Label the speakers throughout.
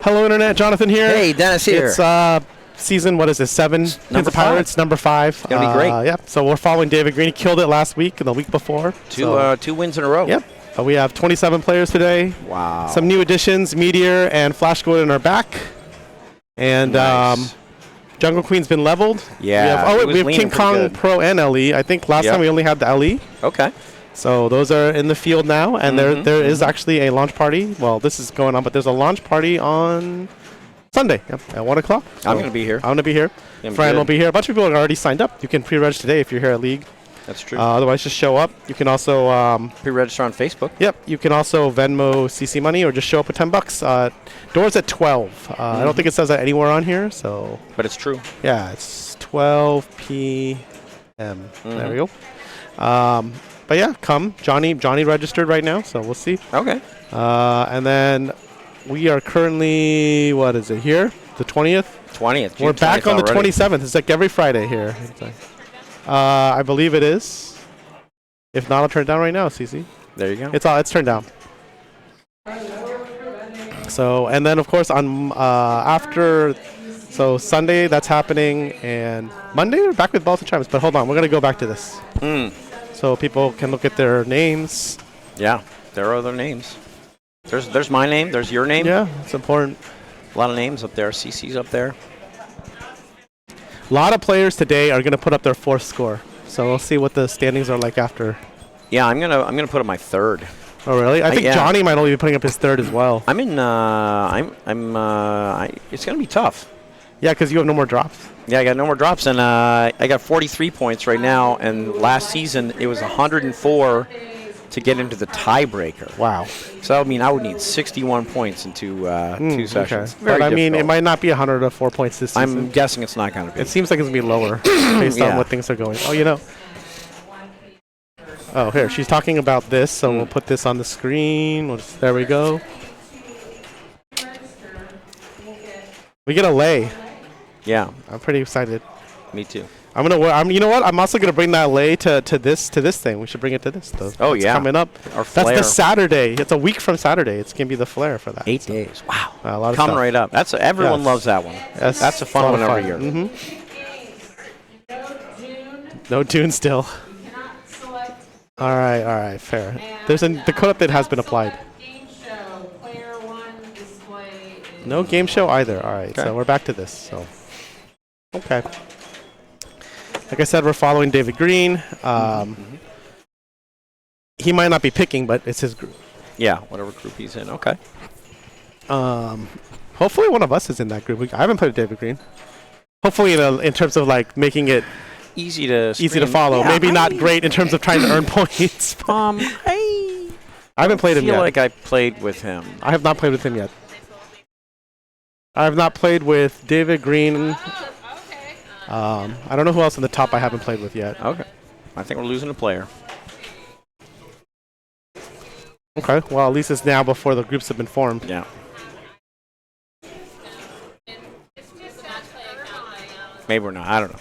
Speaker 1: Hello, Internet. Jonathan here.
Speaker 2: Hey, Dennis here.
Speaker 1: It's season, what is this, 7?
Speaker 2: Number 5.
Speaker 1: Pirates, number 5.
Speaker 2: It's going to be great.
Speaker 1: Yep. So we're following David Green. He killed it last week and the week before.
Speaker 2: Two wins in a row.
Speaker 1: Yep. We have 27 players today.
Speaker 2: Wow.
Speaker 1: Some new additions, Meteor and Flash Golden are back. And
Speaker 2: nice.
Speaker 1: Jungle Queen's been leveled.
Speaker 2: Yeah.
Speaker 1: We have King Kong Pro and LE. I think last time we only had the LE.
Speaker 2: Okay.
Speaker 1: So those are in the field now, and there is actually a launch party. Well, this is going on, but there's a launch party on Sunday at 1 o'clock. So
Speaker 2: I'm going to be here.
Speaker 1: I'm going to be here. Fran will be here. A bunch of people are already signed up. You can pre-reg today if you're here at League.
Speaker 2: That's true.
Speaker 1: Otherwise, just show up. You can also
Speaker 2: pre-register on Facebook.
Speaker 1: Yep. You can also Venmo CC money or just show up with $10. Doors at 12. I don't think it says that anywhere on here. So.
Speaker 2: But it's true.
Speaker 1: Yeah, it's 12 p.m. There we go. But yeah, come. Johnny registered right now, so we'll see.
Speaker 2: Okay.
Speaker 1: And then we are currently, what is it here? The 20th?
Speaker 2: 20th.
Speaker 1: We're back on the 27th. It's like every Friday here. I believe it is. If not, I'll turn it down right now, CC.
Speaker 2: There you go.
Speaker 1: It's turned down. So, and then of course on so Sunday that's happening, and Monday we're back with Balls and Chimes. But hold on, we're gonna go back to this. So people can look at their names.
Speaker 2: Yeah, there are other names. There's my name. There's your name.
Speaker 1: Yeah, it's important.
Speaker 2: A lot of names up there. CC's up there.
Speaker 1: A lot of players today are going to put up their 4th score. So we'll see what the standings are like after.
Speaker 2: Yeah, I'm gonna put up my 3rd.
Speaker 1: Oh really? I think Johnny might only be putting up his 3rd as well.
Speaker 2: I'm in. It's gonna be tough.
Speaker 1: Yeah, because you have no more drops.
Speaker 2: Yeah, I got no more drops, and I got 43 points right now. And last season it was 104 to get into the tiebreaker.
Speaker 1: Wow.
Speaker 2: So that would mean I would need 61 points in two sessions.
Speaker 1: Okay. But I mean, it might not be 104 points this season.
Speaker 2: I'm guessing it's not going to be.
Speaker 1: It seems like it's going to be lower based on what things are going. Oh, you know. Oh, here. She's talking about this, so we'll put this on the screen. There we go. We get a lay.
Speaker 2: Yeah.
Speaker 1: I'm pretty excited.
Speaker 2: Me too.
Speaker 1: You know what? I'm also gonna bring that lay to this thing. We should bring it to this though.
Speaker 2: Oh,
Speaker 1: it's coming up. That's the Saturday. It's a week from Saturday. It's gonna be the flare for that.
Speaker 2: 8 days. Wow.
Speaker 1: A lot of
Speaker 2: coming
Speaker 1: stuff.
Speaker 2: Right up. Everyone loves that one.
Speaker 1: Yes.
Speaker 2: That's a fun one every year.
Speaker 1: No Dune still. All right, fair. The code update has been applied. No game show either. All right, so we're back to this. So, okay. Like I said, we're following David Green. He might not be picking, but it's his group.
Speaker 2: Yeah, whatever group he's in. Okay.
Speaker 1: Hopefully one of us is in that group. I haven't played David Green. Hopefully in terms of like making it
Speaker 2: easy to
Speaker 1: follow.
Speaker 2: Yeah,
Speaker 1: maybe not great in terms of trying to earn points.
Speaker 2: I
Speaker 1: haven't played him yet.
Speaker 2: I feel like I played with him.
Speaker 1: I have not played with him yet. I have not played with David Green. I don't know who else in the top I haven't played with yet.
Speaker 2: Okay. I think we're losing a player.
Speaker 1: Okay. Well, at least it's now before the groups have been formed.
Speaker 2: Yeah. Maybe we're not. I don't know.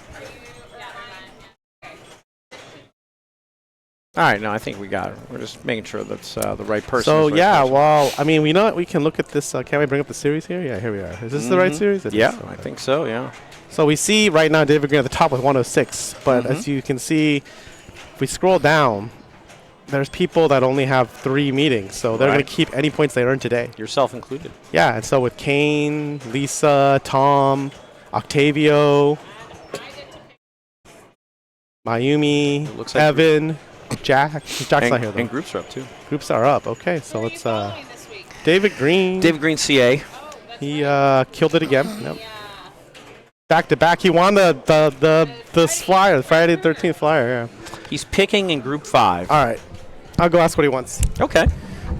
Speaker 2: All right. No, I think we got it. We're just making sure that's the right person.
Speaker 1: So, well, I mean, we know we can look at this. Can we bring up the series here? Yeah, here we are. Is this the right series?
Speaker 2: Yeah, I think so, yeah.
Speaker 1: So we see right now David Green at the top with 106. But as you can see, if we scroll down, there's people that only have 3 meetings. So they're going to keep any points they earn today.
Speaker 2: Yourself included.
Speaker 1: Yeah, and so with Kane, Lisa, Tom, Octavio, Mayumi, Evan, Jack's not here though.
Speaker 2: And groups are up too.
Speaker 1: Groups are up. Okay, so let's David Green.
Speaker 2: David Green CA.
Speaker 1: He killed it again. Yep. Back to back. He won the flyer, the Friday the 13th flyer. Yeah.
Speaker 2: He's picking in group 5.
Speaker 1: All right. I'll go ask what he wants.
Speaker 2: Okay.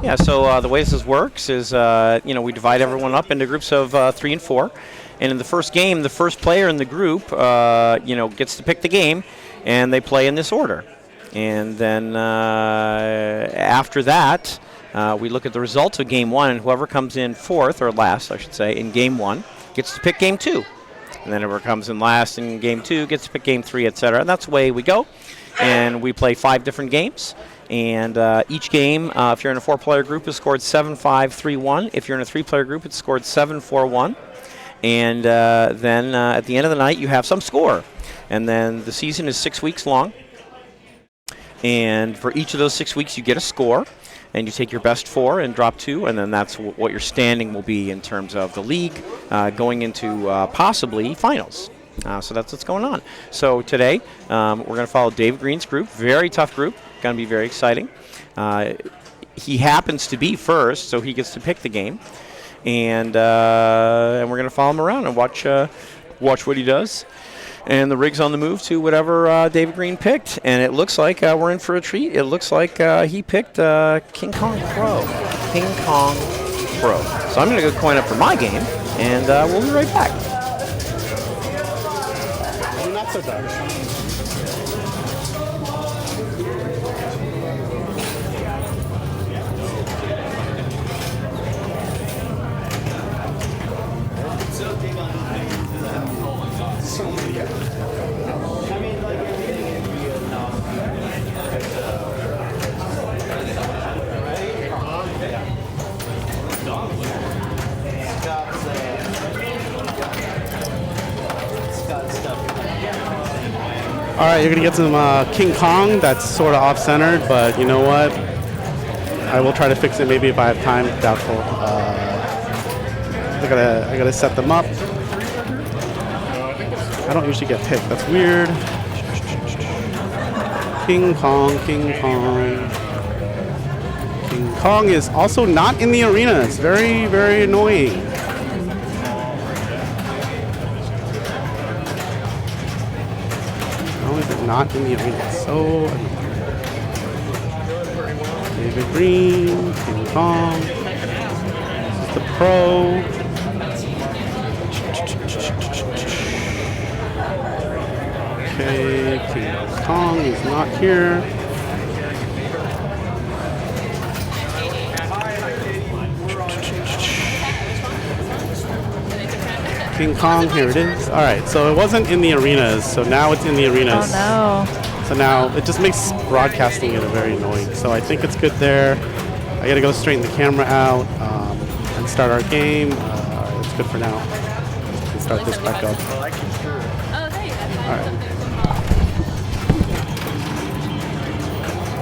Speaker 2: Yeah. So the way this works is we divide everyone up into groups of 3 and 4, and in the first game, the first player in the group gets to pick the game, and they play in this order. And then after that, we look at the results of Game 1, and whoever comes in 4th, or last, I should say, in Game 1 gets to pick Game 2. And then whoever comes in last in Game 2 gets to pick Game 3, etc. And that's the way we go. and we play 5 different games. And each game, if you're in a 4-player group, is scored 7-5-3-1. If you're in a 3-player group, it's scored 7-4-1. And then at the end of the night, you have some score. And then the season is 6 weeks long. And for each of those 6 weeks, you get a score. And you take your best 4 and drop 2. And then that's what your standing will be in terms of the league going into possibly finals. So that's what's going on. So today, we're going to follow David Green's group. Very tough group. Going to be very exciting. He happens to be first, so he gets to pick the game. And we're going to follow him around and watch what he does. And the rig's on the move to whatever David Green picked. And it looks like we're in for a treat. It looks like he picked King Kong Pro. King Kong Pro. So I'm going to go coin up for my game, and we'll be right back.
Speaker 1: Not so dark. All right, you're gonna get some King Kong. That's sort of off-centered, but you know what? I will try to fix it maybe if I have time. Doubtful. I gotta set them up. I don't usually get picked. That's weird. King Kong, King Kong. King Kong is also not in the arena. It's very, very annoying. How is it not in the arena? It's so annoying. David Green, King Kong. This is the pro. Okay, King Kong is not here. King Kong, here it is. All right, so it wasn't in the arenas, so now it's in the arenas.
Speaker 3: Oh no.
Speaker 1: So now it just makes broadcasting it very annoying. So I think it's good there. I gotta go straighten the camera out and start our game. It's good for now. We can start this back up. All right.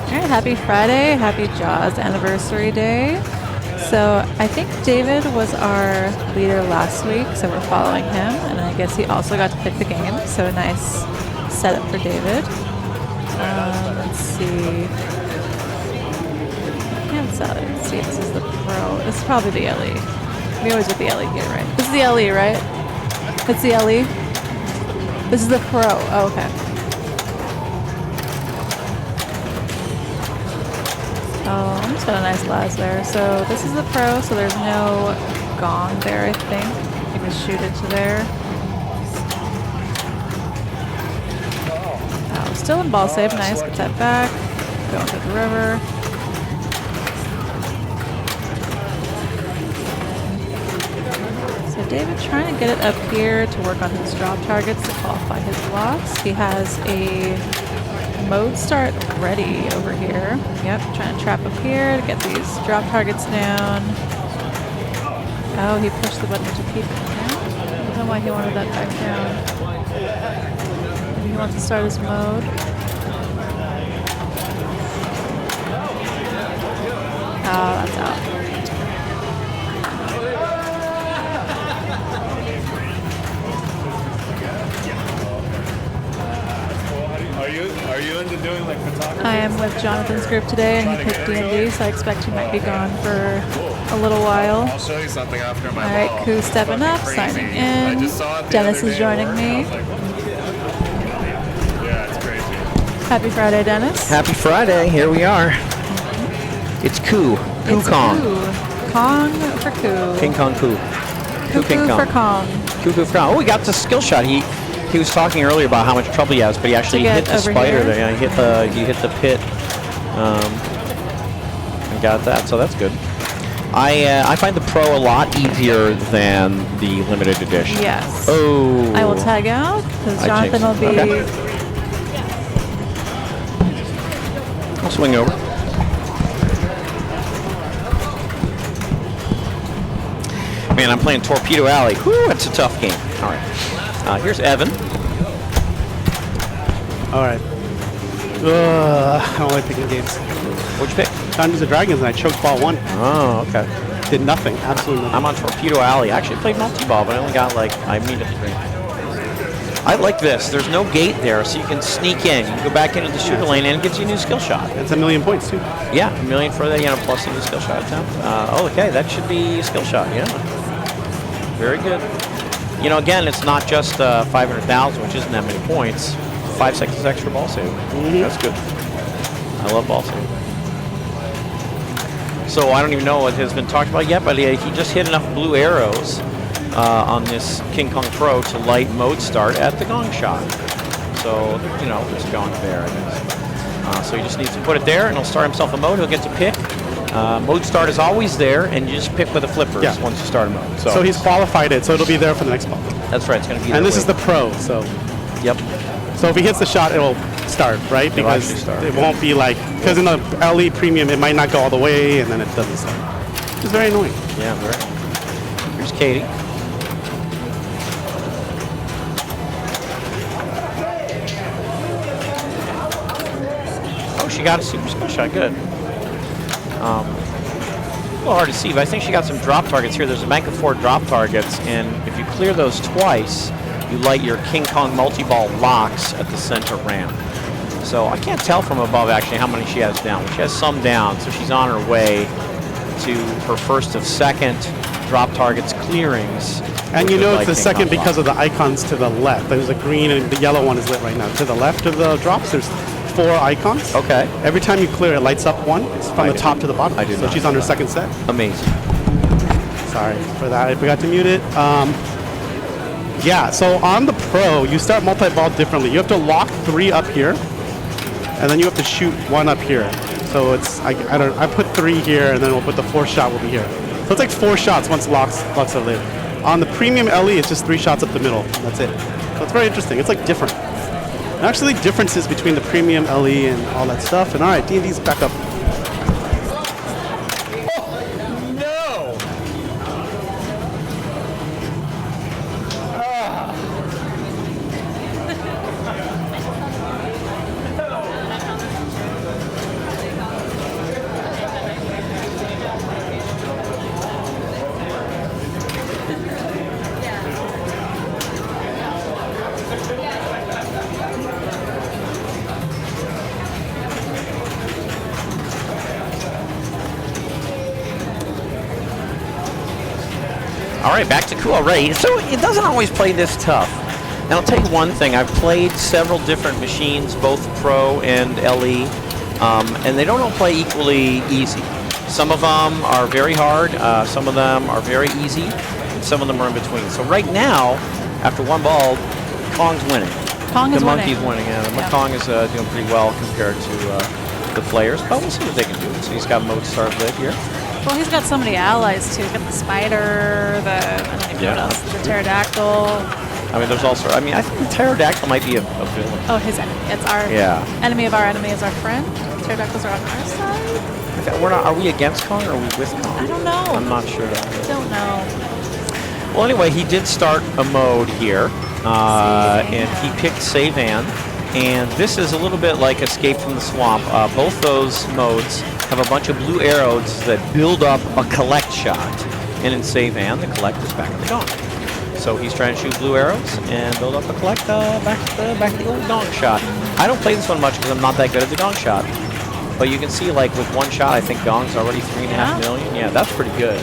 Speaker 3: All right, happy Friday, happy Jaws anniversary day. So I think David was our leader last week, so we're following him, and I guess he also got to pick the game, so a nice setup for David. Let's see. Let's see, this is the pro. This is probably the LE. We always get the LE here, right? This is the LE, right? It's the LE? This is the pro. Oh, okay. Oh, almost got a nice las there. So this is the pro, so there's no gong there, I think. You can shoot it to there. Oh, still in ball save. Nice. Get that back. Go into the river. So David trying to get it up here to work on his drop targets to qualify his blocks. He has a mode start ready over here. Yep, trying to trap up here to get these drop targets down. Oh, he pushed the button to keep it down. I don't know why he wanted that back down. Maybe he wants to start his mode. Oh, that's out.
Speaker 4: Are you into doing like photography?
Speaker 3: I am with Jonathan's group today, and he picked DMD, so I expect he might be gone for a little while.
Speaker 4: I'll show you something after my
Speaker 3: All right,
Speaker 4: ball.
Speaker 3: Koo stepping up,
Speaker 4: Crazy.
Speaker 3: signing
Speaker 4: I
Speaker 3: in.
Speaker 4: just saw it the
Speaker 3: Dennis
Speaker 4: other
Speaker 3: is
Speaker 4: day
Speaker 3: joining
Speaker 4: at work,
Speaker 3: me.
Speaker 4: and I was like, yeah, it's crazy.
Speaker 3: Happy Friday, Dennis.
Speaker 2: Happy Friday. Here we are. It's Koo. Koo
Speaker 3: It's
Speaker 2: Kong.
Speaker 3: Koo. Kong for Koo.
Speaker 2: King Kong Koo. Koo King
Speaker 3: Koo
Speaker 2: Kong.
Speaker 3: for Kong.
Speaker 2: Koo Koo for Kong. Oh, we got the skill shot. He was talking earlier about how much trouble he has, but he actually
Speaker 3: To get
Speaker 2: hit the
Speaker 3: over
Speaker 2: spider
Speaker 3: here?
Speaker 2: there. Yeah, he hit the pit. And got that, so that's good. I find the pro a lot easier than the limited edition.
Speaker 3: Yes.
Speaker 2: Oh.
Speaker 3: I will tag out because
Speaker 2: I
Speaker 3: Jonathan will
Speaker 2: jinxed
Speaker 3: be
Speaker 2: it. I'll swing over. Man, I'm playing Torpedo Alley. Whew, that's a tough game. All right. Here's Evan.
Speaker 1: All right. I don't like picking games.
Speaker 2: What'd you pick?
Speaker 1: Dungeons and Dragons, and I choked ball 1.
Speaker 2: Oh, okay.
Speaker 1: Did nothing. Absolutely nothing.
Speaker 2: I'm on Torpedo Alley. I actually played multi-ball, but I only got like, I mean it 3. I like this. There's no gate there, so you can sneak in. You can go back into the shooter lane, and it gives you a new skill shot.
Speaker 1: It's 1,000,000 points, too.
Speaker 2: Yeah, 1,000,000 for that, plus a new skill shot attempt. Okay, that should be skill shot, yeah. Very good. You know, again, it's not just 500,000, which isn't that many points. 5 seconds extra ball save. That's good. I love ball save. So I don't even know what has been talked about yet, but he just hit enough blue arrows on this King Kong Pro to light mode start at the gong shot. So, you know, it's gong there, I guess. So he just needs to put it there, and he'll start himself a mode. He'll get to pick. Mode start is always there, and you just pick with the flippers once you start a mode.
Speaker 1: So he's qualified it, so it'll be there for the next ball.
Speaker 2: That's right. It's going to be.
Speaker 1: And this is the Pro, so.
Speaker 2: Yep.
Speaker 1: So if he hits the shot, it'll start, right?
Speaker 2: It'll
Speaker 1: because
Speaker 2: start,
Speaker 1: it won't be like, because in the LE Premium, it might not go all the way, and then it doesn't start. It's very annoying.
Speaker 2: Yeah, very. Here's Katie. Oh, she got a super skill shot. Good. A little hard to see, but I think she got some drop targets here. There's a bank of 4 drop targets, and if you clear those twice, you light your King Kong multi-ball locks at the center ramp. So I can't tell from above actually how many she has down. She has some down, so she's on her way to her first of second drop targets clearings.
Speaker 1: And you know it's the second because of the icons to the left. There's a green and the yellow one is lit right now. To the left of the drops, there's 4 icons.
Speaker 2: Okay.
Speaker 1: Every time you clear, it lights up one. It's from the top to the bottom.
Speaker 2: I did
Speaker 1: So
Speaker 2: not
Speaker 1: she's on her second set.
Speaker 2: Amazing.
Speaker 1: Sorry for that. I forgot to mute it. Yeah, so on the Pro, you start multi-ball differently. You have to lock 3 up here, and then you have to shoot 1 up here. So it's I put 3 here, and then we'll put the 4th shot will be here. So it's like 4 shots once locks are lit. On the Premium LE, it's just 3 shots up the middle. That's it. So it's very interesting. It's like different. And actually, differences between the Premium LE and all that stuff. And all right, D&D's back up.
Speaker 2: All right, back to cool already. So it doesn't always play this tough. And I'll tell you one thing. I've played several different machines, both Pro and LE, and they don't all play equally easy. Some of them are very hard. Some of them are very easy. And some of them are in between. So right now, after 1 ball, Kong's winning.
Speaker 3: The
Speaker 2: monkey's winning. Yeah, the Kong is doing pretty well compared to the players. But we'll see what they can do. So he's got mode start lit here.
Speaker 3: Well, he's got so many allies too. He's got the spider, I don't even know what else, the pterodactyl.
Speaker 2: I mean, there's also, I think the pterodactyl might be a villain.
Speaker 3: Oh, his enemy. It's our enemy of our enemy is our friend. Pterodactyls are on our side.
Speaker 2: Are we against Kong or are we with Kong?
Speaker 3: I don't know.
Speaker 2: I'm not sure.
Speaker 3: I don't know.
Speaker 2: Well, anyway, he did start a mode here, and he picked Save and this is a little bit like Escape from the Swamp. Both those modes have a bunch of blue arrows that build up a collect shot. And in Save the collect is back at the gong. So he's trying to shoot blue arrows and build up a collect back at the old gong shot. I don't play this one much because I'm not that good at the gong shot. But you can see, like, with 1 shot, I think gong's already 3.5 million. Yeah, that's pretty good.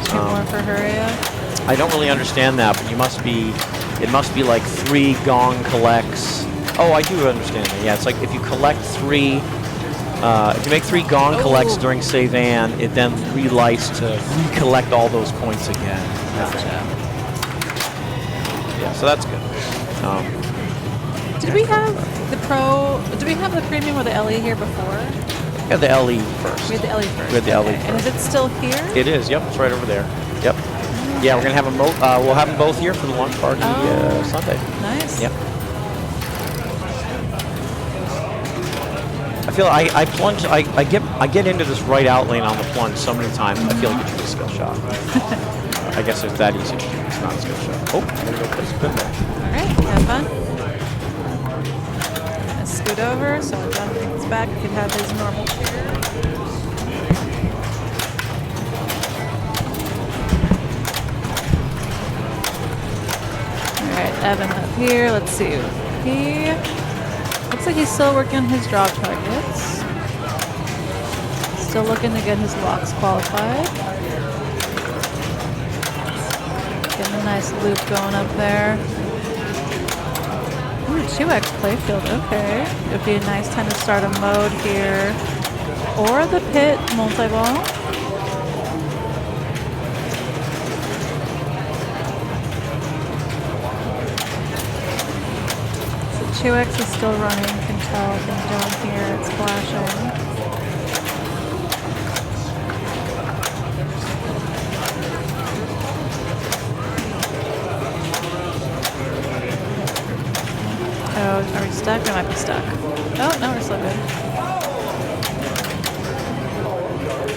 Speaker 3: 2 more for her, yeah.
Speaker 2: I don't really understand that, but it must be like 3 gong collects. Oh, I do understand that. Yeah, it's like if you collect 3, if you make 3 gong collects during Save it then relights to recollect all those points again. Yeah, so that's good.
Speaker 3: Did we have the Pro? Did we have the Premium or the LE here before?
Speaker 2: We had the LE first.
Speaker 3: We had the LE first.
Speaker 2: We had the LE first.
Speaker 3: And is it still here?
Speaker 2: It is. Yep, it's right over there. Yep. Yeah, we're gonna have them. We'll have them both here for the launch party Sunday.
Speaker 3: Nice.
Speaker 2: Yep. I feel I plunge. I get into this right out lane on the plunge so many times. I feel like it's a skill shot. I guess it's that easy to do. It's not a skill shot. Oh, I'm gonna go place a pinball.
Speaker 3: All right, have fun. Gonna scoot over so John gets back. He can have his normal chair. All right, Evan up here. Let's see. He looks like he's still working on his drop targets. Still looking to get his locks qualified. Getting a nice loop going up there. Ooh, 2x playfield, okay. It would be a nice time to start a mode here. Or the pit multi-ball. So 2x is still running, you can tell, I think down here it's flashing. Oh, are we stuck? We might be stuck. Oh, no, we're still good.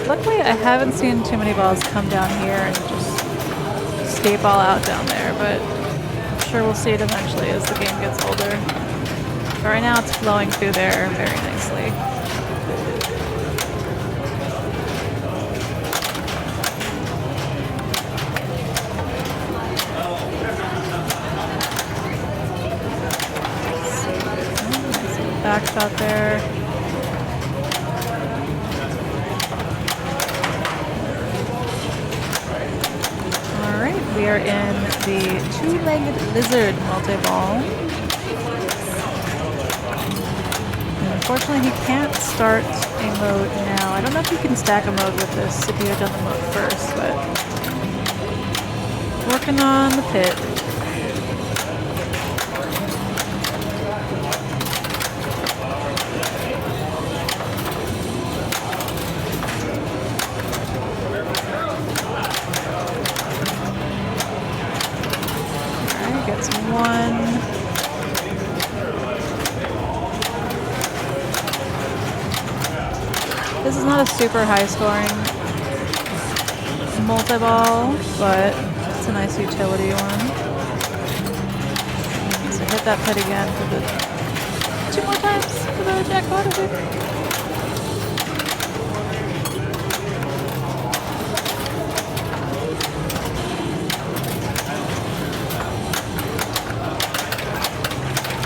Speaker 3: Luckily, I haven't seen too many balls come down here and just escape all out down there, but I'm sure we'll see it eventually as the game gets older. But right now, it's flowing through there very nicely. Back shot there. All right, we are in the two-legged lizard multi-ball. Unfortunately, he can't start a mode now. I don't know if you can stack a mode with this if you had done the mode first, but working on the pit. Gets one. This is not a super high scoring multi-ball, but it's a nice utility one. So hit that pit again for the 2 more times for the jackpot, I think.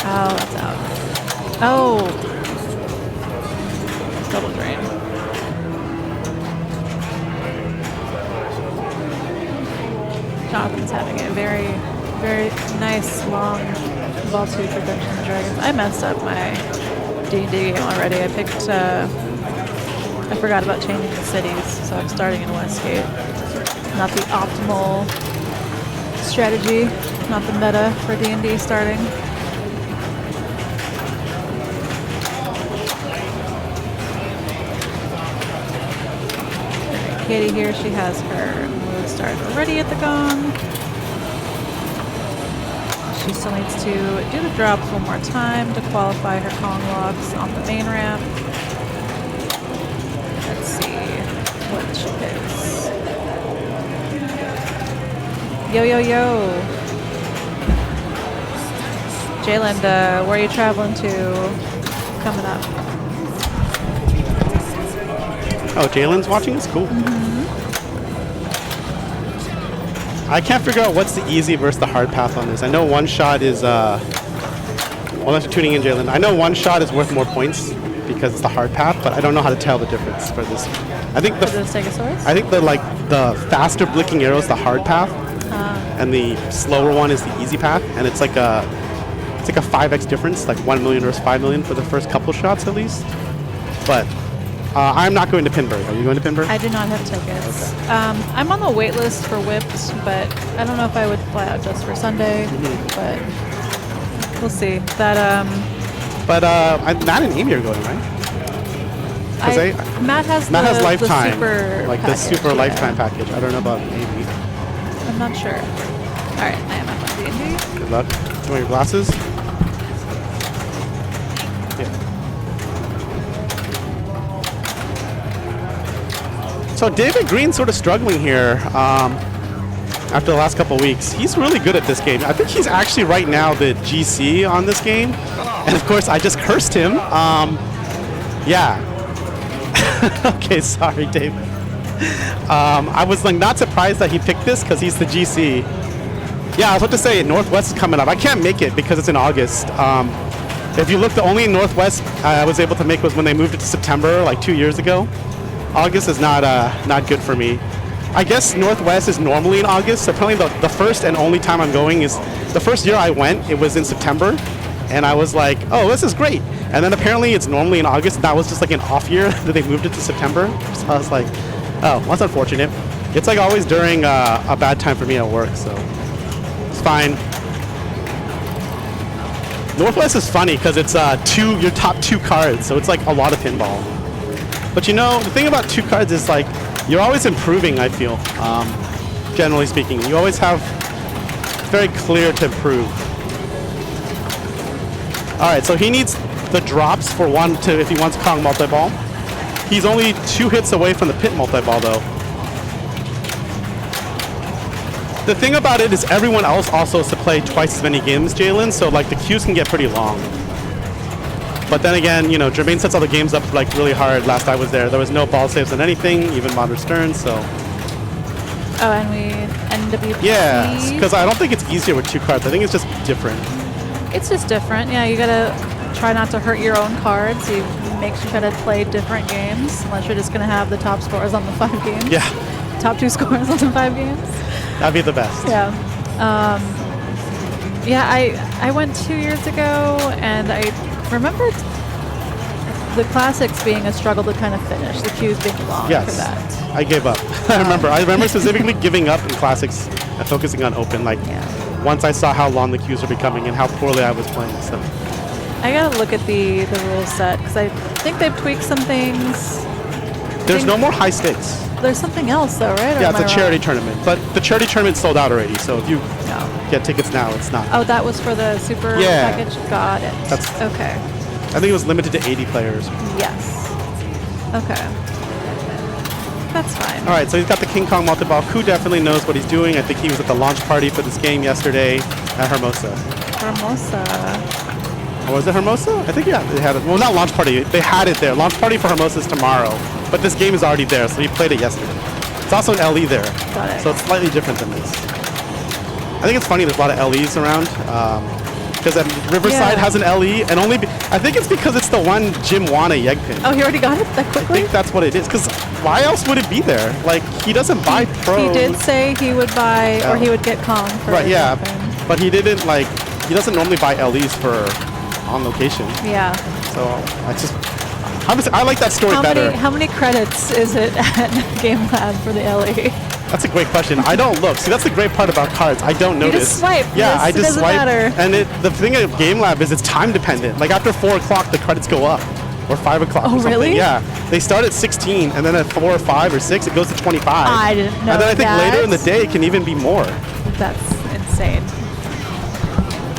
Speaker 3: Oh, that's out. Oh! Double drain. Jonathan's having a very, very nice, long ball two for Dungeons and Dragons. I messed up my D&D game already. I picked, I forgot about changing the cities, so I'm starting in Westgate. Not the optimal strategy, not the meta for D&D starting. Katie here, she has her mode start already at the gong. She still needs to do the drops one more time to qualify her Kong locks on the main ramp. Let's see what she picks. Yo, yo, yo. Jalen, where are you traveling to coming up?
Speaker 1: Oh, Jalen's watching this? Cool. I can't figure out what's the easy versus the hard path on this. I know one shot is, well, thanks for tuning in, Jalen. I know one shot is worth more points because it's the hard path, but I don't know how to tell the difference for this. I think the faster blinking arrow is the hard path, and the slower one is the easy path, and it's like a 5x difference, like 1 million versus 5 million for the first couple shots at least. But I'm not going to Pinburg. Are you going to Pinburg?
Speaker 3: I do not have tickets.
Speaker 1: Okay.
Speaker 3: I'm on the wait list for Whipped, but I don't know if I would fly out just for Sunday. But we'll see. That
Speaker 1: But Matt and Amy are going, right?
Speaker 3: Matt has
Speaker 1: lifetime,
Speaker 3: the super
Speaker 1: like
Speaker 3: package,
Speaker 1: the super lifetime package. I don't know about Amy.
Speaker 3: I'm not sure. All right, I am up on D&D.
Speaker 1: Good luck. Do you want your glasses? Yeah. So David Green's sort of struggling here after the last couple weeks. He's really good at this game. I think he's actually right now the GC on this game. And of course, I just cursed him. Yeah. Okay, sorry, David. I was like not surprised that he picked this because he's the GC. Yeah, I was about to say Northwest is coming up. I can't make it because it's in August. If you look, the only Northwest I was able to make was when they moved it to September, like 2 years ago. August is not good for me. I guess Northwest is normally in August. So apparently the first and only time I'm going is the first year I went. It was in September, and I was like, oh, this is great. And then apparently it's normally in August. That was just like an off year that they moved it to September. So I was like, oh, that's unfortunate. It's like always during a bad time for me at work, so it's fine. Northwest is funny because it's your top 2 cards, so it's like a lot of pinball. But you know, the thing about 2 cards is like you're always improving, I feel, generally speaking. You always have very clear to improve. All right, so he needs the drops for 1 to if he wants Kong multi-ball. He's only 2 hits away from the pit multi-ball though. The thing about it is everyone else also has to play twice as many games, Jalen, so like the queues can get pretty long. But then again, you know, Jermaine sets all the games up like really hard. Last I was there, there was no ball saves on anything, even Modern Stern, so.
Speaker 3: Oh, and we NWP.
Speaker 1: Yeah, because I don't think it's easier with 2 cards. I think it's just different.
Speaker 3: It's just different. Yeah, you gotta try not to hurt your own cards. You make sure you try to play different games, unless you're just gonna have the top scores on the 5 games.
Speaker 1: Yeah.
Speaker 3: Top 2 scores on the 5 games.
Speaker 1: That'd be the best.
Speaker 3: Yeah. Yeah, I went 2 years ago, and I remembered the classics being a struggle to kind of finish, the queues being long
Speaker 1: Yes.
Speaker 3: for that.
Speaker 1: I gave up. I remember specifically giving up in classics and focusing on open. Like once I saw how long the queues were becoming and how poorly I was playing. So
Speaker 3: I gotta look at the rule set because I think they've tweaked some things.
Speaker 1: there's no more high stakes.
Speaker 3: There's something else though, right? Or
Speaker 1: Yeah,
Speaker 3: am
Speaker 1: it's a
Speaker 3: I
Speaker 1: charity
Speaker 3: wrong?
Speaker 1: tournament, but the charity tournament sold out already. So if you
Speaker 3: No.
Speaker 1: get tickets now, it's not.
Speaker 3: Oh, that was for the super
Speaker 1: Yeah.
Speaker 3: package? Got it.
Speaker 1: That's-
Speaker 3: okay.
Speaker 1: I think it was limited to 80 players.
Speaker 3: Yes. Okay. That's fine.
Speaker 1: All right, so he's got the King Kong multi-ball. Ku definitely knows what he's doing. I think he was at the launch party for this game yesterday at Hermosa.
Speaker 3: Hermosa.
Speaker 1: Or was it Hermosa? I think, yeah, they had it. Well, not launch party. They had it there. Launch party for Hermosa is tomorrow. But this game is already there, so he played it yesterday. It's also an LE there.
Speaker 3: Got it.
Speaker 1: So it's slightly different than this. I think it's funny there's a lot of LEs around. Because Riverside
Speaker 3: Yeah.
Speaker 1: has an LE, and I think it's because it's the one Jim Wana Yeg pin.
Speaker 3: Oh, he already got it that
Speaker 1: I
Speaker 3: quickly?
Speaker 1: think that's what it is. Because why else would it be there? Like, he doesn't buy pros.
Speaker 3: He did say he would buy, or he would get Kong for
Speaker 1: Right, yeah.
Speaker 3: open.
Speaker 1: But he didn't, like, he doesn't normally buy LEs for on location.
Speaker 3: Yeah.
Speaker 1: So I like that story better.
Speaker 3: How many credits is it at Game Lab for the LE?
Speaker 1: That's a great question. I don't look. See, that's the great part about cards. I don't
Speaker 3: You
Speaker 1: notice.
Speaker 3: just swipe.
Speaker 1: Yeah,
Speaker 3: Yes,
Speaker 1: I
Speaker 3: it
Speaker 1: just
Speaker 3: doesn't
Speaker 1: swipe.
Speaker 3: matter.
Speaker 1: And the thing of Game Lab is it's time dependent. Like after 4 o'clock, the credits go up, or 5 o'clock.
Speaker 3: Oh,
Speaker 1: or something.
Speaker 3: really?
Speaker 1: Yeah. They start at 16, and then at 4 or 5 or 6, it goes to 25.
Speaker 3: I didn't know
Speaker 1: And then I think
Speaker 3: that.
Speaker 1: later in the day, it can even be more.
Speaker 3: That's insane.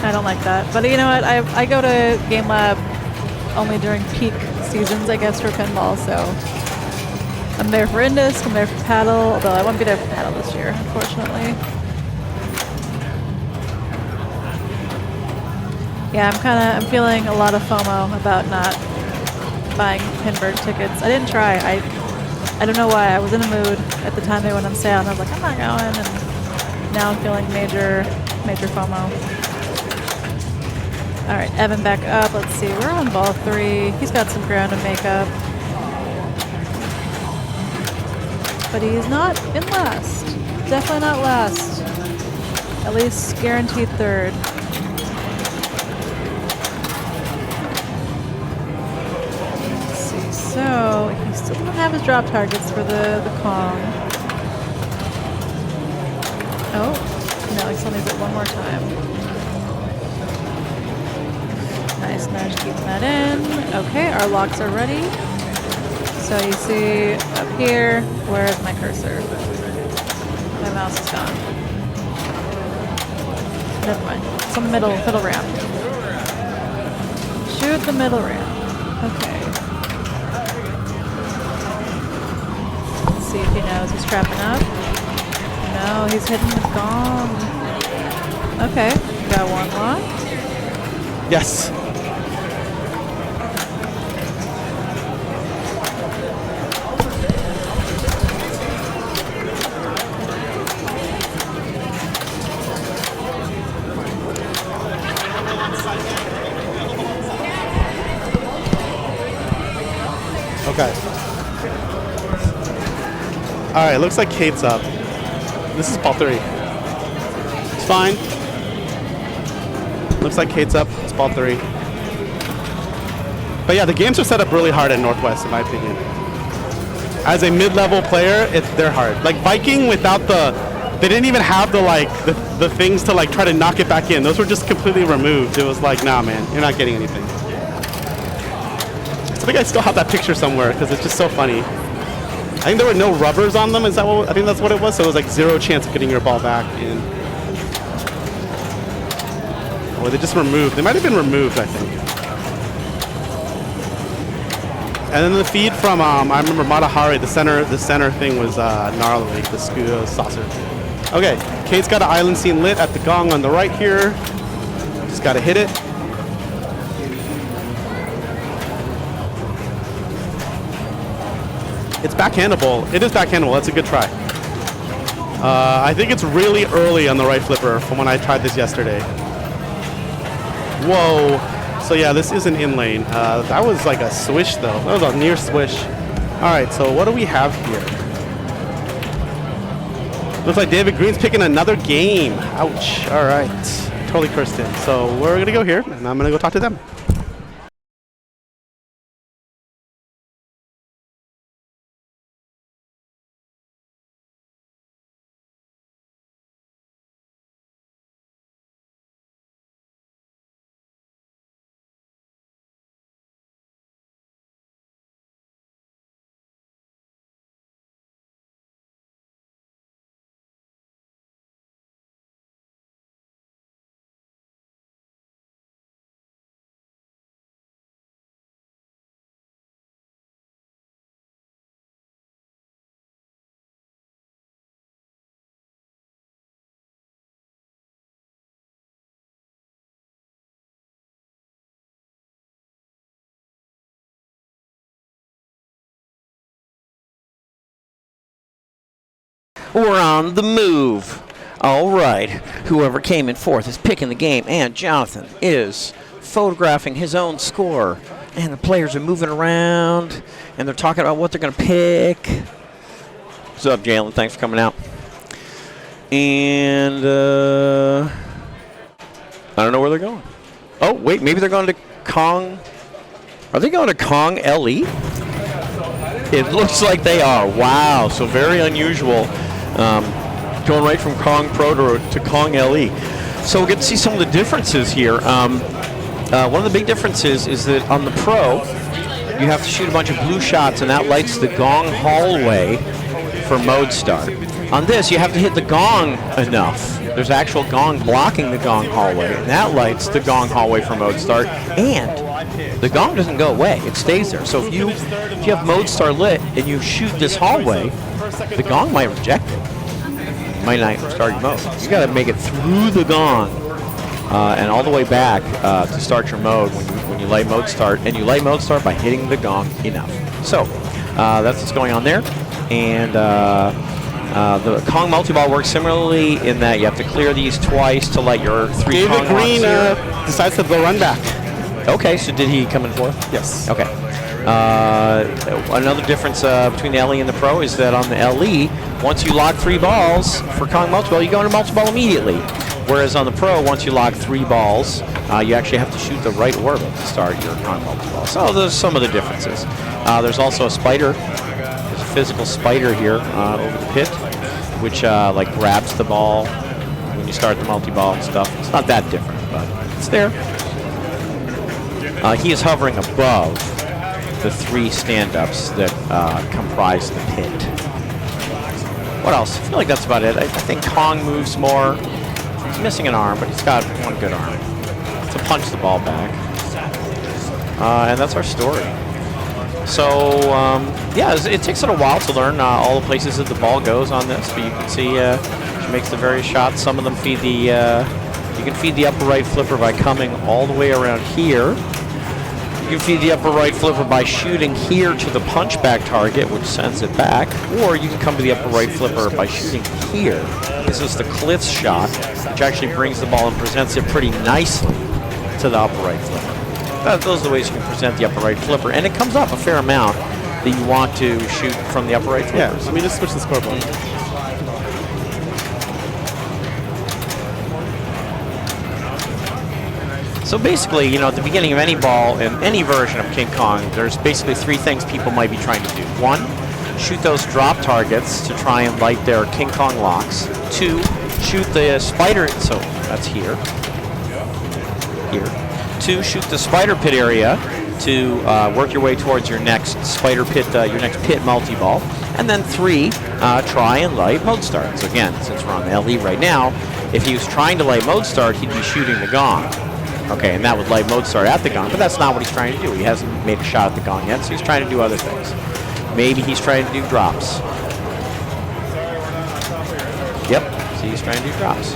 Speaker 3: I don't like that. But you know what? I go to Game Lab only during peak seasons, I guess, for pinball. So I'm there for Indus, I'm there for paddle, although I won't be there for paddle this year, unfortunately. Yeah, I'm feeling a lot of FOMO about not buying Pinburg tickets. I didn't try. I don't know why. I was in a mood at the time they went on sale, and I was like, I'm not going. And now I'm feeling major FOMO. All right, Evan back up. Let's see. We're on ball 3. He's got some ground to make up. But he's not in last. Definitely not last. At least guaranteed 3rd. Let's see. So he still doesn't have his drop targets for the Kong. Oh, no, he still needs it one more time. Nice nudge, keeping that in. Okay, our locks are ready. So you see up here, where is my cursor? My mouse is gone. Never mind. It's on the middle ramp. Shoot the middle ramp. Okay. Let's see if now. Is he strapping up? No, he's hitting the gong. Okay, got one locked.
Speaker 1: Yes. Okay. All right, looks like Kate's up. This is ball 3. It's fine. Looks like Kate's up. It's ball 3. But yeah, the games are set up really hard at Northwest, in my opinion. As a mid-level player, they're hard. Like Viking, without they didn't even have the things to like try to knock it back in. Those were just completely removed. It was like, nah, man, you're not getting anything. I think I still have that picture somewhere because it's just so funny. I think there were no rubbers on them. Is that what? I think that's what it was. So it was like 0 chance of getting your ball back in. Or they just removed. They might have been removed, I think. And then the feed from I remember Matahari. The center thing was gnarly. The Scudo saucer. Okay, Kate's got an island scene lit at the gong on the right here. Just got to hit it. It's backhandable. It is backhandable. That's a good try. I think it's really early on the right flipper from when I tried this yesterday. Whoa. So yeah, this is an in lane. That was like a swish though. That was a near swish. All right, so what do we have here? Looks like David Green's picking another game. Ouch. All right. Totally cursed him. So we're going to go here, and I'm going to go talk to them.
Speaker 2: We're on the move. All right. Whoever came in fourth is picking the game, and Jonathan is photographing his own score. And the players are moving around, and they're talking about what they're going to pick. What's up, Jalen? Thanks for coming out. And I don't know where they're going. Oh, wait, maybe they're going to Kong. Are they going to Kong LE? It looks like they are. Wow, so very unusual. Going right from Kong Pro to Kong LE. So we'll get to see some of the differences here. One of the big differences is that on the Pro, you have to shoot a bunch of blue shots, and that lights the gong hallway for mode start. On this, you have to hit the gong enough. There's actual gong blocking the gong hallway, and that lights the gong hallway for mode start. And the gong doesn't go away; it stays there. So if you have mode start lit and you shoot this hallway, the gong might reject it. It might not start your mode. You got to make it through the gong and all the way back to start your mode when you light mode start. And you light mode start by hitting the gong enough. So that's what's going on there. And the Kong multi-ball works similarly in that you have to clear these twice to light your 3
Speaker 1: David
Speaker 2: Kong
Speaker 1: Green decides to go run back.
Speaker 2: Okay, so did he come in fourth?
Speaker 1: Yes.
Speaker 2: Okay. Another difference between the LE and the Pro is that on the LE, once you lock 3 balls for Kong multi-ball, you go into multi-ball immediately. Whereas on the Pro, once you lock 3 balls, you actually have to shoot the right orbit to start your Kong multi-ball. So there's some of the differences. There's also a spider. There's a physical spider here over the pit, which like grabs the ball when you start the multi-ball and stuff. It's not that different, but it's there. He is hovering above the 3 stand-ups that comprise the pit. What else? I feel like that's about it. I think Kong moves more. He's missing an arm, but he's got one good arm to punch the ball back. And that's our story. So yeah, it takes it a while to learn all the places that the ball goes on this, but you can see she makes the various shots. Some of them feed the you can feed the upper right flipper by coming all the way around here. You can feed the upper right flipper by shooting here to the punchback target, which sends it back, or you can come to the upper right flipper by shooting here. This is the Cliffs shot, which actually brings the ball and presents it pretty nicely to the upper right flipper. Those are the ways you can present the upper right flipper, and it comes up a fair amount that you want to shoot from the upper right flipper.
Speaker 1: Yeah, let me just switch the scoreboard.
Speaker 2: So basically, you know, at the beginning of any ball in any version of King Kong, there's basically three things people might be trying to do. One, shoot those drop targets to try and light their King Kong locks. Two, shoot the spider, so that's here. Two, shoot the spider pit area to work your way towards your next spider pit, your next pit multi-ball. And then three, try and light mode start. So again, since we're on the LE right now, if he was trying to light mode start, he'd be shooting the gong. Okay, and that would light mode start at the gong, but that's not what he's trying to do. He hasn't made a shot at the gong yet, so he's trying to do other things. Maybe he's trying to do drops. Yep, see, he's trying to do drops.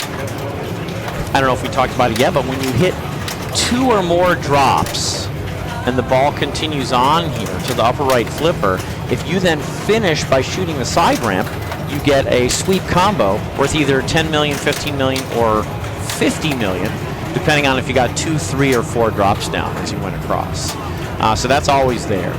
Speaker 2: I don't know if we talked about it yet, but when you hit 2 or more drops and the ball continues on here to the upper right flipper, if you then finish by shooting the side ramp, you get a sweep combo worth either 10 million, 15 million, or 50 million, depending on if you got 2, 3, or 4 drops down as you went across. So that's always there.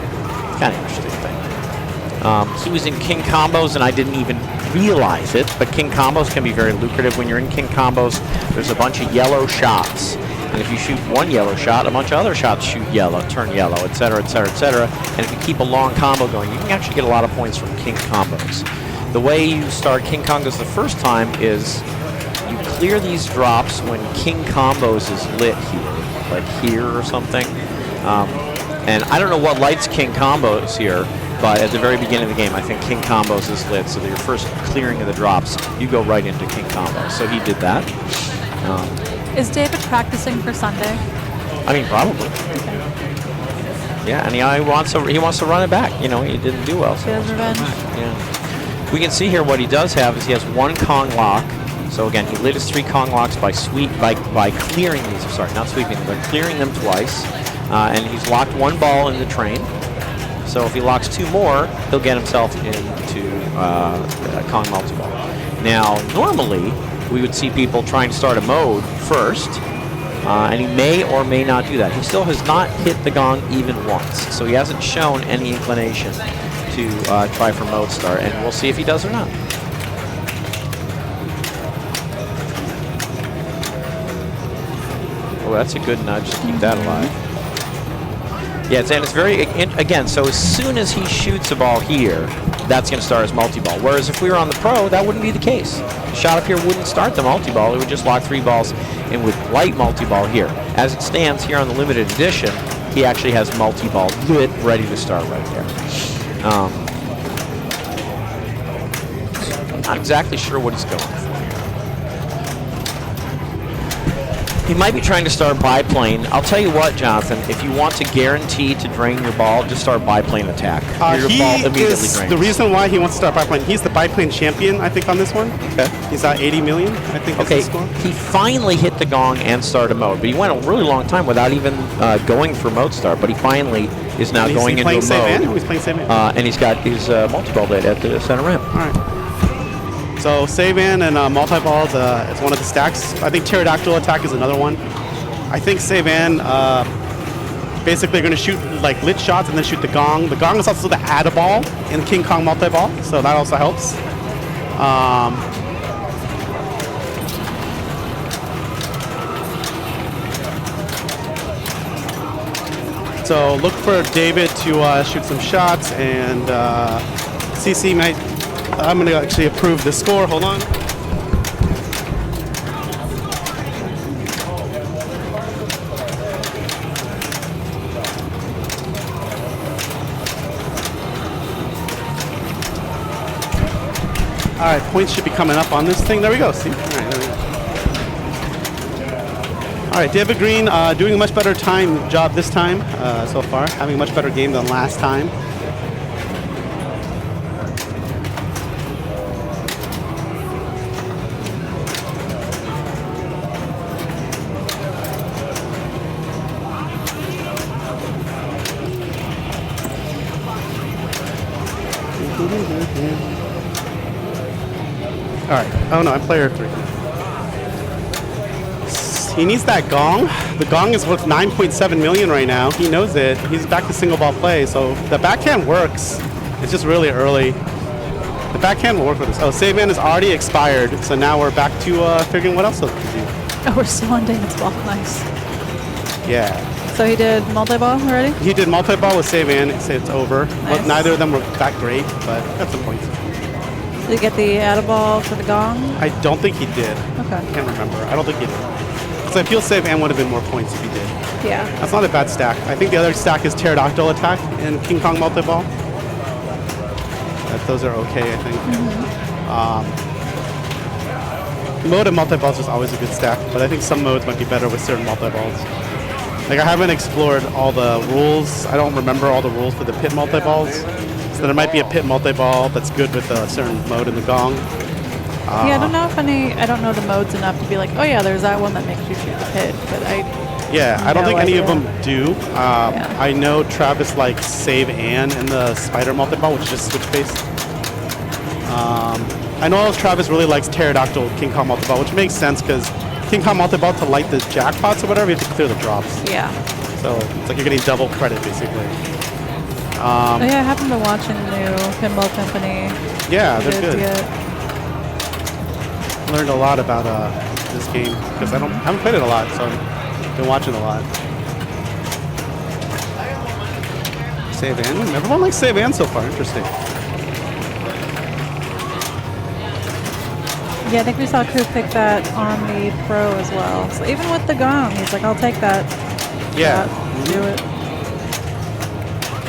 Speaker 2: Kind of interesting thing. He was in King Combos, and I didn't even realize it, but King Combos can be very lucrative. When you're in King Combos, there's a bunch of yellow shots. And if you shoot one yellow shot, a bunch of other shots shoot yellow, turn yellow, et cetera, et cetera, et cetera. And if you keep a long combo going, you can actually get a lot of points from King Combos. The way you start King Combos the first time is you clear these drops when King Combos is lit here, like here or something. And I don't know what lights King Combos here, but at the very beginning of the game, I think King Combos is lit, so that your first clearing of the drops, you go right into King Combos. So he did that.
Speaker 3: Is David practicing for Sunday?
Speaker 2: I mean, probably.
Speaker 3: Okay.
Speaker 2: Yeah, and he wants to run it back. You know, he didn't do well, so
Speaker 3: He has revenge.
Speaker 2: yeah. We can see here what he does have is he has 1 Kong lock. So again, he lit his 3 Kong locks by clearing these. Sorry, not sweeping them, but clearing them twice. And he's locked 1 ball in the train. So if he locks 2 more, he'll get himself into a Kong multi-ball. Now, normally, we would see people trying to start a mode first, and he may or may not do that. He still has not hit the gong even once, so he hasn't shown any inclination to try for mode start, and we'll see if he does or not. Oh, that's a good nudge to keep that alive. Yeah, and it's very, again, so as soon as he shoots a ball here, that's going to start his multi-ball. Whereas if we were on the Pro, that wouldn't be the case. The shot up here wouldn't start the multi-ball. It would just lock 3 balls and would light multi-ball here. As it stands here on the limited edition, he actually has multi-ball lit, ready to start right there. I'm not exactly sure what he's going for. He might be trying to start biplane. I'll tell you what, Jonathan, if you want to guarantee to drain your ball, just start biplane attack. Your ball immediately drains.
Speaker 1: The reason why he wants to start biplane, he's the biplane champion, I think, on this one.
Speaker 2: Okay.
Speaker 1: He's at 80 million, I think is his score.
Speaker 2: He finally hit the gong and started mode, but he went a really long time without even going for mode start, but he finally is now going into a mode.
Speaker 1: He's playing save-in?
Speaker 2: And he's got his multi-ball lit at the center ramp.
Speaker 1: All right. So save-in and multi-ball, it's one of the stacks. I think pterodactyl attack is another one. I think save-in, basically you're going to shoot like lit shots and then shoot the gong. The gong is also the add a ball in King Kong multi-ball, so that also helps. So look for David to shoot some shots, and CC might. I'm going to actually approve the score. Hold on. All right, points should be coming up on this thing. There we go. See? All right, there we go. All right, David Green doing a much better job this time so far, having a much better game than last time. All right. Oh no, I'm player 3. He needs that gong. The gong is worth 9.7 million right now. He knows it. He's back to single ball play, so the backhand works. It's just really early. The backhand will work with this. Oh, save man is already expired, so now we're back to figuring what else to do.
Speaker 3: Oh, we're still on David's ball. Nice.
Speaker 1: Yeah.
Speaker 3: So he did multi-ball already?
Speaker 1: He did multi-ball with save man. It's over.
Speaker 3: Nice.
Speaker 1: Well, neither of them were that great, but got some points.
Speaker 3: Did he get the add-a-ball for the gong?
Speaker 1: I don't think he did.
Speaker 3: Okay.
Speaker 1: I can't remember. I don't think he did. So I feel save and would have been more points if he did.
Speaker 3: Yeah.
Speaker 1: That's not a bad stack. I think the other stack is pterodactyl attack and King Kong multi-ball. Those are okay, I think. Mode and multi-ball is just always a good stack, but I think some modes might be better with certain multi-balls. Like I haven't explored all the rules. I don't remember all the rules for the pit multi-balls. So there might be a pit multi-ball that's good with a certain mode in the gong.
Speaker 3: Yeah, I don't know if I don't know the modes enough to be like, oh yeah, there's that one that makes you shoot the pit, but
Speaker 1: I don't think any of
Speaker 3: idea.
Speaker 1: them do. I know Travis likes Save Ann and the Spider multi-ball, which is just switch-based. I know Travis really likes Pterodactyl King Kong multi-ball, which makes sense because King Kong multi-ball to light the jackpots or whatever, you have to clear the drops.
Speaker 3: Yeah.
Speaker 1: So it's like you're getting double credit basically.
Speaker 3: Oh yeah, I happen to watching the new Pinball Company.
Speaker 1: Yeah, they're good.
Speaker 3: Yeah.
Speaker 1: Learned a lot about this game because I haven't played it a lot, so I've been watching a lot. Save Ann. Everyone likes Save Ann so far. Interesting.
Speaker 3: Yeah, I think we saw Crew pick that on the Pro as well. So even with the gong, he's like, I'll take that.
Speaker 1: Yeah.
Speaker 3: Do it.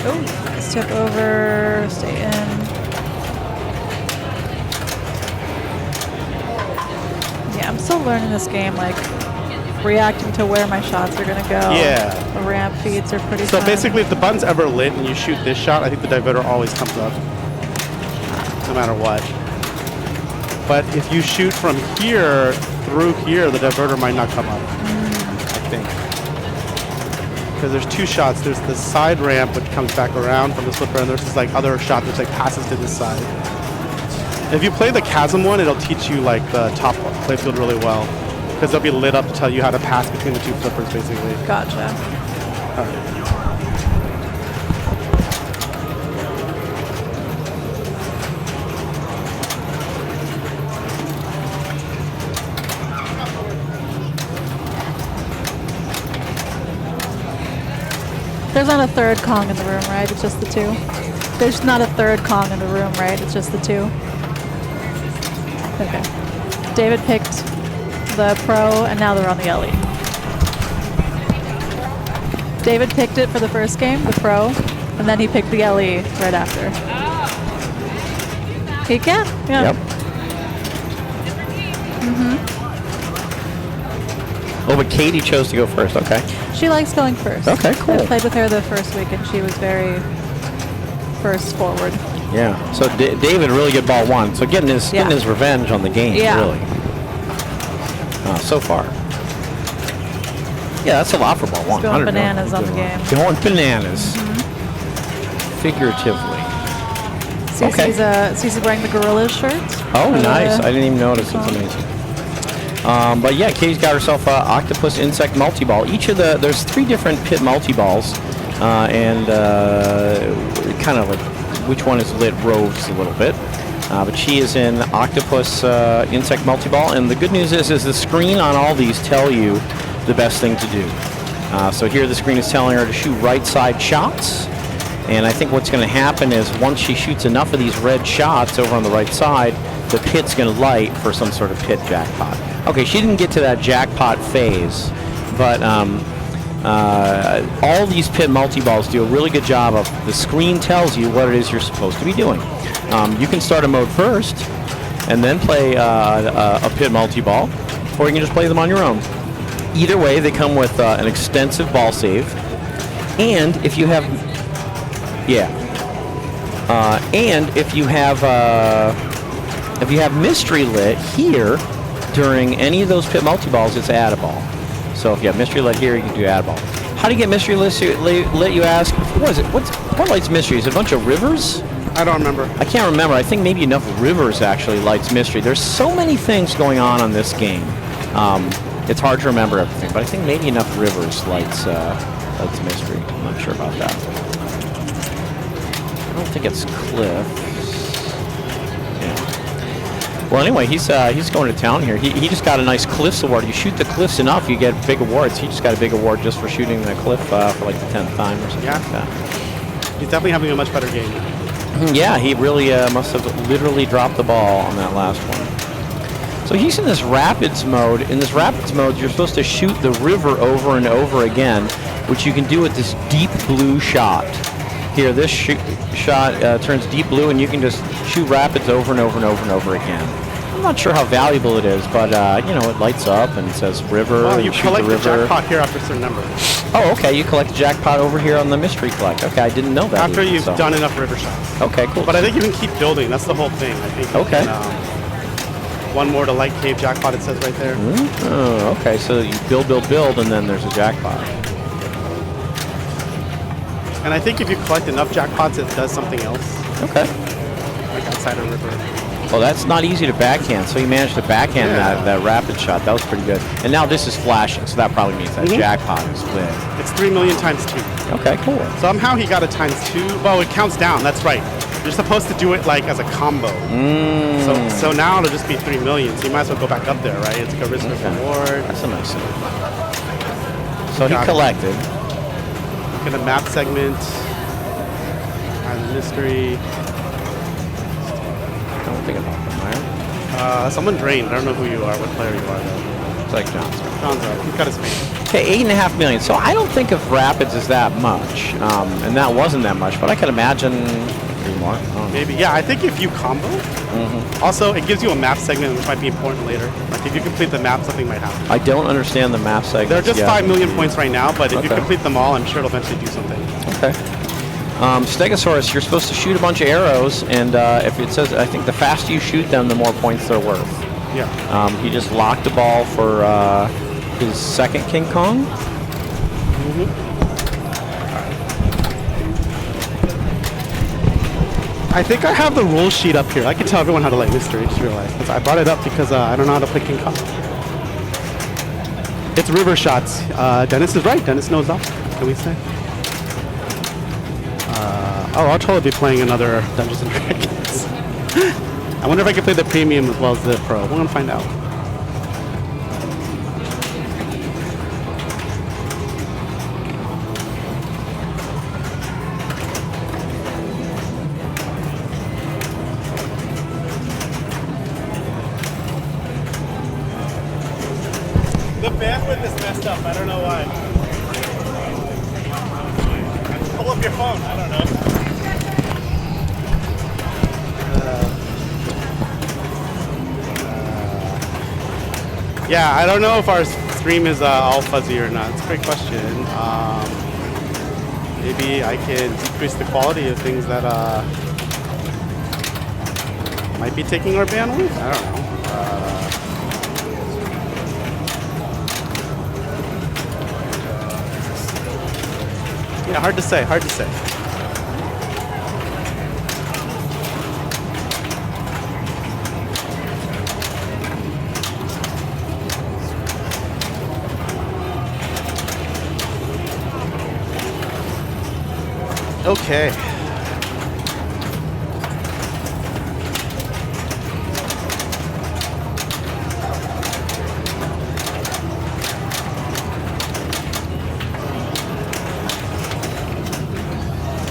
Speaker 3: Oh, step over, stay in. Yeah, I'm still learning this game, like reacting to where my shots are gonna go.
Speaker 1: Yeah.
Speaker 3: The ramp feeds are pretty
Speaker 1: So
Speaker 3: fun.
Speaker 1: basically, if the button's ever lit and you shoot this shot, I think the diverter always comes up, no matter what. But if you shoot from here through here, the diverter might not come up, I think. Because there's two shots. There's the side ramp, which comes back around from the slipper, and there's this like other shot which like passes to this side. If you play the Chasm one, it'll teach you like the top playfield really well. Because they'll be lit up to tell you how to pass between the two flippers, basically.
Speaker 3: Gotcha.
Speaker 1: All right.
Speaker 3: There's not a third Kong in the room, right? It's just the two. There's not a third Kong in the room, right? It's just the two. Okay. David picked the Pro, and now they're on the LE. David picked it for the first game, the Pro, and then he picked the LE right after. He can, yeah.
Speaker 2: Yep. Oh, but Katie chose to go first. Okay.
Speaker 3: She likes going first.
Speaker 2: Okay, cool.
Speaker 3: I played with her the first week, and she was very first forward.
Speaker 2: Yeah. So David really good ball one. So getting his revenge on the game.
Speaker 3: Yeah.
Speaker 2: Really. So far. Yeah, that's a lot for ball one.
Speaker 3: Going
Speaker 2: 100
Speaker 3: bananas
Speaker 2: million.
Speaker 3: on the game.
Speaker 2: Going bananas. Figuratively.
Speaker 3: Cece's wearing the Gorillas shirt.
Speaker 2: Oh,
Speaker 3: for
Speaker 2: nice.
Speaker 3: the-
Speaker 2: I didn't even notice. It's amazing. But yeah, Katie's got herself an octopus insect multi-ball. There's 3 different pit multi-balls, and kind of like which one is lit roves a little bit. But she is in octopus insect multi-ball, and the good news is the screen on all these tell you the best thing to do. So here the screen is telling her to shoot right side shots, and I think what's going to happen is once she shoots enough of these red shots over on the right side, the pit's going to light for some sort of pit jackpot. Okay, she didn't get to that jackpot phase, but all these pit multi-balls do a really good job of the screen tells you what it is you're supposed to be doing. You can start a mode first and then play a pit multi-ball, or you can just play them on your own. Either way, they come with an extensive ball save, and if you have, and if you have mystery lit here during any of those pit multi-balls, it's add a ball. So if you have mystery lit here, you can do add a ball. How do you get mystery lit, you ask? What is it? What lights mystery? Is it a bunch of rivers?
Speaker 1: I don't remember.
Speaker 2: I can't remember. I think maybe enough rivers actually lights mystery. There's so many things going on this game. It's hard to remember everything, but I think maybe enough rivers lights mystery. I'm not sure about that. I don't think it's Cliff. Yeah. Well, anyway, he's going to town here. He just got a nice Cliffs award. You shoot the Cliffs enough, you get big awards. He just got a big award just for shooting the Cliff for like the 10th time or something like that.
Speaker 1: He's definitely having a much better game.
Speaker 2: Yeah, he really must have literally dropped the ball on that last one. So he's in this Rapids mode. In this Rapids mode, you're supposed to shoot the river over and over again, which you can do with this deep blue shot. Here, this shot turns deep blue, and you can just shoot Rapids over and over and over and over again. I'm not sure how valuable it is, but you know, it lights up and it says river.
Speaker 1: Well, you
Speaker 2: shoot
Speaker 1: collect
Speaker 2: the
Speaker 1: the
Speaker 2: river.
Speaker 1: jackpot here after a certain number.
Speaker 2: Oh, okay. You collect the jackpot over here on the mystery collect. Okay, I didn't know that.
Speaker 1: After
Speaker 2: even,
Speaker 1: you've done enough river shots.
Speaker 2: Okay, cool.
Speaker 1: But I think you can keep building. That's the whole thing. I think. You can, one more to Light Cave jackpot. It says right there.
Speaker 2: Oh, okay. So you build, and then there's a jackpot.
Speaker 1: And I think if you collect enough jackpots, it does something else.
Speaker 2: Okay.
Speaker 1: Like outside a river.
Speaker 2: Well, that's not easy to backhand. So you managed to backhand that rapid shot. That was pretty good. And now this is flashing, so that probably means that jackpot is lit.
Speaker 1: It's 3 million times 2.
Speaker 2: Okay, cool.
Speaker 1: Somehow he got a times 2. Well, it counts down. That's right. You're supposed to do it like as a combo. So now it'll just be 3 million. So you might as well go back up there, right? It's like a risk reward.
Speaker 2: That's a nice thing. So he collected.
Speaker 1: Get a map segment. And mystery.
Speaker 2: Don't think about them, right?
Speaker 1: Someone drained. I don't know who you are, what player you are, though.
Speaker 2: It's like Johnson.
Speaker 1: John's up. He's got his face.
Speaker 2: Okay, 8.5 million. So I don't think of Rapids as that much. And that wasn't that much, but I could imagine 3 more.
Speaker 1: Maybe. Yeah, I think if you combo. Also, it gives you a map segment, which might be important later. Like, if you complete the map, something might happen.
Speaker 2: I don't understand the map segments.
Speaker 1: They're just 5 million points right now, but if you complete them all, I'm sure it'll eventually do something.
Speaker 2: Okay. Stegosaurus, you're supposed to shoot a bunch of arrows, and if it says, I think the faster you shoot them, the more points they're worth.
Speaker 1: Yeah.
Speaker 2: He just locked the ball for his second King Kong.
Speaker 1: I think I have the rule sheet up here. I can tell everyone how to light mystery, just realized. I brought it up because I don't know how to play King Kong. It's river shots. Dennis is right. Dennis knows that. Can we say? I'll totally be playing another Dungeons & Dragons. I wonder if I can play the premium as well as the pro. We're going to find out. The bandwidth is messed up. I don't know why. Pull up your phone. I don't know. Yeah, I don't know if our stream is all fuzzy or not. It's a great question. Maybe I can decrease the quality of things that might be taking our bandwidth. I don't know. Yeah, hard to say. Hard to say. Okay.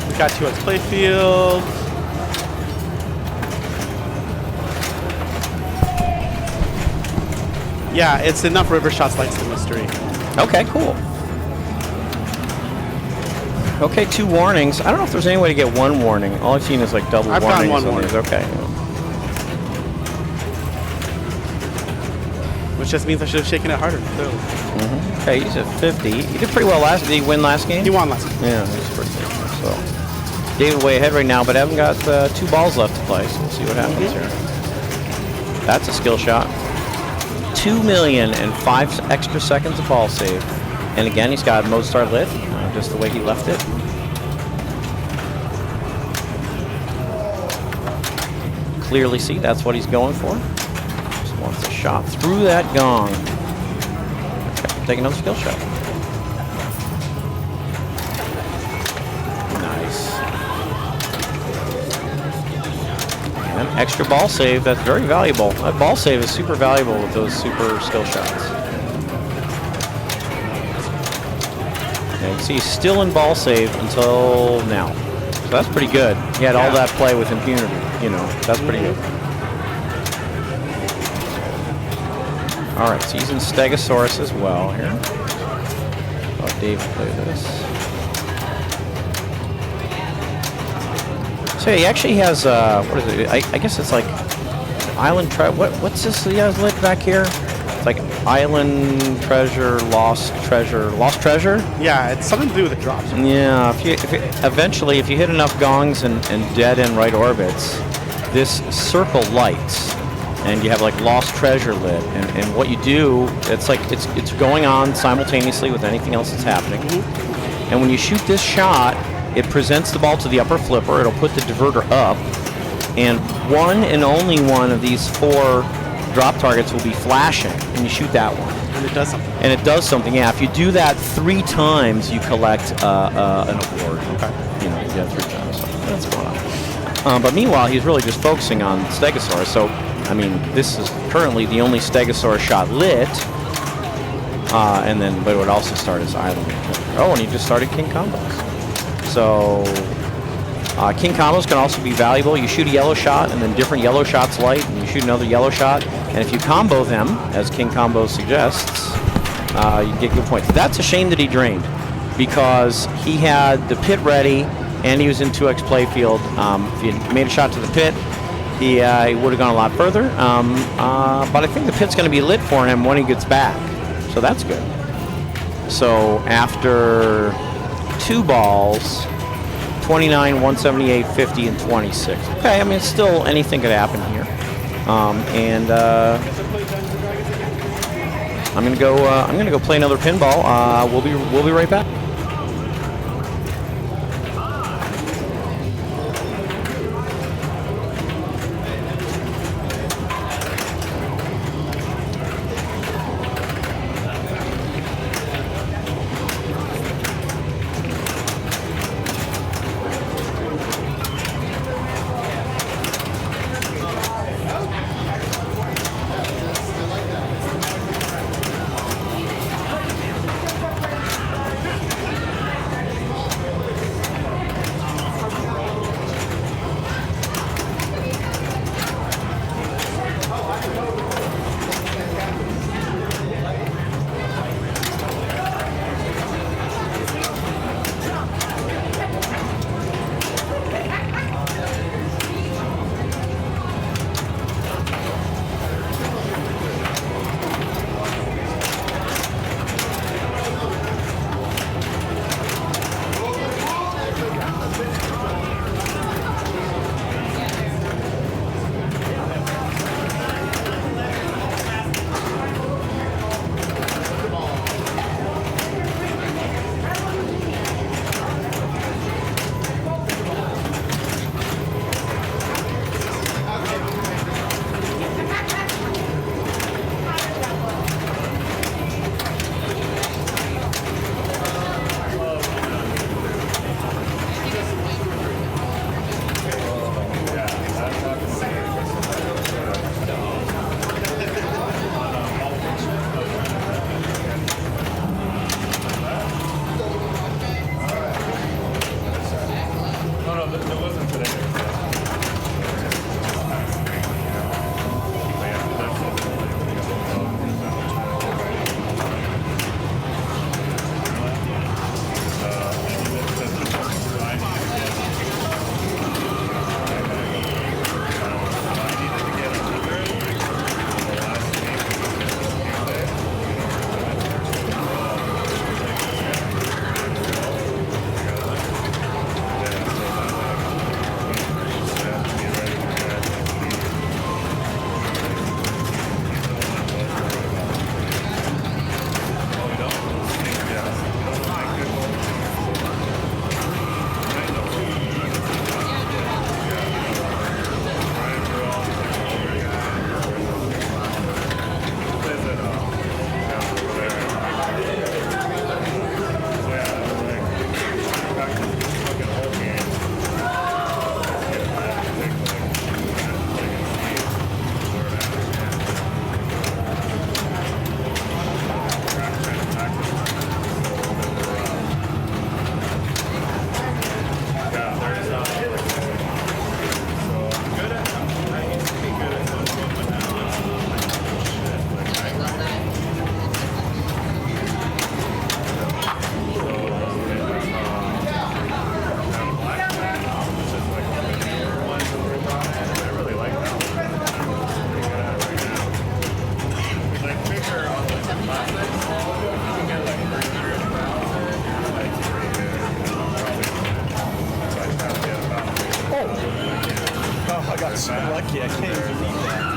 Speaker 1: We got 2 on playfield. Yeah, it's enough river shots lights the mystery.
Speaker 2: Okay, cool. Okay, 2 warnings. I don't know if there's any way to get 1 warning. All I've seen is like double warnings.
Speaker 1: I've gotten 1
Speaker 2: on
Speaker 1: warning.
Speaker 2: these. Okay.
Speaker 1: which just means I should have shaken it harder, clearly.
Speaker 2: Okay, he's at 50. He did pretty well last. Did he win last game?
Speaker 1: He won last game.
Speaker 2: Yeah, he's pretty good. So, David way ahead right now, but haven't got 2 balls left to play, so we'll see what happens here. That's a skill shot. 2 million and 5 extra seconds of ball save. And again, he's got mode start lit, just the way he left it. Clearly see that's what he's going for. Just wants a shot through that gong. Okay, take another skill shot. Nice. And extra ball save, that's very valuable. That ball save is super valuable with those super skill shots. And you can see he's still in ball save until now. So that's pretty good. He had all that play with impunity, you know. That's pretty good. All right, so he's in Stegosaurus as well here. Let Dave play this. So he actually has, what is it? I guess it's like Island Treasure. What's this he has lit back here? It's like Island Treasure, Lost Treasure. Lost Treasure?
Speaker 1: Yeah, it's something to do with the drops.
Speaker 2: Yeah, eventually, if you hit enough gongs and dead end right orbits, this circle lights, and you have like Lost Treasure lit. And what you do, it's like it's going on simultaneously with anything else that's happening. And when you shoot this shot, it presents the ball to the upper flipper. It'll put the diverter up, and one and only one of these 4 drop targets will be flashing, and you shoot that one.
Speaker 1: And it does something.
Speaker 2: And it does something, yeah. If you do that 3 times, you collect an award. Okay. You know, you do that 3 times. So that's going on. But meanwhile, he's really just focusing on Stegosaurus. So, I mean, this is currently the only Stegosaurus shot lit. But it would also start as Island. Oh, and he just started King Combos. So, King Combos can also be valuable. You shoot a yellow shot, and then different yellow shots light, and you shoot another yellow shot. And if you combo them, as King Combo suggests, you get good points. That's a shame that he drained, because he had the pit ready, and he was in 2x playfield. If he had made a shot to the pit, he would have gone a lot further. But I think the pit's going to be lit for him when he gets back, so that's good. So after 2 balls, 29, 178, 50, and 26. Okay, I mean, it's still anything could happen here. I'm gonna go play another pinball. We'll be right back. lucky. I can't even believe that.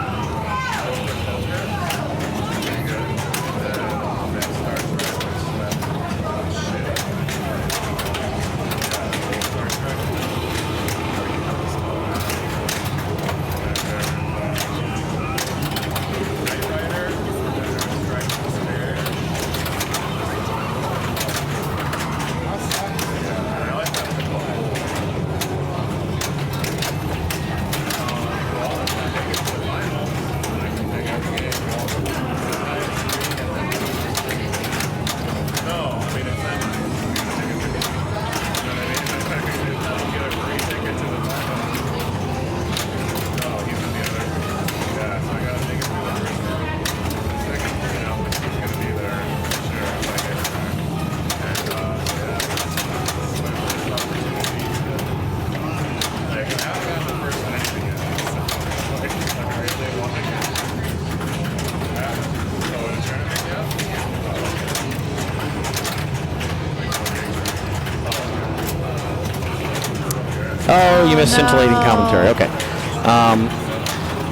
Speaker 2: Oh, you missed scintillating commentary. Okay.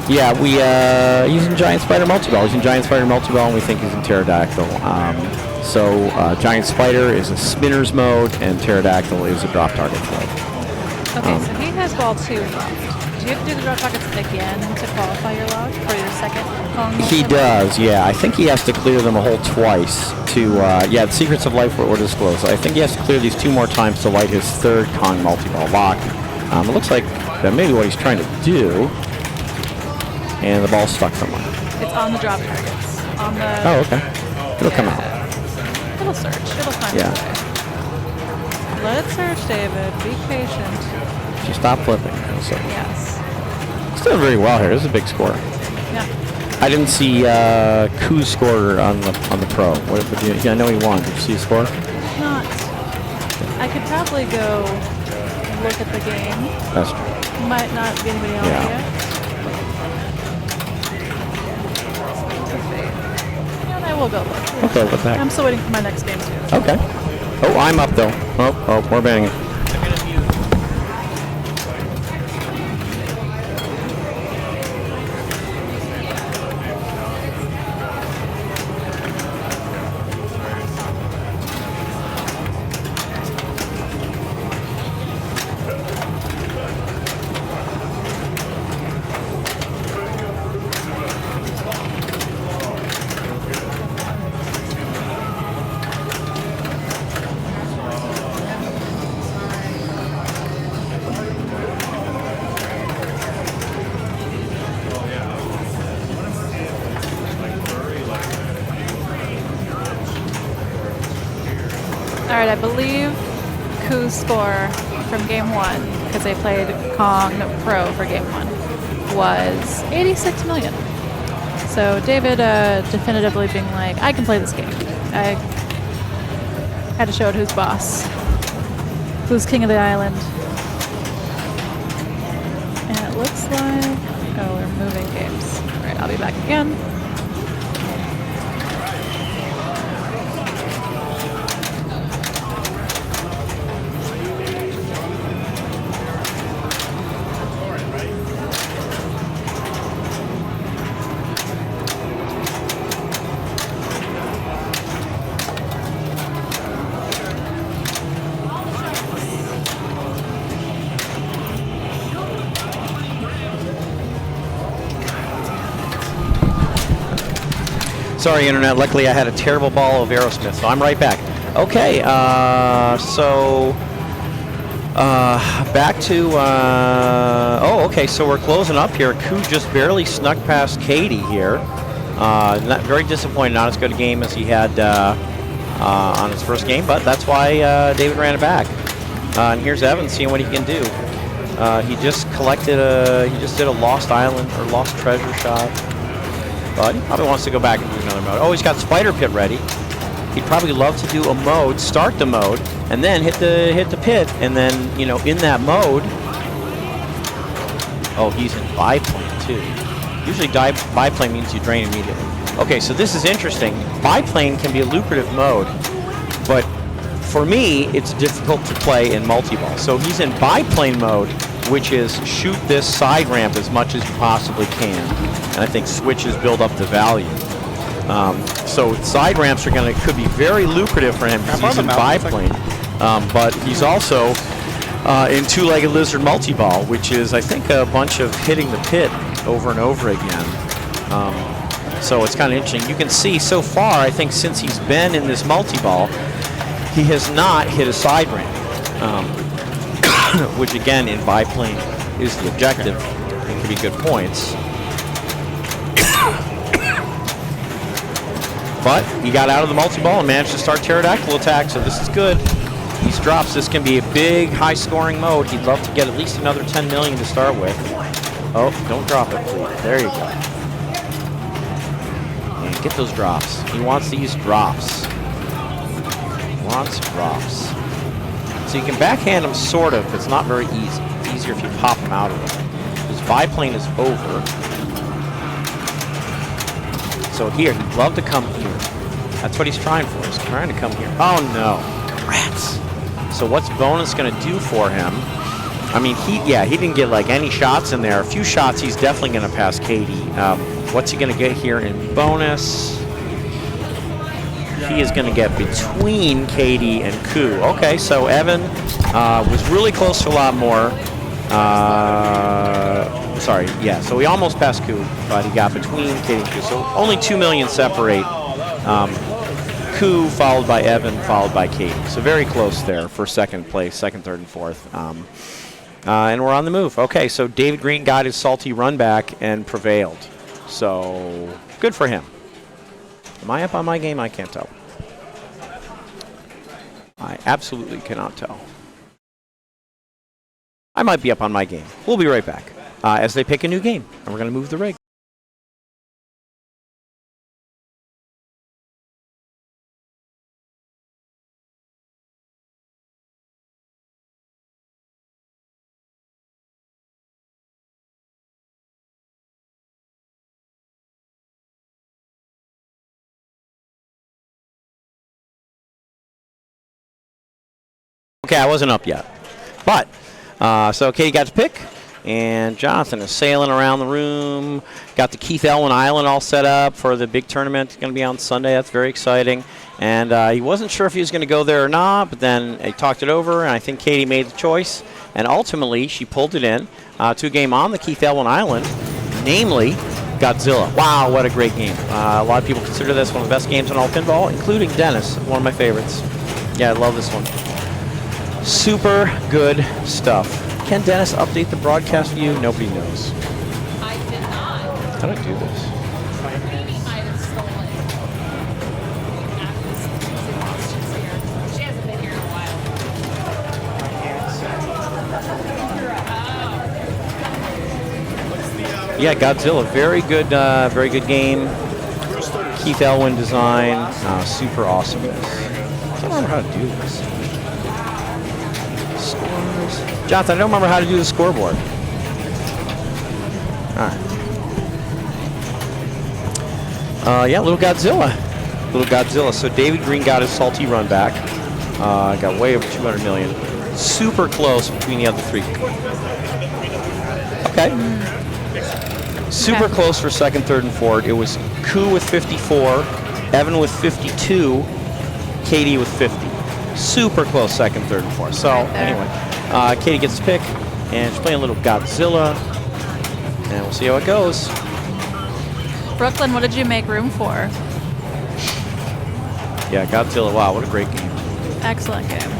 Speaker 2: Yeah, we using Giant Spider Multi-Ball. Using Giant Spider Multi-Ball, and we think he's in Pterodactyl. So Giant Spider is a spinner's mode, and Pterodactyl is a drop target mode.
Speaker 3: Okay, so he has ball 2 left. Do you have to do the drop targets again to qualify your log for your second Kong?
Speaker 2: He does, yeah. I think he has to clear them a hole twice to, yeah, the secrets of life were disclosed. I think he has to clear these 2 more times to light his 3rd Kong multi-ball lock. It looks like that may be what he's trying to do. And the ball's stuck somewhere.
Speaker 3: It's on the drop targets. On the.
Speaker 2: Oh, okay. It'll come out.
Speaker 3: It'll search. It'll find its way. Let it search, David. Be patient.
Speaker 2: Just stop flipping. So.
Speaker 3: Yes.
Speaker 2: He's doing very well here. This is a big score.
Speaker 3: Yeah.
Speaker 2: I didn't see Koo's score on the pro. What did you, I know he won. Did you see his score?
Speaker 3: Not. I could probably go look at the game.
Speaker 2: That's true.
Speaker 3: Might not be anybody else yet. And I will go look.
Speaker 2: Okay, what's that?
Speaker 3: I'm still waiting for my next game too.
Speaker 2: Okay. Oh, I'm up though. Oh, we're banning.
Speaker 3: All right, I believe Koo's score from game 1, because they played Kong Pro for game 1, was 86 million. So David definitively being like, I can play this game. I had to show it who's boss, who's king of the island. And it looks like, oh, we're moving games. All right, I'll be back again.
Speaker 2: Sorry, Internet. Luckily, I had a terrible ball of Aerosmith, so I'm right back. Okay, back to... oh, okay, so we're closing up here. Koo just barely snuck past Katie here. Not very disappointed, not as good a game as he had on his first game, but that's why David ran it back. And here's Evan seeing what he can do. He just collected he just did a Lost Island or Lost Treasure shot. But he probably wants to go back and do another mode. Oh, he's got Spider Pit ready. He'd probably love to do a mode, start the mode, and then hit the pit, and then, you know, in that mode. Oh, he's in biplane too. Usually biplane means you drain immediately. Okay, so this is interesting. Biplane can be a lucrative mode, but for me, it's difficult to play in multi-ball. So he's in biplane mode, which is shoot this side ramp as much as you possibly can. And I think switches build up the value. So side ramps could be very lucrative for him because he's in biplane. But he's also in two-legged lizard multi-ball, which is, I think, a bunch of hitting the pit over and over again. So it's kind of interesting. You can see so far, I think, since he's been in this multi-ball, he has not hit a side ramp, which, again, in biplane is the objective. It can be good points. But he got out of the multi-ball and managed to start pterodactyl attack, so this is good. These drops, this can be a big, high-scoring mode. He'd love to get at least another 10 million to start with. Oh, don't drop it, please. There you go. And get those drops. He wants these drops. Wants drops. So you can backhand him, sort of. It's not very easy. It's easier if you pop him out of it. His biplane is over. So here, he'd love to come here. That's what he's trying for. He's trying to come here. Oh, no. Rats. So what's bonus going to do for him? I mean, he didn't get like any shots in there. A few shots, he's definitely going to pass Katie. What's he going to get here in bonus? He is going to get between Katie and Koo. Okay, so Evan was really close to a lot more. Sorry, yeah, so he almost passed Koo, but he got between Katie and Koo. So only 2 million separate. Koo followed by Evan, followed by Katie. So very close there for second place, second, third, and fourth. And we're on the move. Okay, so David Green got his salty run back and prevailed. So good for him. Am I up on my game? I can't tell. I absolutely cannot tell. I might be up on my game. We'll be right back as they pick a new game, and we're going to move the rig. Okay, I wasn't up yet. But, so Katie got to pick, and Jonathan is sailing around the room. Got the Keith Elwin Island all set up for the big tournament. It's going to be on Sunday. That's very exciting. And he wasn't sure if he was going to go there or not, but then he talked it over, and I think Katie made the choice. And ultimately, she pulled it in to a game on the Keith Elwin Island, namely Godzilla. Wow, what a great game. A lot of people consider this one of the best games in all pinball, including Dennis, one of my favorites. Yeah, I love this one. Super good stuff. Can Dennis update the broadcast view? Nobody knows.
Speaker 5: I did not.
Speaker 2: How do I do this?
Speaker 5: Maybe I have stolen it. After this season while she's here. She hasn't been here in a while.
Speaker 2: Yeah, Godzilla. Very good game. Keith Elwin design. Super awesomeness. I don't remember how to do this. Jonathan, I don't remember how to do the scoreboard. All right. Yeah, little Godzilla. So David Green got his salty run back. Got way over 200 million. Super close between the other three. Okay. Super close for second, third, and fourth. It was Koo with 54, Evan with 52, Katie with 50. Super close second, third, and fourth. So anyway. Katie gets to pick, and she's playing a little Godzilla, and we'll see how it goes.
Speaker 3: Brooklyn, what did you make room for?
Speaker 2: Yeah, Godzilla, wow, what a great game.
Speaker 3: Excellent game.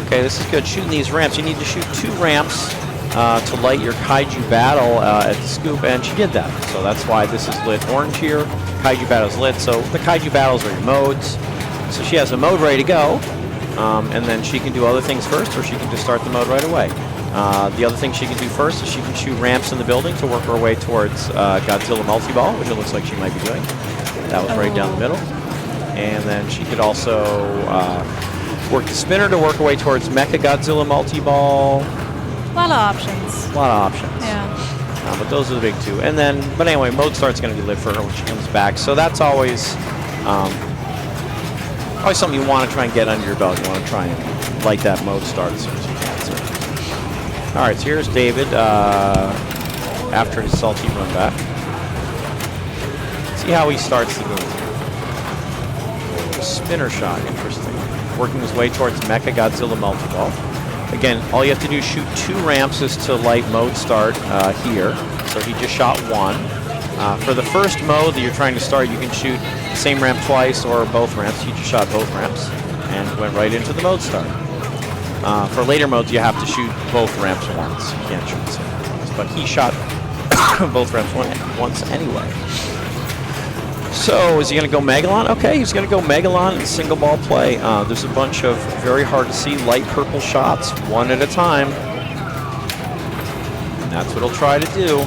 Speaker 2: Okay, this is good. Shooting these ramps. You need to shoot 2 ramps to light your Kaiju battle at the scoop, and she did that. So that's why this is lit orange here. Kaiju battle's lit, so the Kaiju battles are your modes. So she has a mode ready to go, and then she can do other things first, or she can just start the mode right away. The other thing she can do first is she can shoot ramps in the building to work her way towards Godzilla multi-ball, which it looks like she might be doing. That was right down the middle. And then she could also work the spinner to work her way towards Mecha Godzilla multi-ball.
Speaker 3: A lot of options.
Speaker 2: A lot of options.
Speaker 3: Yeah.
Speaker 2: But those are the big two. And then, but anyway, mode start's going to be lit for her when she comes back. So that's always Probably something you want to try and get under your belt. You want to try and light that mode start as soon as you can. So. All right, so here's David after his salty run back. See how he starts the game. Spinner shot, interesting. Working his way towards Mecha Godzilla multi-ball. Again, all you have to do is shoot 2 ramps is to light mode start here. So he just shot 1. For the first mode that you're trying to start, you can shoot the same ramp twice or both ramps. He just shot both ramps and went right into the mode start. For later modes, you have to shoot both ramps once. You can't shoot the same ramp twice. But he shot both ramps once anyway. So, is he going to go Megalon? Okay, he's going to go Megalon in single ball play. There's a bunch of very hard to see light purple shots, one at a time. And that's what he'll try to do.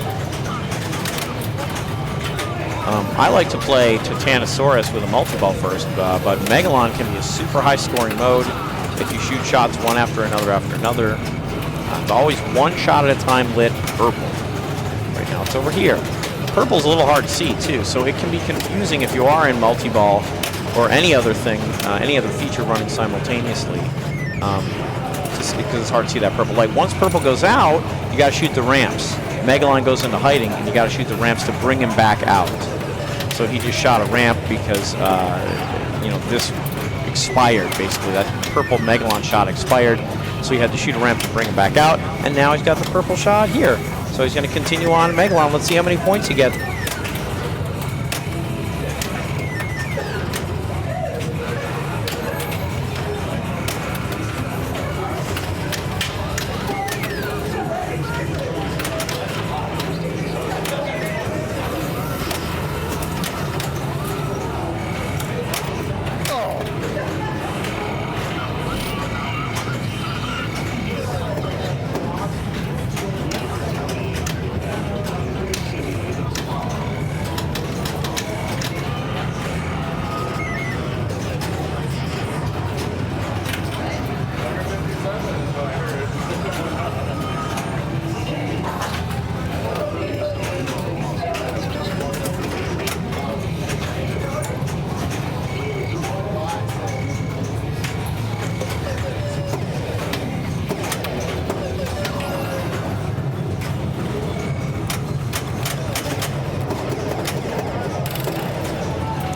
Speaker 2: I like to play Titanosaurus with a multi-ball first, but Megalon can be a super high scoring mode if you shoot shots one after another after another. It's always one shot at a time lit purple. Right now it's over here. Purple's a little hard to see too, so it can be confusing if you are in multi-ball or any other thing, any other feature running simultaneously, just because it's hard to see that purple light. Once purple goes out, you got to shoot the ramps. Megalon goes into hiding, and you got to shoot the ramps to bring him back out. So he just shot a ramp because you know, this expired basically. That purple Megalon shot expired, so he had to shoot a ramp to bring him back out, and now he's got the purple shot here. So he's going to continue on Megalon. Let's see how many points he gets.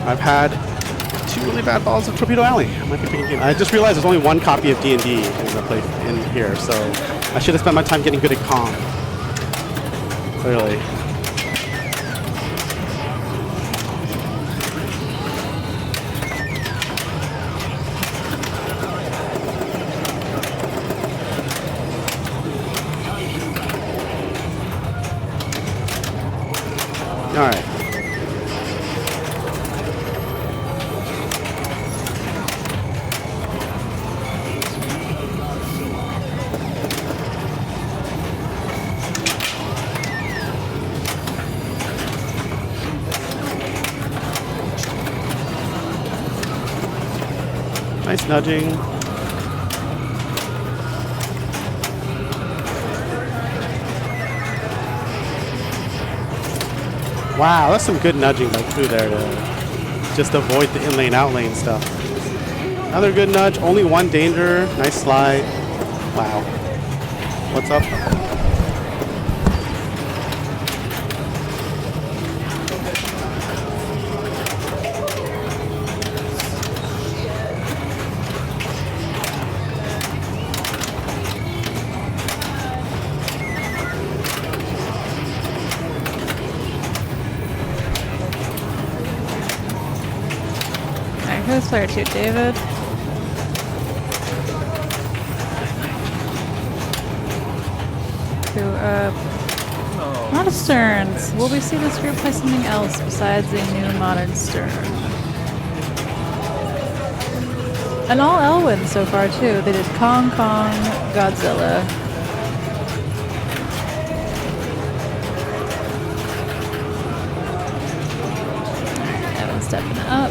Speaker 1: I've had 2 really bad balls of Torpedo Alley. I might be picking game. I just realized there's only 1 copy of D&D in the play in here, so I should have spent my time getting good at Kong. Clearly. All right. Nice nudging. Wow, that's some good nudging by Ku there to just avoid the in-lane, out-lane stuff. Another good nudge, only 1 danger. Nice slide. Wow. What's up?
Speaker 3: Who's player 2? David. Not a Stearns. Will we see this group play something else besides a new modern Stern? And all Elwyn so far too. They did Kong, Godzilla. Evan stepping up.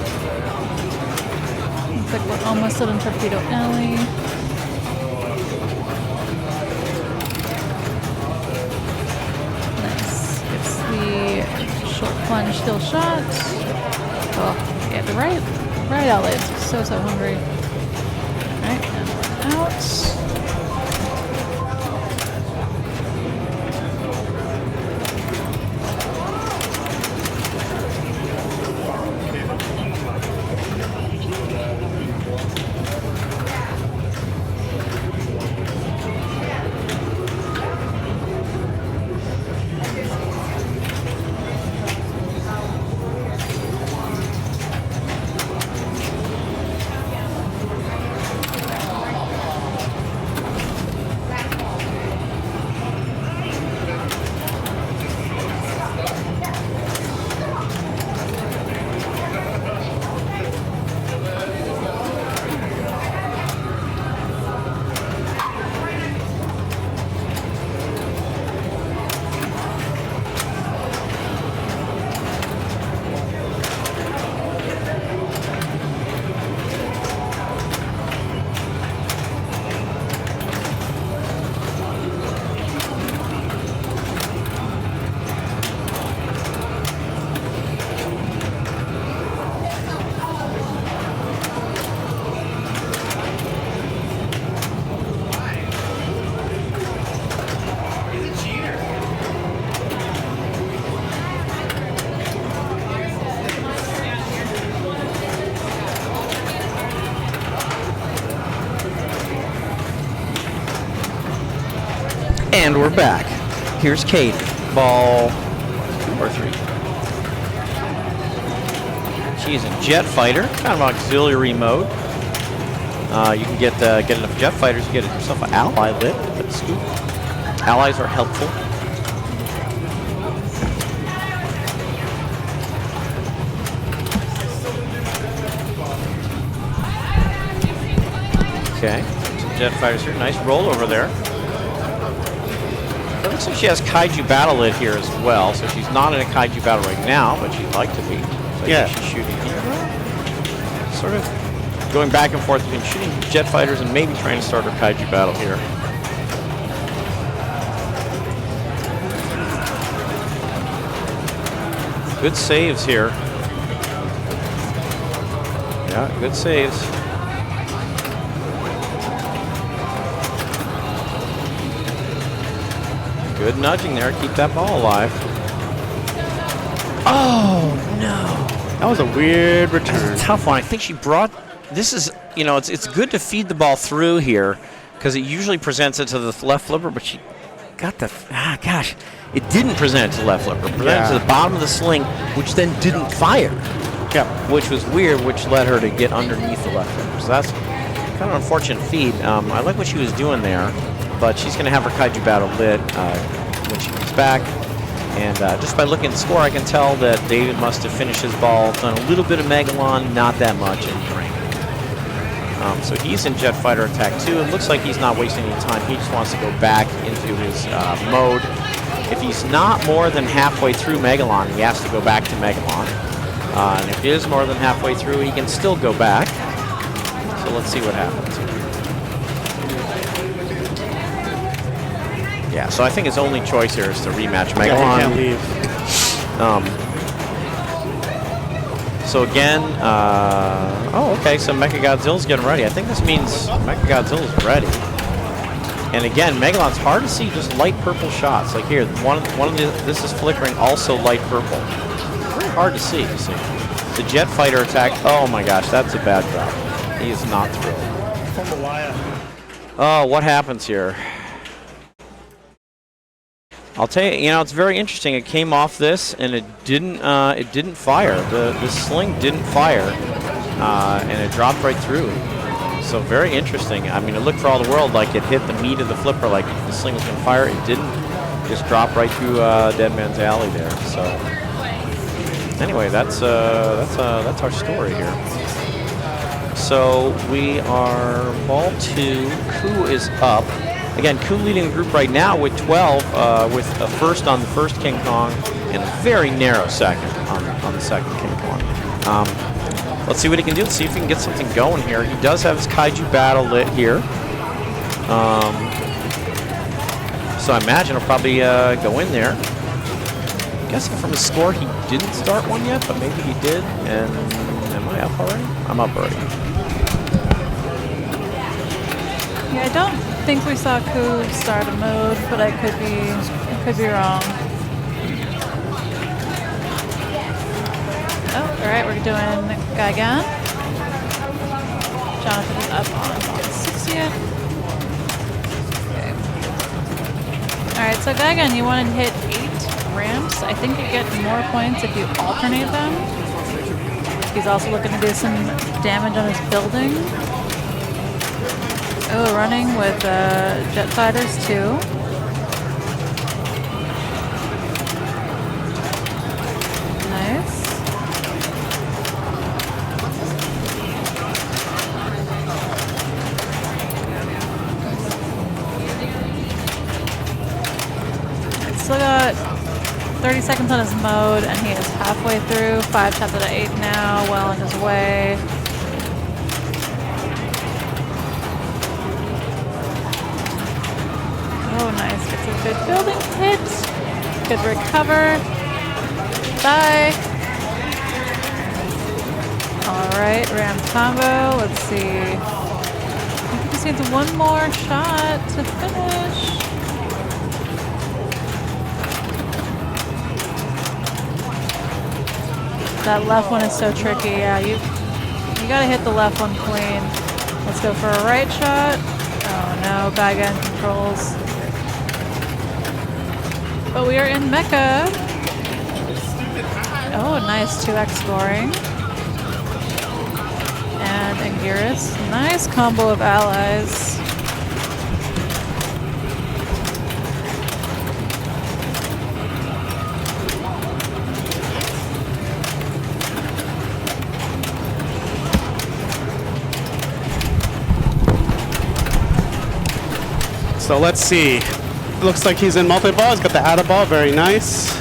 Speaker 3: Looks like we're almost on Torpedo Alley. Nice. Gets the short plunge still shot. Oh, yeah, the right outlet so hungry. Alright, and one out.
Speaker 2: And we're back. Here's Kate. Ball 2 or 3. She's in Jet Fighter, kind of auxiliary mode. You can get enough Jet Fighters, you get yourself an ally lit at the scoop. Allies are helpful. Okay, some Jet Fighters here. Nice roll over there. It looks like she has Kaiju Battle Lit here as well, so she's not in a Kaiju Battle right now, but she'd like to be. So
Speaker 1: yeah.
Speaker 2: She's shooting here. Sort of going back and forth between shooting Jet Fighters and maybe trying to start her Kaiju Battle here. Good saves here. Yeah, good saves. Good nudging there, keep that ball alive. Oh, no.
Speaker 1: That was a weird return.
Speaker 2: That's a tough one. I think she brought, this is, you know, it's good to feed the ball through here because it usually presents it to the left flipper, but she got the, gosh, it didn't present it to the left flipper. It presented it to the bottom of the sling, which then didn't fire.
Speaker 1: Yeah.
Speaker 2: Which was weird, which led her to get underneath the left flipper. So that's kind of an unfortunate feed. I like what she was doing there. But she's going to have her Kaiju Battle lit when she comes back. And just by looking at the score, I can tell that David must have finished his ball, done a little bit of Megalon, not that much in Drain. So he's in Jet Fighter Attack 2. It looks like he's not wasting any time. He just wants to go back into his mode. If he's not more than halfway through Megalon, he has to go back to Megalon. And if he is more than halfway through, he can still go back. So let's see what happens here. Yeah, so I think his only choice here is to rematch Megalon.
Speaker 1: Can't leave.
Speaker 2: So again, oh, okay, so Mechagodzilla's getting ready. I think this means Mechagodzilla's ready. And again, Megalon's hard to see just light purple shots. Like here, one of the, this is flickering also light purple. Very hard to see, you see. The Jet Fighter attack, oh my gosh, that's a bad drop. He is not thrilled. Oh, what happens here? I'll tell you, it's very interesting. It came off this, and it didn't fire. The sling didn't fire, and it dropped right through. So very interesting. I mean, it looked for all the world like it hit the meat of the flipper, like the sling was going to fire. It didn't. Just dropped right through Dead Man's Alley there. So anyway, that's our story here. So we are ball 2. Ku is up. Again, Ku leading the group right now with 12, with a first on the first King Kong and a very narrow second on the second King Kong. Let's see what he can do. Let's see if he can get something going here. He does have his Kaiju Battle lit here. So I imagine he'll probably go in there. I'm guessing from his score he didn't start one yet, but maybe he did. And am I up already? I'm up already.
Speaker 3: Yeah, I don't think we saw Ku start a mode, but I could be wrong. Oh, all right, we're doing Gaigan. Jonathan is up on 60th. Okay. All right, so Gaigan, you want to hit 8 ramps. I think you get more points if you alternate them. He's also looking to do some damage on his building. Oh, running with jet fighters too. Nice. Still got 30 seconds on his mode, and he is halfway through. 5 shots out of 8 now, well on his way. Oh, nice. Gets a good building hit. Good recover. Die. All right, ram combo. Let's see. I think he just needs one more shot to finish. That left one is so tricky. Yeah, you gotta hit the left one clean. Let's go for a right shot. Oh no, Gaigan controls. But we are in Mecha. Oh, nice 2x scoring. And Anguirus. Nice combo of allies.
Speaker 1: So let's see. Looks like he's in multi-ball. He's got the Atta ball. Very nice.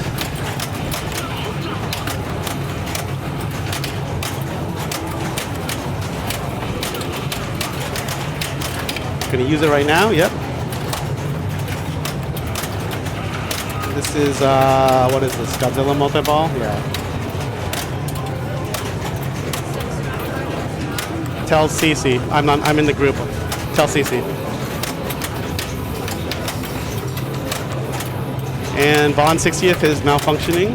Speaker 1: Gonna use it right now. Yep. This is what is this? Godzilla multi-ball? Yeah. Tell Cece. I'm in the group. Tell Cece. And Bond 60th is malfunctioning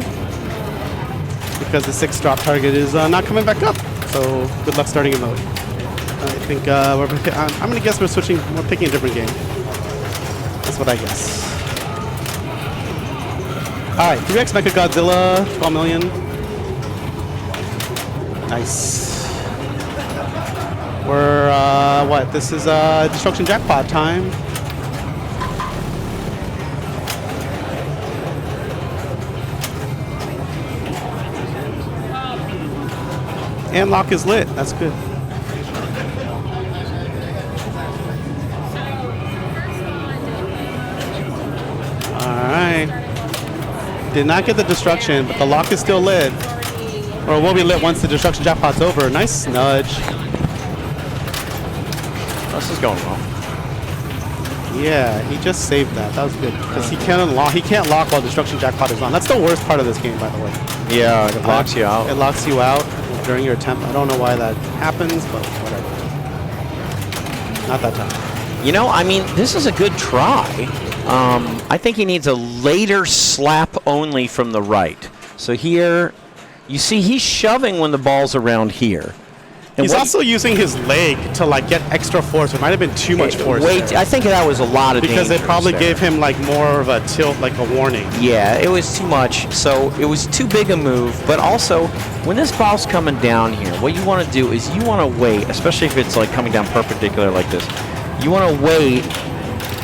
Speaker 1: because the 6 drop target is not coming back up. So good luck starting a mode. I think I'm gonna guess we're picking a different game. That's what I guess. All right, 3x Mecha Godzilla, 12 million. Nice. We're what? This is Destruction Jackpot time. And lock is lit. That's good. Alright. Did not get the destruction, but the lock is still lit. Or will be lit once the destruction jackpot's over. Nice nudge.
Speaker 2: This is going well.
Speaker 1: Yeah, he just saved that. That was good. Because he can't lock while destruction jackpot is on. That's the worst part of this game, by the way.
Speaker 2: Yeah, it locks you out.
Speaker 1: It locks you out during your attempt. I don't know why that happens, but whatever. Not that time.
Speaker 2: You know, I mean, this is a good try. I think he needs a later slap only from the right. So here, you see he's shoving when the ball's around here. And
Speaker 1: he's also using his leg to like get extra force. It might have been too much force.
Speaker 2: Wait, I think that was a lot of
Speaker 1: because it probably
Speaker 2: there.
Speaker 1: gave him like more of a tilt, like a warning.
Speaker 2: Yeah, it was too much. So it was too big a move. But also, when this ball's coming down here, what you want to do is you want to wait, especially if it's like coming down perpendicular like this. You want to wait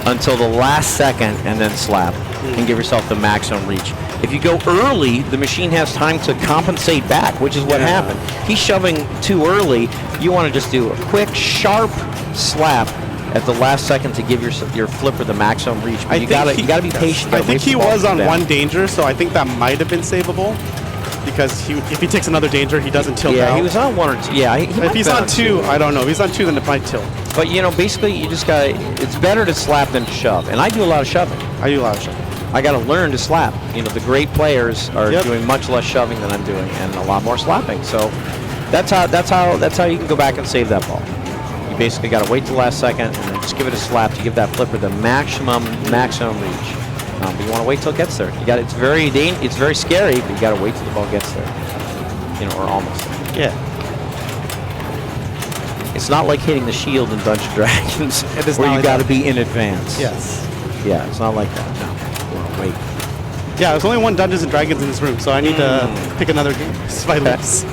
Speaker 2: until the last second and then slap and give yourself the maximum reach. If you go early, the machine has time to compensate back, which is what happened. He's shoving too early. You want to just do a quick, sharp slap at the last second to give your flipper the maximum reach. But you gotta be patient.
Speaker 1: I think he was on one danger, so I think that might have been savable. Because if he takes another danger, he doesn't tilt out.
Speaker 2: Yeah, he was on 1 or 2. Yeah,
Speaker 1: if he's on 2, I don't know. If he's on 2, then it might tilt.
Speaker 2: But you know, basically, you just got. It's better to slap than to shove, and I do a lot of shoving.
Speaker 1: I do a lot of shoving.
Speaker 2: I got to learn to slap. You know, the great players are doing much less shoving than I'm doing, and a lot more slapping. So that's how you can go back and save that ball. You basically got to wait till the last second and then just give it a slap to give that flipper the maximum reach. But you want to wait till it gets there. You got it's very scary, but you got to wait till the ball gets there. You know, or almost.
Speaker 1: Yeah.
Speaker 2: It's not like hitting the shield in Dungeons and Dragons,
Speaker 1: It is
Speaker 2: where
Speaker 1: not
Speaker 2: you
Speaker 1: like
Speaker 2: got to
Speaker 1: that.
Speaker 2: be in advance.
Speaker 1: Yes.
Speaker 2: Yeah, it's not like that. No, you want to wait.
Speaker 1: Yeah, there's only one Dungeons and Dragons in this room, so I need to pick another game if I lose.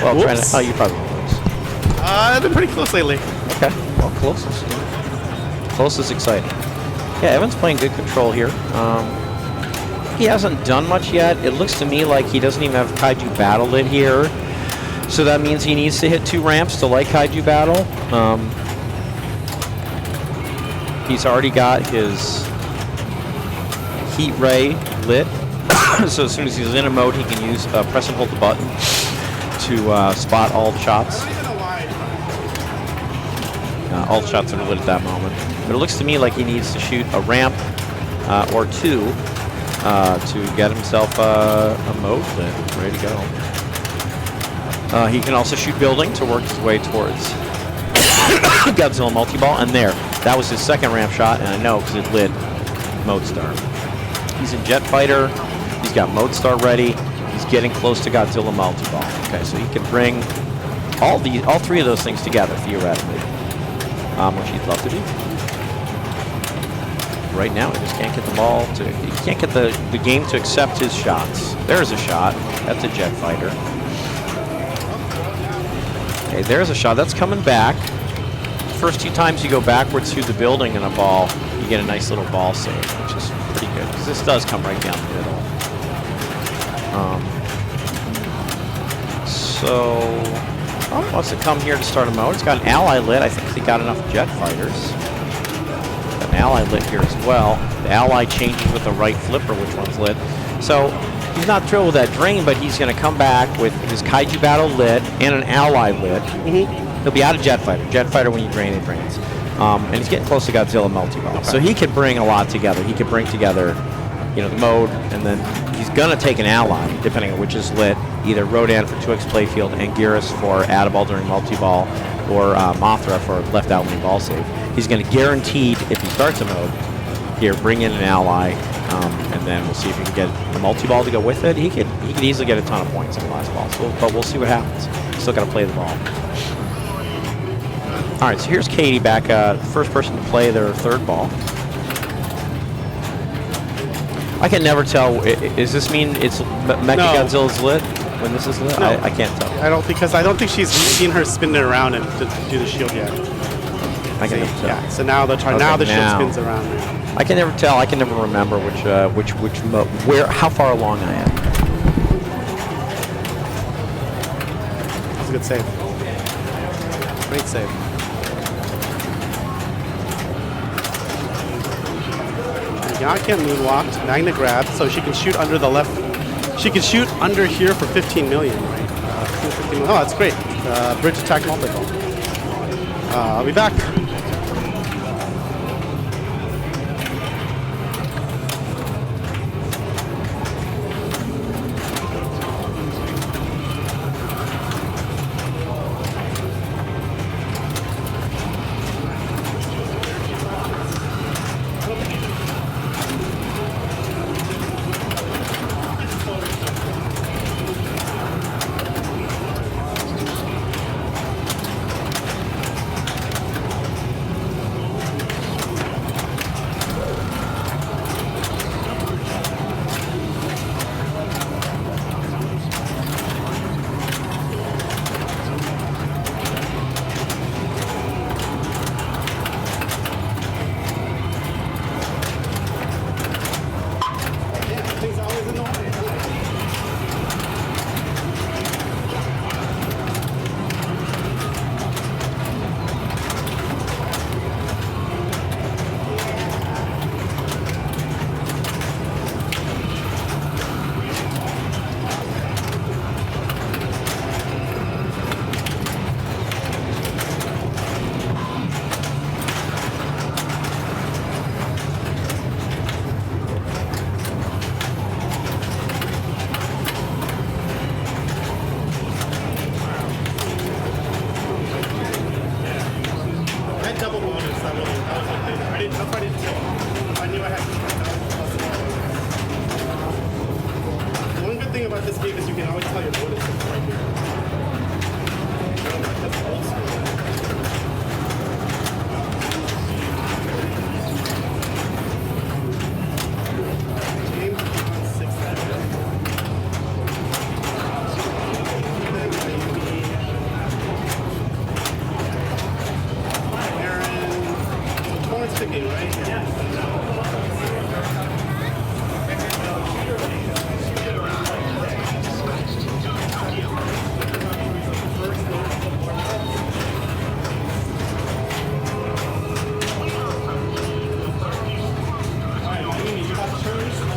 Speaker 2: Well,
Speaker 1: Whoops.
Speaker 2: you probably won't lose.
Speaker 1: I've been pretty close lately.
Speaker 2: Okay. Well, close is exciting. Yeah, Evan's playing good control here. He hasn't done much yet. It looks to me like he doesn't even have Kaiju Battle lit here. So that means he needs to hit 2 ramps to light Kaiju Battle. He's already got his Heat Ray lit. So as soon as he's in a mode, he can use press and hold the button to spot all the shots. All the shots are lit at that moment. But it looks to me like he needs to shoot a ramp or 2 to get himself a mode lit, ready to go. He can also shoot building to work his way towards Godzilla multi-ball, and there, that was his second ramp shot, and I know because it lit Mode Star. He's in Jet Fighter, he's got Mode Star ready, he's getting close to Godzilla multi-ball. Okay, so he can bring all 3 of those things together, theoretically, which he'd love to do. Right now, he just can't get the ball to, he can't get the game to accept his shots. There's a shot, that's a Jet Fighter. Okay, there's a shot. That's coming back. First 2 times you go backwards through the building in a ball, you get a nice little ball save, which is pretty good, because this does come right down the middle. Wants to come here to start a mode. It's got an ally lit. I think he got enough Jet Fighters. Got an ally lit here as well. The ally changes with the right flipper, which one's lit. So he's not thrilled with that drain, but he's going to come back with his Kaiju Battle lit and an ally lit. He'll be out of Jet Fighter. Jet Fighter, when you drain, it drains. And he's getting close to Godzilla multi-ball. So he could bring a lot together. He could bring together, you know, the mode, and then he's going to take an ally, depending on which is lit. Either Rodan for 2x playfield, Anguirus for add-a-ball during multi-ball, or Mothra for left out when ball save. He's going to guaranteed, if he starts a mode, here, bring in an ally, and then we'll see if he can get the multi-ball to go with it. He could easily get a ton of points in the last ball, but we'll see what happens. Still got to play the ball. All right, so here's Katie back, first person to play their 3rd ball. I can never tell. Does this mean it's Mechagodzilla's lit when this is lit?
Speaker 1: No.
Speaker 2: I can't tell.
Speaker 1: I don't think she's seen her spin it around and to do the shield yet.
Speaker 2: I can never tell.
Speaker 1: Yeah. So now the shield spins around.
Speaker 2: I can never tell. I can never remember which how far along I am.
Speaker 1: That's a good save. Great save. Yacht get moonwalked. Magna grab, so she can shoot under the left. She can shoot under here for 15 million, right? 15 million. Oh, that's great. Bridge attack multi-ball. I'll be back.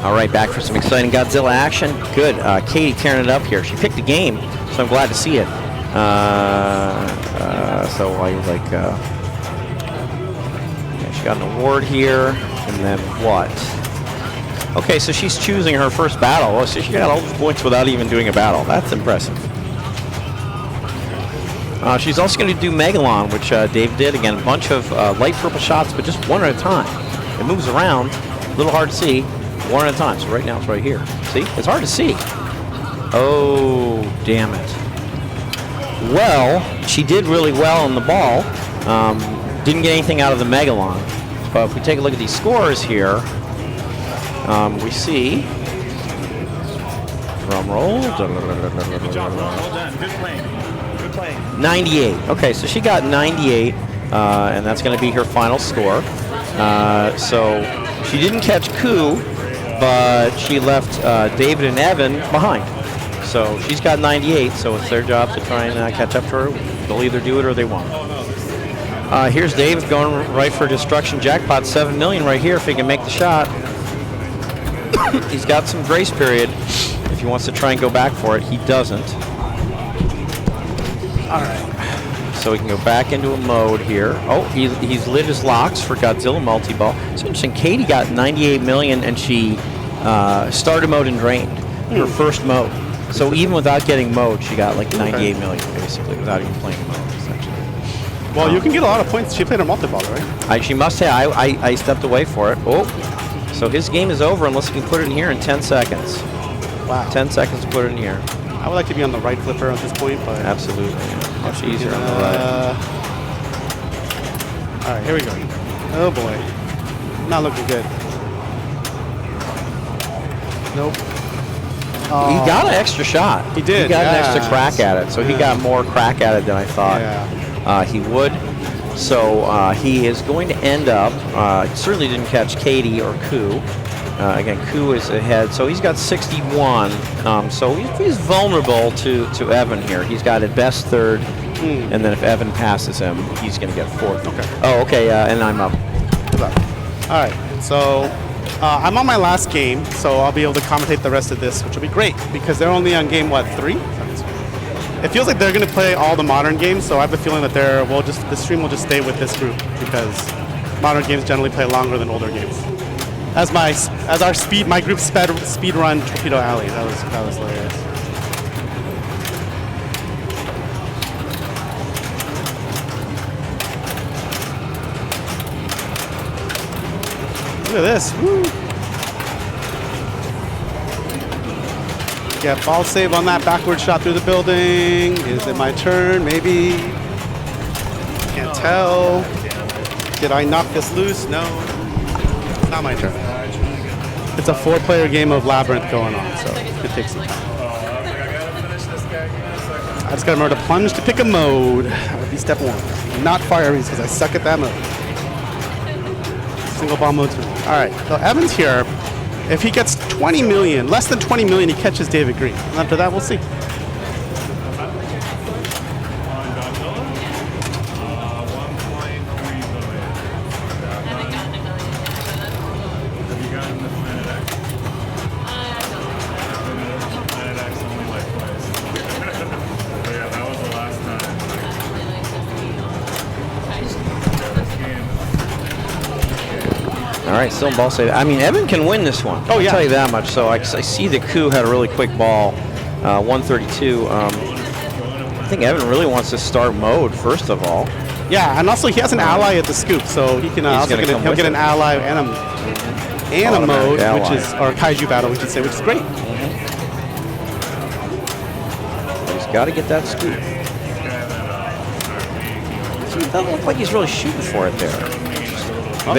Speaker 2: All right, back for some exciting Godzilla action. Good. Katie tearing it up here. She picked the game, so I'm glad to see it. So I was like, yeah, she got an award here, and then what? Okay, so she's choosing her first battle. Oh, so she got all those points without even doing a battle. That's impressive. She's also going to do Megalon, which Dave did. Again, a bunch of light purple shots, but just one at a time. It moves around, a little hard to see. One at a time. So right now it's right here. See? It's hard to see. Oh, damn it. Well, she did really well on the ball. Didn't get anything out of the Megalon. But if we take a look at these scores here, we see. Drum roll.
Speaker 4: Good job, well done. Good playing. Good playing.
Speaker 2: 98. Okay, so she got 98, and that's going to be her final score. So she didn't catch Ku, but she left David and Evan behind. So she's got 98, so it's their job to try and catch up to her. They'll either do it or they won't. Here's David going right for Destruction Jackpot, 7 million right here if he can make the shot. He's got some grace period if he wants to try and go back for it. He doesn't. All right. So we can go back into a mode here. Oh, he's lit his locks for Godzilla multi-ball. It's interesting. Katie got 98 million, and she started mode and drained her first mode. So even without getting mode, she got like 98 million basically without even playing mode. Essentially.
Speaker 1: Well, you can get a lot of points. She played a multi-ball, right?
Speaker 2: She must have. I stepped away for it. Oh, so his game is over unless he can put it in here in 10 seconds.
Speaker 1: Wow.
Speaker 2: 10 seconds to put it in here.
Speaker 1: I would like to be on the right flipper at this point, but
Speaker 2: Absolutely. Much easier on the right.
Speaker 1: All right, here we go. Oh boy, not looking good. Nope.
Speaker 2: He got an extra shot.
Speaker 1: He did,
Speaker 2: He got an
Speaker 1: yeah.
Speaker 2: extra crack at it, so he got more crack at it than I thought he would. So he is going to end up, certainly didn't catch Katie or Ku. Again, Ku is ahead, so he's got 61. So he's vulnerable to Evan here. He's got at best third, and then if Evan passes him, he's going to get fourth.
Speaker 1: Okay.
Speaker 2: Oh, okay, and I'm up.
Speaker 1: Good luck. All right, so I'm on my last game, so I'll be able to commentate the rest of this, which will be great because they're only on game, what, 3? It feels like they're going to play all the modern games, so I have a feeling that the stream will just stay with this group because modern games generally play longer than older games. As my group speed run Torpedo Alley, that was hilarious. Look at this. Woo. Get ball save on that backward shot through the building. Is it my turn? Maybe. Can't tell. Did I knock this loose? No. Not my turn. It's a 4-player game of Labyrinth going on, so it takes some time. I just got to remember to plunge to pick a mode. That would be step 1. Not fire because I suck at that mode. Single ball mode 2. All right, so Evan's here. If he gets 20 million, less than 20 million, he catches David Green. And after that, we'll see.
Speaker 2: All right, still in ball save. I mean, Evan can win this one.
Speaker 1: Oh, yeah.
Speaker 2: I'll tell you that much. So I see that Ku had a really quick ball, 132. I think Evan really wants to start mode, first of all.
Speaker 1: Yeah, and also he has an ally at the scoop, so he can he'll get an ally and a mode,
Speaker 2: ally.
Speaker 1: which is, or kaiju battle, we should say, which is great.
Speaker 2: He's got to get that scoop. So it doesn't look like he's really shooting for it there.
Speaker 1: Well,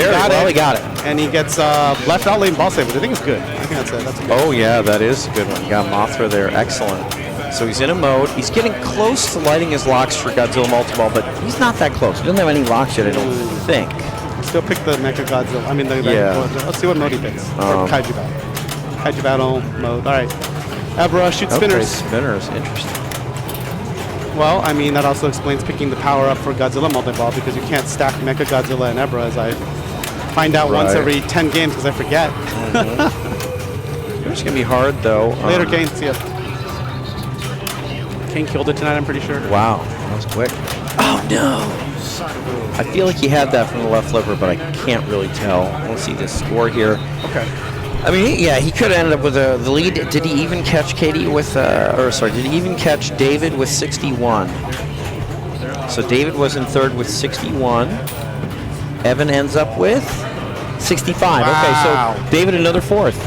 Speaker 1: he got it. And he gets left out lane ball save, which I think is good. I think that's a good.
Speaker 2: Oh, yeah, that is a good one. Got Mothra there. Excellent. So he's in a mode. He's getting close to lighting his locks for Godzilla multi-ball, but he's not that close. He doesn't have any locks yet, I don't think.
Speaker 1: Still pick the Mecha Godzilla. I mean,
Speaker 2: Yeah.
Speaker 1: let's see what mode he picks. Or Kaiju Battle. Kaiju Battle mode. All right. Ebra, shoot
Speaker 2: Okay,
Speaker 1: spinners.
Speaker 2: spinners. Interesting.
Speaker 1: Well, I mean, that also explains picking the power up for Godzilla multi-ball because you can't stack Mecha Godzilla and Ebra, as I find out once every 10 games because I forget.
Speaker 2: It's going to be hard, though.
Speaker 1: Later, Kane. See ya. Kane killed it tonight, I'm pretty sure.
Speaker 2: Wow, that was quick. Oh, no. I feel like he had that from the left flipper, but I can't really tell. Let's see the score here.
Speaker 1: Okay.
Speaker 2: I mean, yeah, he could have ended up with the lead. Did he even catch Katie with, did he even catch David with 61? So David was in third with 61. Evan ends up with 65.
Speaker 1: Wow.
Speaker 2: Okay, so David another fourth.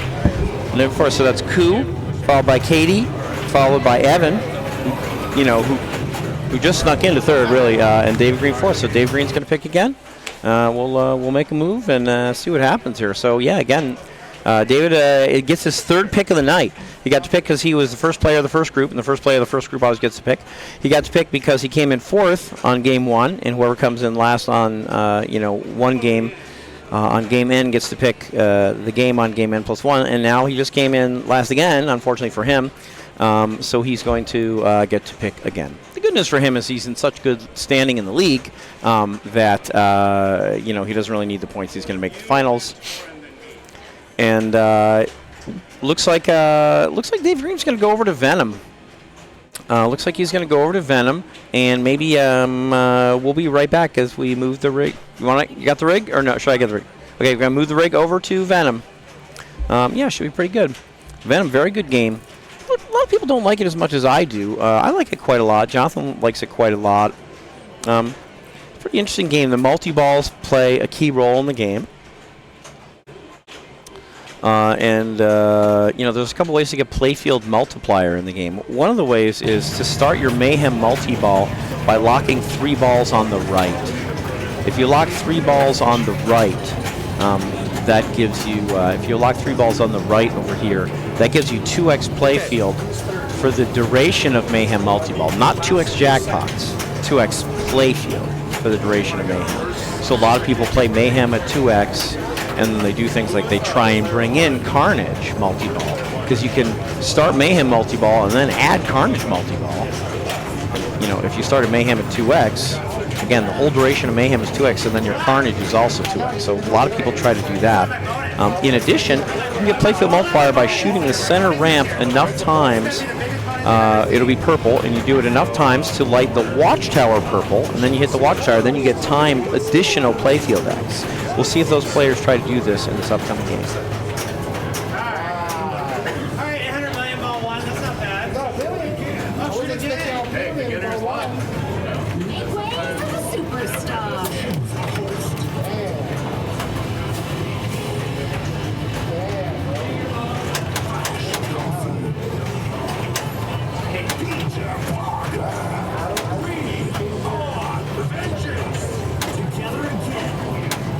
Speaker 2: So that's Koo, followed by Katie, followed by Evan, who just snuck into third, really, and Dave Green fourth. So Dave Green's going to pick again. We'll make a move and see what happens here. So yeah, again, David it gets his third pick of the night. He got to pick because he was the first player of the first group, and the first player of the first group always gets to pick. He got to pick because he came in fourth on game one, and whoever comes in last on one game on game N gets to pick the game on game N plus one. And now he just came in last again, unfortunately for him. So he's going to get to pick again. The good news for him is he's in such good standing in the league that he doesn't really need the points. He's going to make the finals. And looks like Dave Green's going to go over to Venom. Looks like he's going to go over to Venom, and maybe we'll be right back as we move the rig. You got the rig, or no? Should I get the rig? Okay, we're going to move the rig over to Venom. Yeah, should be pretty good. Venom, very good game. A lot of people don't like it as much as I do. I like it quite a lot. Jonathan likes it quite a lot. Pretty interesting game. The multi-balls play a key role in the game. There's a couple ways to get playfield multiplier in the game. One of the ways is to start your Mayhem multi-ball by locking 3 balls on the right. If you lock 3 balls on the right, that gives you, if you lock 3 balls on the right over here, that gives you 2x playfield for the duration of Mayhem multi-ball. Not 2x jackpots, 2x playfield for the duration of Mayhem. So a lot of people play Mayhem at 2x, and then they do things like they try and bring in Carnage multi-ball, because you can start Mayhem multi-ball and then add Carnage multi-ball. If you started Mayhem at 2x, again, the whole duration of Mayhem is 2x, and then your Carnage is also 2x. So a lot of people try to do that. In addition, you can get playfield multiplier by shooting the center ramp enough times. It'll be purple, and you do it enough times to light the watchtower purple, and then you hit the watchtower, then you get timed additional playfield X. We'll see if those players try to do this in this upcoming game.
Speaker 6: All right, 800 million ball one. That's not bad. Oh, shoot again.
Speaker 4: Hey, beginner's luck.
Speaker 5: Superstar.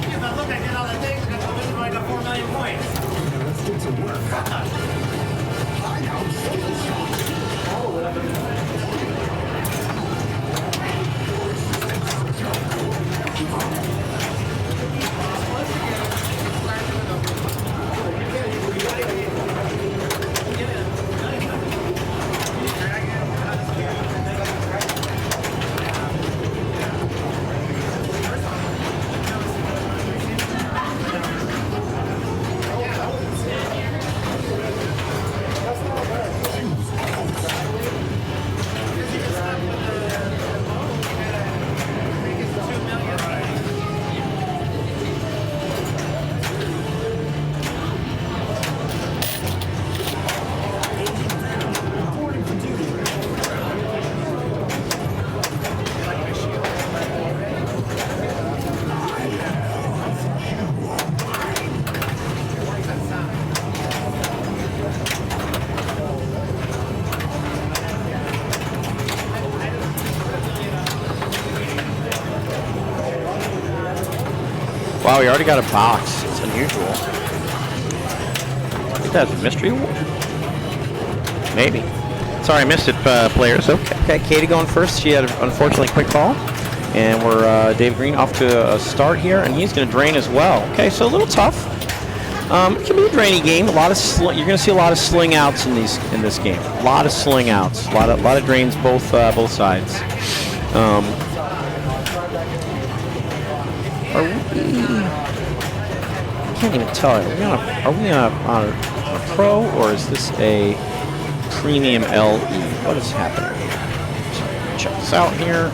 Speaker 6: If I look, I did all the things, I got the I got 4 million points. Let's get to work.
Speaker 2: Wow, we already got a box. It's unusual. I think that's a mystery award. Maybe. Sorry, I missed it, players. Okay, Katie going first. She had an unfortunately quick ball. And we're Dave Green off to a start here, and he's going to drain as well. Okay, so a little tough. It can be a drainy game. You're going to see a lot of sling outs in this game. A lot of sling outs. A lot of drains both sides. Are we? I can't even tell. Are we on a pro, or is this a premium LE? What is happening? So check this out here.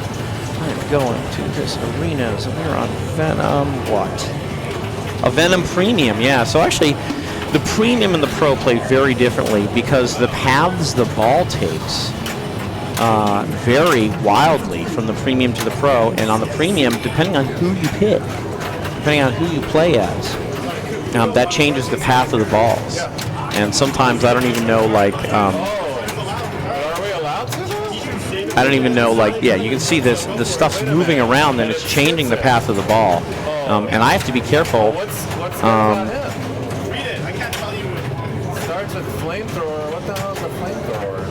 Speaker 2: I'm going to this arenas, and we're on Venom. What? A Venom Premium, yeah. So actually, the Premium and the Pro play very differently because the paths the ball takes vary wildly from the Premium to the Pro, and on the Premium, depending on who you pick, depending on who you play as, that changes the path of the balls. And sometimes I don't even know, like, I don't even know, like, yeah, you can see this, the stuff's moving around and it's changing the path of the ball. And I have to be careful.
Speaker 4: Read it. I can't tell you. It starts with flamethrower. What the hell is a flamethrower?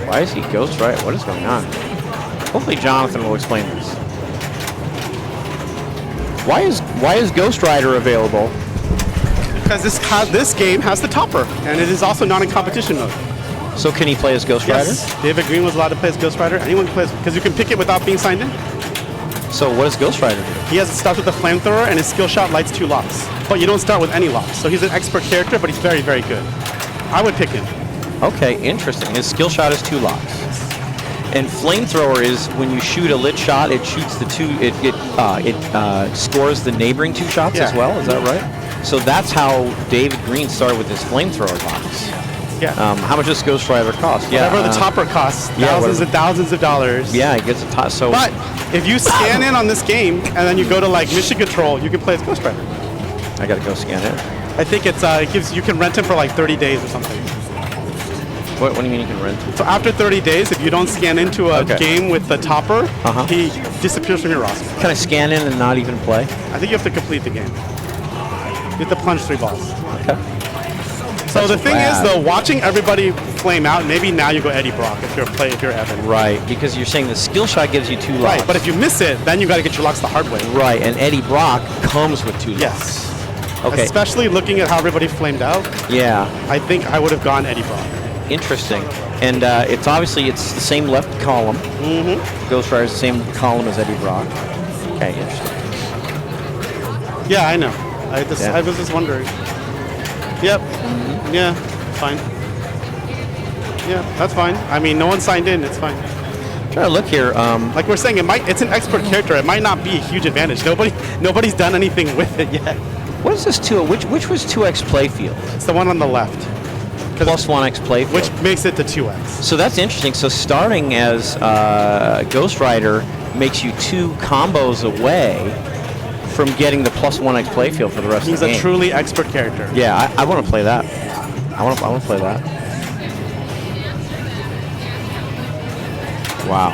Speaker 2: Why is he Ghost Rider? What is going on? Hopefully Jonathan will explain this. Why is Ghost Rider available?
Speaker 1: Because this game has the topper, and it is also not in competition mode.
Speaker 2: So can he play as Ghost
Speaker 1: Yes,
Speaker 2: Rider?
Speaker 1: David Green was allowed to play as Ghost Rider. Anyone can play because you can pick it without being signed in.
Speaker 2: So what does Ghost Rider do?
Speaker 1: He starts with a flamethrower, and his skill shot lights 2 locks. But you don't start with any locks. So he's an expert character, but he's very, very good. I would pick him.
Speaker 2: Okay, interesting. His skill shot is 2 locks. And flamethrower is when you shoot a lit shot, it shoots the 2. It scores the neighboring 2 shots as well. Is that right? So that's how David Green started with his flamethrower box.
Speaker 1: Yeah.
Speaker 2: How much does Ghost Rider cost? Yeah.
Speaker 1: Whatever the topper costs, thousands and thousands of dollars.
Speaker 2: Yeah, it gets a top. So.
Speaker 1: But if you scan in on this game and then you go to like Mission Control, you can play as Ghost Rider.
Speaker 2: I gotta go scan it.
Speaker 1: I think it gives you can rent him for like 30 days or something.
Speaker 2: What do you mean you can rent?
Speaker 1: So after 30 days, if you don't scan into a game with the topper, he disappears from your roster.
Speaker 2: Can I scan in and not even play?
Speaker 1: I think you have to complete the game. You have to plunge 3 balls.
Speaker 2: Okay.
Speaker 1: So the thing is, though, watching everybody flame out, maybe now you go Eddie Brock if you're Evan.
Speaker 2: Right, because you're saying the skill shot gives you 2 locks.
Speaker 1: Right, but if you miss it, then you got to get your locks the hard way.
Speaker 2: Right, and Eddie Brock comes with 2 locks.
Speaker 1: Yes.
Speaker 2: Okay.
Speaker 1: Especially looking at how everybody flamed out.
Speaker 2: Yeah.
Speaker 1: I think I would have gone Eddie Brock.
Speaker 2: Interesting. And it's the same left column. Mm-hmm. Ghost Rider's the same column as Eddie Brock. Okay, interesting.
Speaker 1: Yeah, I know. I was just wondering. Yep. Yeah, fine. Yeah, that's fine. I mean, no one signed in. It's fine.
Speaker 2: Try to look here.
Speaker 1: Like we're saying, it's an expert character. It might not be a huge advantage. Nobody's done anything with it yet.
Speaker 2: What is this 2? Which was 2x playfield?
Speaker 1: It's the one on the left.
Speaker 2: Plus 1x playfield.
Speaker 1: Which makes it to 2x.
Speaker 2: So that's interesting. So starting as Ghost Rider makes you 2 combos away from getting the plus 1x playfield for the rest of the game.
Speaker 1: He's a truly expert character.
Speaker 2: Yeah, I want to play that. I want to play that. Wow.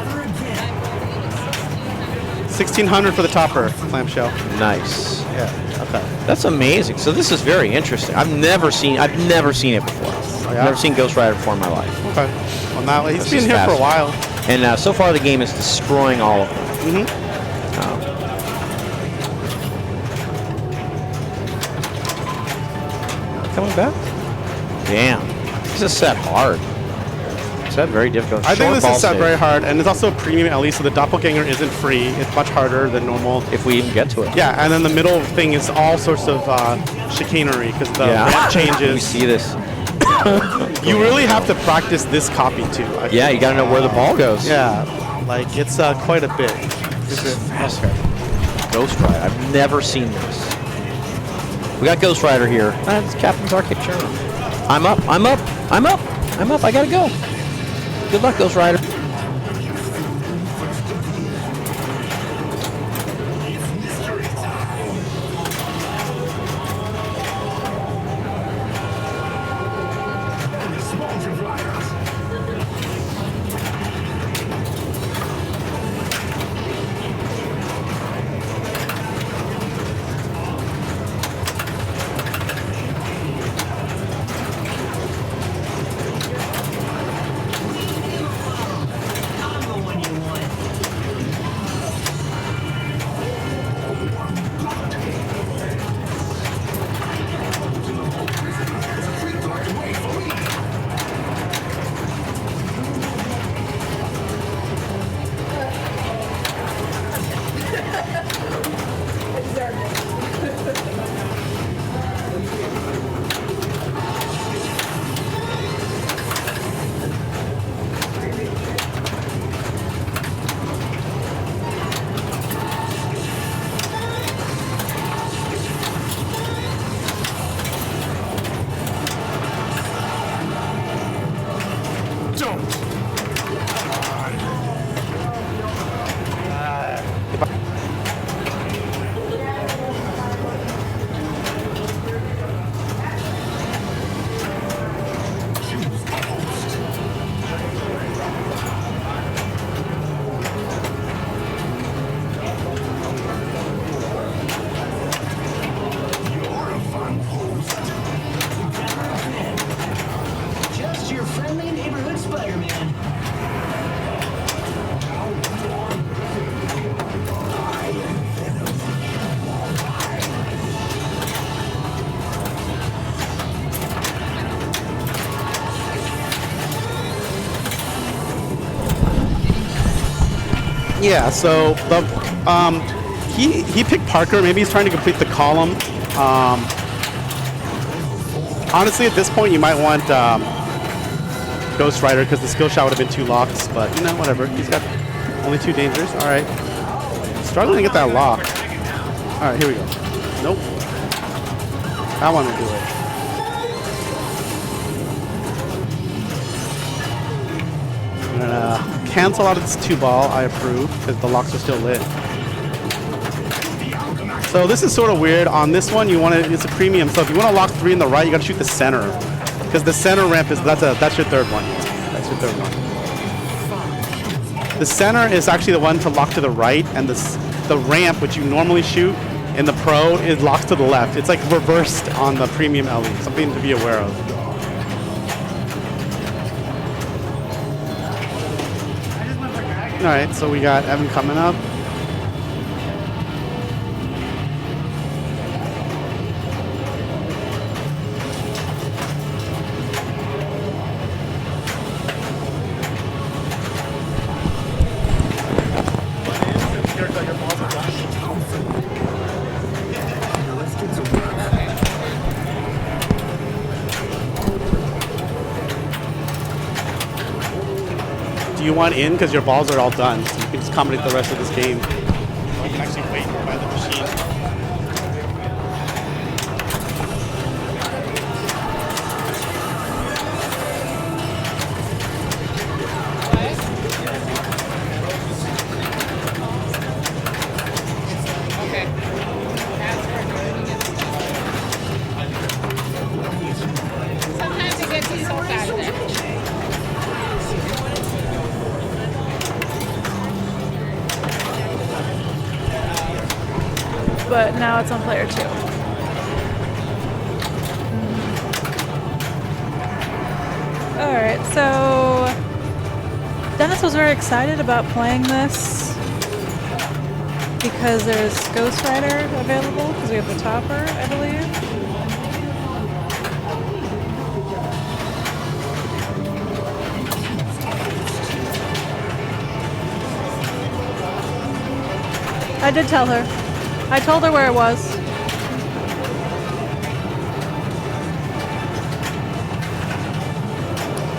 Speaker 1: 1,600 for the topper clamshell.
Speaker 2: Nice.
Speaker 1: Yeah. Okay.
Speaker 2: That's amazing. So this is very interesting. I've never seen it before.
Speaker 1: Oh, yeah?
Speaker 2: I've never seen Ghost Rider before in my life.
Speaker 1: Okay. Well, now he's
Speaker 2: This
Speaker 1: been
Speaker 2: is
Speaker 1: here for a while.
Speaker 2: And so far the game is destroying all of them.
Speaker 1: Mm-hmm.
Speaker 2: Coming back? Damn. This is set hard. Set very difficult.
Speaker 1: I think
Speaker 2: Short
Speaker 1: this
Speaker 2: ball
Speaker 1: is set
Speaker 2: save.
Speaker 1: very hard, and it's also a premium LE, so the doppelganger isn't free. It's much harder than normal.
Speaker 2: If we even get to it.
Speaker 1: Yeah, and then the middle thing is all sorts of chicanery because the ramp changes.
Speaker 2: We see this.
Speaker 1: You really have to practice this copy too.
Speaker 2: Yeah, you got to know where the ball goes.
Speaker 1: Yeah, like it's quite a bit.
Speaker 2: Faster. Ghost Rider. I've never seen this. We got Ghost Rider here. It's Captain's Arcade. Sure. I'm up. I gotta go. Good luck, Ghost Rider.
Speaker 1: Yeah, so the he picked Parker. Maybe he's trying to complete the column. Honestly, at this point, you might want Ghost Rider because the skill shot would have been 2 locks. But you know, whatever. He's got only 2 dangers. All right, struggling to get that lock. All right, here we go. Nope, that one will do it. I'm gonna cancel out of this 2-ball. I approve because the locks are still lit. So this is sort of weird. On this one, you want to. It's a premium. So if you want to lock 3 in the right, you got to shoot the center, because the center ramp is that's your 3rd one. That's your 3rd one. The center is actually the one to lock to the right, and the ramp, which you normally shoot in the pro, is locked to the left. It's like reversed on the premium LE. Something to be aware of. All right, so we got Evan coming up. You want in because your balls are all done, so you can just accommodate the rest of this game. You can actually wait by the machine.
Speaker 5: Sometimes it gets you so fast there.
Speaker 3: But now it's on player 2. Alright, so Dennis was very excited about playing this because there's Ghost Rider available, because we have the topper, I believe. I did tell her. I told her where it was.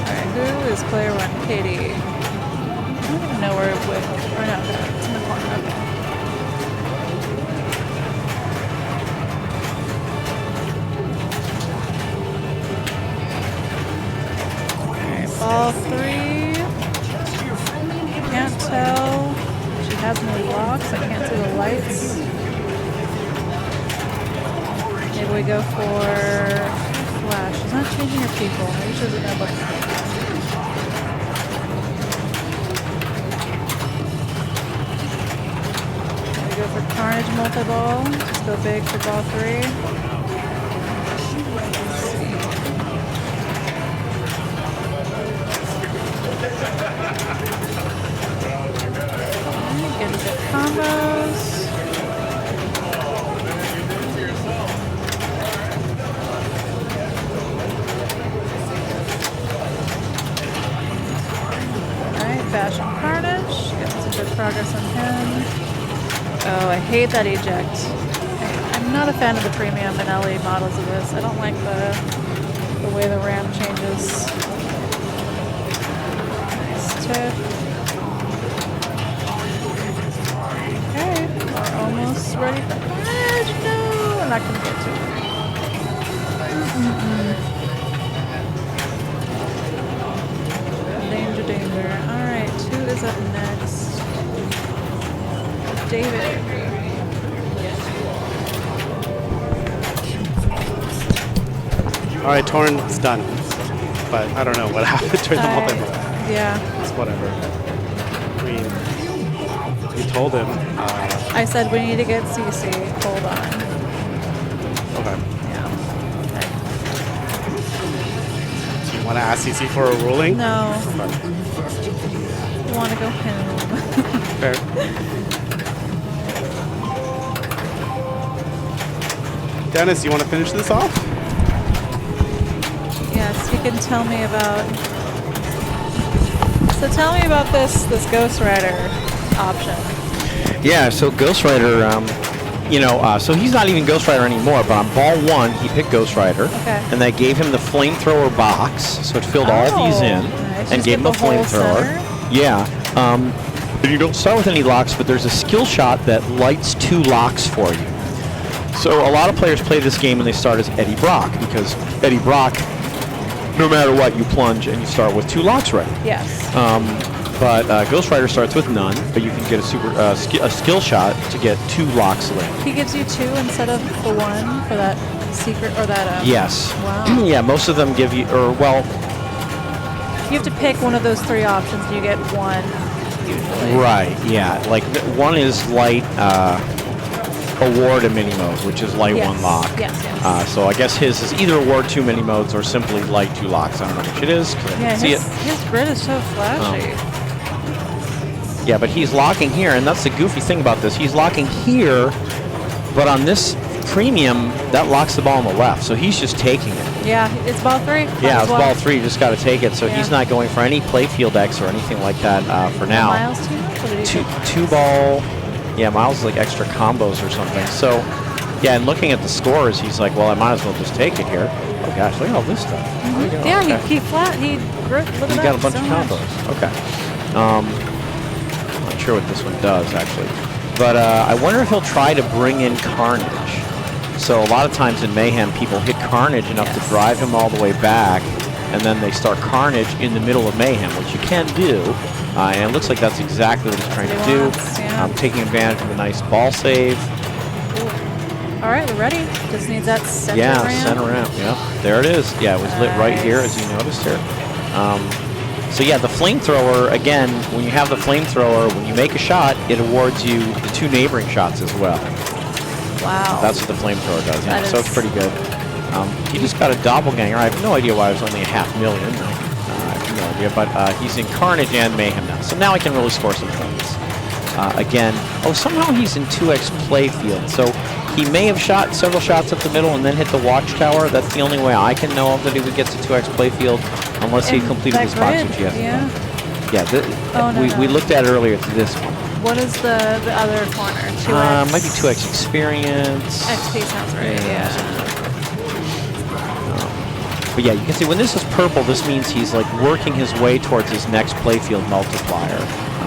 Speaker 3: Alright, who is player 1? Katie. I don't even know where Wick. Or no, it's in the corner. Okay. Alright, ball 3. Can't tell. She has no locks. I can't see the lights. Maybe we go for Flash. She's not changing her people. Maybe she doesn't know about that. We go for Carnage multi-ball. Just go big for ball 3. Get a good combos. Bash on Carnage. Getting some good progress on him. Oh, I hate that eject. I'm not a fan of the premium and LE models of this. I don't like the way the ramp changes. Nice tip. Okay, we're almost ready for Carnage. No, I'm not gonna get to it. Danger. Alright, 2 is up next. David.
Speaker 1: Alright, Torn's done. But I don't know what happened during the multi-ball.
Speaker 3: Yeah.
Speaker 1: It's whatever. I mean, we told him.
Speaker 3: I said we need to get CC. Hold on.
Speaker 1: Okay.
Speaker 3: Yeah.
Speaker 1: Do you want to ask CC for a ruling?
Speaker 3: No.
Speaker 1: Okay.
Speaker 3: I want to go home.
Speaker 1: Fair. Dennis, you want to finish this off?
Speaker 3: Yes, you can tell me about. So tell me about this Ghost Rider. option.
Speaker 2: Yeah, so Ghost Rider, so he's not even Ghost Rider anymore, but on ball 1, he picked Ghost Rider.
Speaker 3: Okay.
Speaker 2: And that gave him the flamethrower box, so it filled all these in
Speaker 3: Nice.
Speaker 2: and
Speaker 3: Just
Speaker 2: gave him
Speaker 3: get
Speaker 2: the
Speaker 3: the whole
Speaker 2: flamethrower.
Speaker 3: center?
Speaker 2: Yeah. But you don't start with any locks, but there's a skill shot that lights 2 locks for you. So a lot of players play this game and they start as Eddie Brock, because Eddie Brock, no matter what, you plunge and you start with 2 locks ready.
Speaker 3: Yes.
Speaker 2: But Ghost Rider starts with none, but you can get a skill shot to get 2 locks lit.
Speaker 3: He gives you 2 instead of the 1 for that secret or that.
Speaker 2: Yes.
Speaker 3: Wow.
Speaker 2: Yeah, most of them give you,
Speaker 3: You have to pick one of those 3 options and you get 1 usually.
Speaker 2: right, yeah. Like, 1 is light award a mini mode, which is light
Speaker 3: Yes.
Speaker 2: 1 lock.
Speaker 3: Yes, yes.
Speaker 2: So I guess his is either award 2 mini modes or simply light 2 locks. I don't know which it is, because I
Speaker 3: Yeah,
Speaker 2: can see it.
Speaker 3: his grid is so flashy.
Speaker 2: Yeah, but he's locking here, and that's the goofy thing about this. He's locking here, but on this premium, that locks the ball on the left, so he's just taking it.
Speaker 3: Yeah, it's ball 3.
Speaker 2: Yeah,
Speaker 3: as
Speaker 2: it's
Speaker 3: well.
Speaker 2: ball 3, you just got to take it. So
Speaker 3: Yeah.
Speaker 2: he's not going for any playfield X or anything like that for now.
Speaker 3: Miles too much? What did he do?
Speaker 2: Two ball, yeah, Miles is like extra combos or something. So, yeah, and looking at the scores, he's like, well, I might as well just take it here. Oh gosh, look at all this stuff. There we go.
Speaker 3: Yeah,
Speaker 2: Okay.
Speaker 3: he look at
Speaker 2: You
Speaker 3: that,
Speaker 2: got a bunch
Speaker 3: so
Speaker 2: of
Speaker 3: much.
Speaker 2: combos. Okay. Not sure what this one does actually, but I wonder if he'll try to bring in Carnage. So a lot of times in Mayhem, people hit Carnage enough to drive him all the way back, and then they start Carnage in the middle of Mayhem, which you can do. And it looks like that's exactly what he's trying to do.
Speaker 3: Yeah.
Speaker 2: Taking advantage of a nice ball save.
Speaker 3: All right, we're ready. Just needs that center
Speaker 2: Yeah,
Speaker 3: ramp.
Speaker 2: center ramp. Yeah, there it is. Yeah, it was lit right here, as you noticed here. So yeah, the flamethrower, again, when you have the flamethrower, when you make a shot, it awards you the 2 neighboring shots as well.
Speaker 3: Wow.
Speaker 2: That's what the flamethrower does. Yeah,
Speaker 3: That
Speaker 2: so
Speaker 3: is-
Speaker 2: it's pretty good. He just got a doppelganger. I have no idea why it was only 500,000. I have no idea, but he's in Carnage and Mayhem now. So now I can really score some points. Again, somehow he's in 2x playfield. So he may have shot several shots up the middle and then hit the watchtower. That's the only way I can know of that he would get to 2x playfield, unless he
Speaker 3: And
Speaker 2: completed
Speaker 3: that
Speaker 2: his box,
Speaker 3: grid,
Speaker 2: which he hasn't
Speaker 3: yeah.
Speaker 2: done. Yeah,
Speaker 3: Oh, no,
Speaker 2: we
Speaker 3: no.
Speaker 2: looked at it earlier. It's this one.
Speaker 3: What is the other corner? 2x?
Speaker 2: Might be 2x experience.
Speaker 3: XP sounds right, yeah.
Speaker 2: But yeah, you can see when this is purple, this means he's like working his way towards his next playfield multiplier.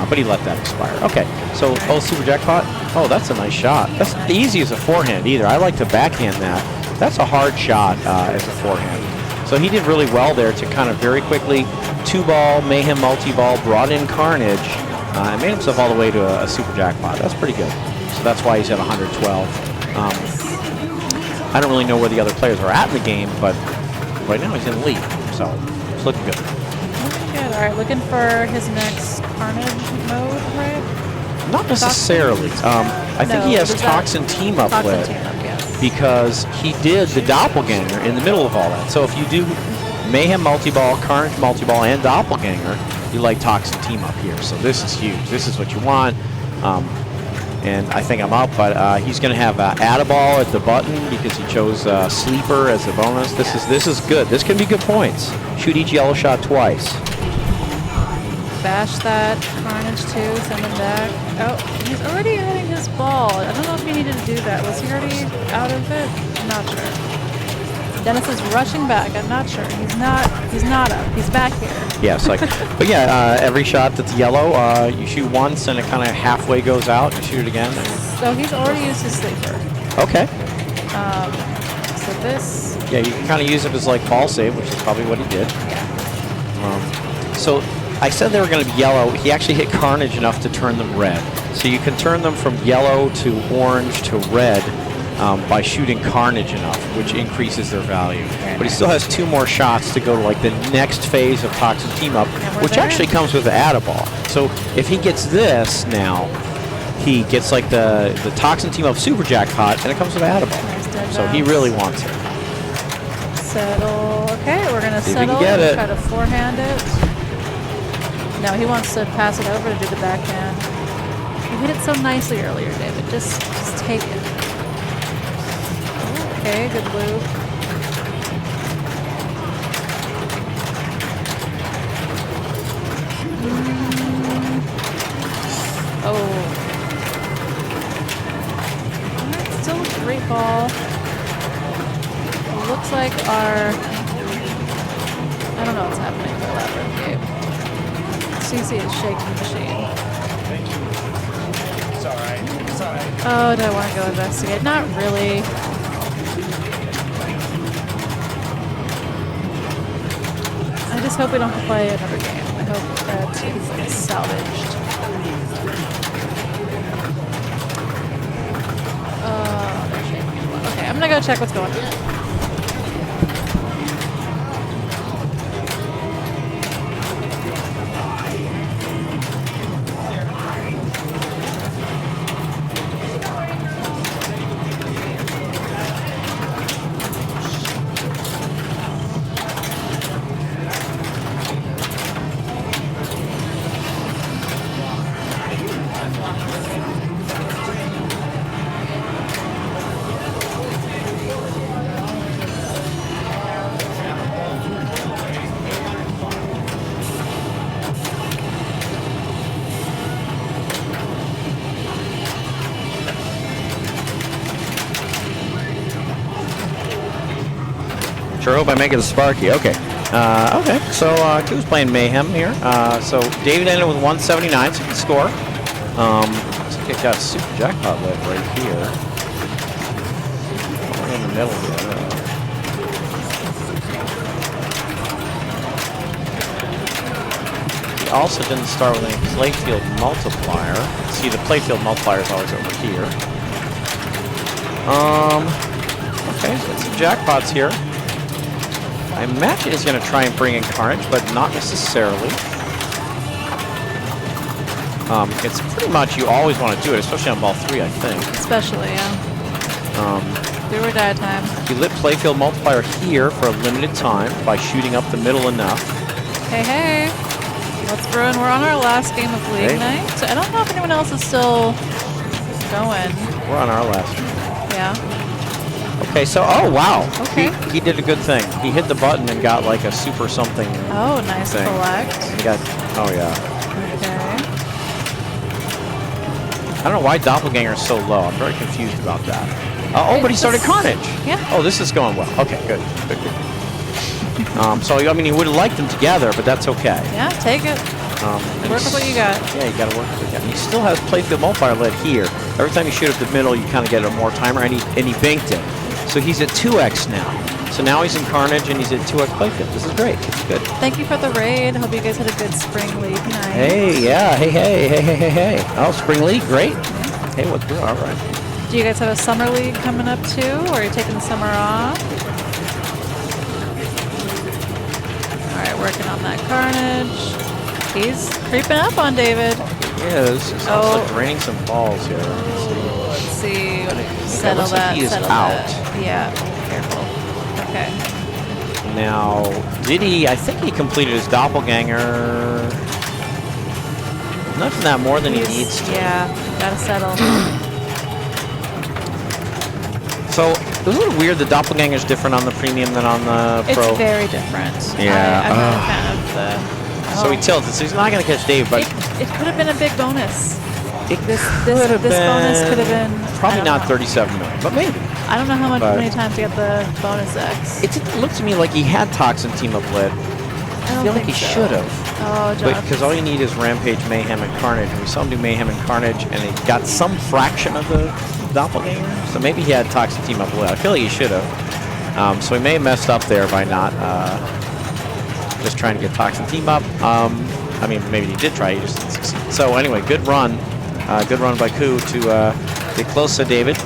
Speaker 2: But he let that expire. Okay, so, super jackpot. Oh, that's a nice shot. That's not easy as a forehand either. I like to backhand that. That's a hard shot as a forehand. So he did really well there to kind of very quickly 2-ball, Mayhem multi-ball, brought in Carnage, and made himself all the way to a super jackpot. That's pretty good. So that's why he's at 112. I don't really know where the other players are at in the game, but right now he's in the lead. So it's looking good.
Speaker 3: Good. All right, looking for his next Carnage mode, right?
Speaker 2: Not necessarily. I think he
Speaker 3: No,
Speaker 2: has
Speaker 3: does that-
Speaker 2: Toxin Team Up
Speaker 3: Toxin
Speaker 2: lit
Speaker 3: Team Up, yes.
Speaker 2: because he did the Doppelganger in the middle of all that. So if you do Mayhem multi-ball, Carnage multi-ball, and Doppelganger, you like Toxin Team Up here. So this is huge. This is what you want. And I think I'm up, but he's going to have Add-a-Ball at the button because he chose Sleeper as a bonus. This is good. This can be good points. Shoot each yellow shot twice.
Speaker 3: Bash that Carnage too, send him back. Oh, he's already hitting his ball. I don't know if he needed to do that. Was he already out of it? I'm not sure. Dennis is rushing back. I'm not sure. He's not up. He's back here.
Speaker 2: Yes, like, but yeah, every shot that's yellow, you shoot once and it kind of halfway goes out. You shoot it again.
Speaker 3: So he's already used his sleeper.
Speaker 2: Okay.
Speaker 3: So this,
Speaker 2: Yeah, you can kind of use it as like ball save, which is probably what he did.
Speaker 3: yeah.
Speaker 2: So I said they were going to be yellow. He actually hit Carnage enough to turn them red. So you can turn them from yellow to orange to red by shooting Carnage enough, which increases their value. But he still has 2 more shots to go to like the next phase of Toxin Team Up,
Speaker 3: we're
Speaker 2: which
Speaker 3: there.
Speaker 2: actually comes with the Add-a-Ball. So if he gets this now, he gets like the Toxin Team Up Super Jackpot, and it comes with Add-a-Ball.
Speaker 3: Nice dead
Speaker 2: So he
Speaker 3: bounce.
Speaker 2: really wants it.
Speaker 3: Settle. Okay, we're gonna
Speaker 2: See if he can
Speaker 3: settle
Speaker 2: get
Speaker 3: and
Speaker 2: it.
Speaker 3: try to forehand it. No, he wants to pass it over to do the backhand. You hit it so nicely earlier, David. Just take it. Okay, good loop. Oh, call. It looks like our... I don't know what's happening with that room game. CC is shaking the machine.
Speaker 6: It's alright. It's alright.
Speaker 3: Oh, do I want to go investigate? Not really. I just hope we don't have to play another game. I hope that it's salvaged. They're shaking as well. Okay, I'm gonna go check what's going on.
Speaker 2: Sure hope I make it a Sparky. Okay. Okay. So Q's playing Mayhem here. So David ended with 179, so he can score. Looks like it got a super jackpot led right here. Right in the middle here. He also didn't start with any playfield multiplier. See, the playfield multiplier is always over here. Okay, so it's some jackpots here. I imagine he's going to try and bring in Carnage, but not necessarily. It's pretty much you always want to do it, especially on ball 3, I think.
Speaker 3: Especially, yeah. Do or die time.
Speaker 2: You lit playfield multiplier here for a limited time by shooting up the middle enough.
Speaker 3: Hey, hey. Let's ruin. We're on our last game of League Night. So I don't know if anyone else is still going.
Speaker 2: We're on our last.
Speaker 3: Yeah.
Speaker 2: Okay, so, oh, wow.
Speaker 3: Okay.
Speaker 2: He did a good thing. He hit the button and got like a super something.
Speaker 3: Oh, nice
Speaker 2: thing.
Speaker 3: collect.
Speaker 2: He got, oh, yeah.
Speaker 3: Okay.
Speaker 2: I don't know why Doppelganger is so low. I'm very confused about that. Oh, but he started Carnage.
Speaker 3: Yeah.
Speaker 2: Oh, this is going well. Okay, good. Good, good. So, I mean, he would have liked them together, but that's okay.
Speaker 3: Yeah, take it. Work with what you got.
Speaker 2: Yeah, you got to work with what you got. And he still has playfield multiplier led here. Every time you shoot up the middle, you kind of get a more timer, and he banked it. So he's at 2x now. So now he's in Carnage, and he's at 2x playfield. This is great. It's good.
Speaker 3: Thank you for the raid. Hope you guys had a good spring league night.
Speaker 2: Hey, yeah. Hey. Oh, spring league, great.
Speaker 3: Yeah.
Speaker 2: Hey, what's good? All right.
Speaker 3: Do you guys have a summer league coming up too, or are you taking the summer off? All right, working on that Carnage. He's creeping up on David.
Speaker 2: He is. He's also draining some balls here.
Speaker 3: Let's see. Settle
Speaker 2: looks like
Speaker 3: that.
Speaker 2: he is
Speaker 3: settle
Speaker 2: out.
Speaker 3: that. Yeah. Careful. Okay.
Speaker 2: Now, did he? I think he completed his doppelganger. Nothing that more than he needs to.
Speaker 3: Yeah. Gotta settle.
Speaker 2: So it was a little weird. The doppelganger is different on the premium than on the pro.
Speaker 3: It's very different.
Speaker 2: Yeah.
Speaker 3: I'm not a fan of the.
Speaker 2: So he tilted. So he's not going to catch Dave, but
Speaker 3: It could have been a big bonus. This
Speaker 2: could have
Speaker 3: bonus could have been
Speaker 2: probably
Speaker 3: I don't
Speaker 2: not
Speaker 3: know.
Speaker 2: 37 million, but maybe.
Speaker 3: I don't know how
Speaker 2: But-
Speaker 3: many times you get the bonus X.
Speaker 2: It didn't look to me like he had Toxin team up lit. I feel like he should have.
Speaker 3: Oh, John.
Speaker 2: Because all you need is Rampage, Mayhem, and Carnage. We saw him do Mayhem and Carnage, and he got some fraction of the doppelganger. So maybe he had Toxin team up lit. I feel like he should have. So he may have messed up there by not just trying to get Toxin team up. I mean, maybe he did try. He just didn't succeed. So anyway, good run. Good run by Ku to get close to David.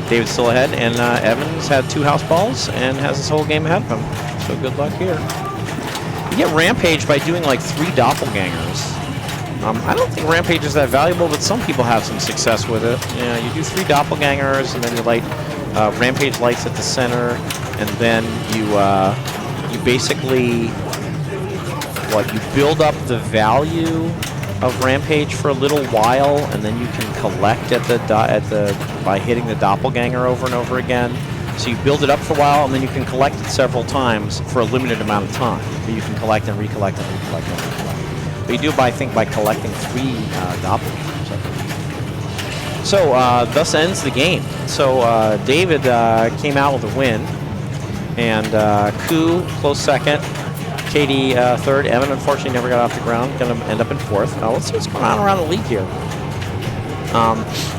Speaker 2: David's still ahead, and Evans had 2 house balls and has this whole game ahead of him. So good luck here. You get Rampage by doing like 3 doppelgangers. I don't think Rampage is that valuable, but some people have some success with it. Yeah, you do 3 doppelgangers, and then you light Rampage lights at the center, and then you basically you build up the value of Rampage for a little while, and then you can collect by hitting the doppelganger over and over again. So you build it up for a while, and then you can collect it several times for a limited amount of time. But you can collect and recollect and recollect and recollect. But you do it by collecting 3 doppelgangers. So thus ends the game. So David came out with a win, and Koo close second, Katie third. Evan unfortunately never got off the ground, going to end up in fourth. Let's see what's going on around the league here.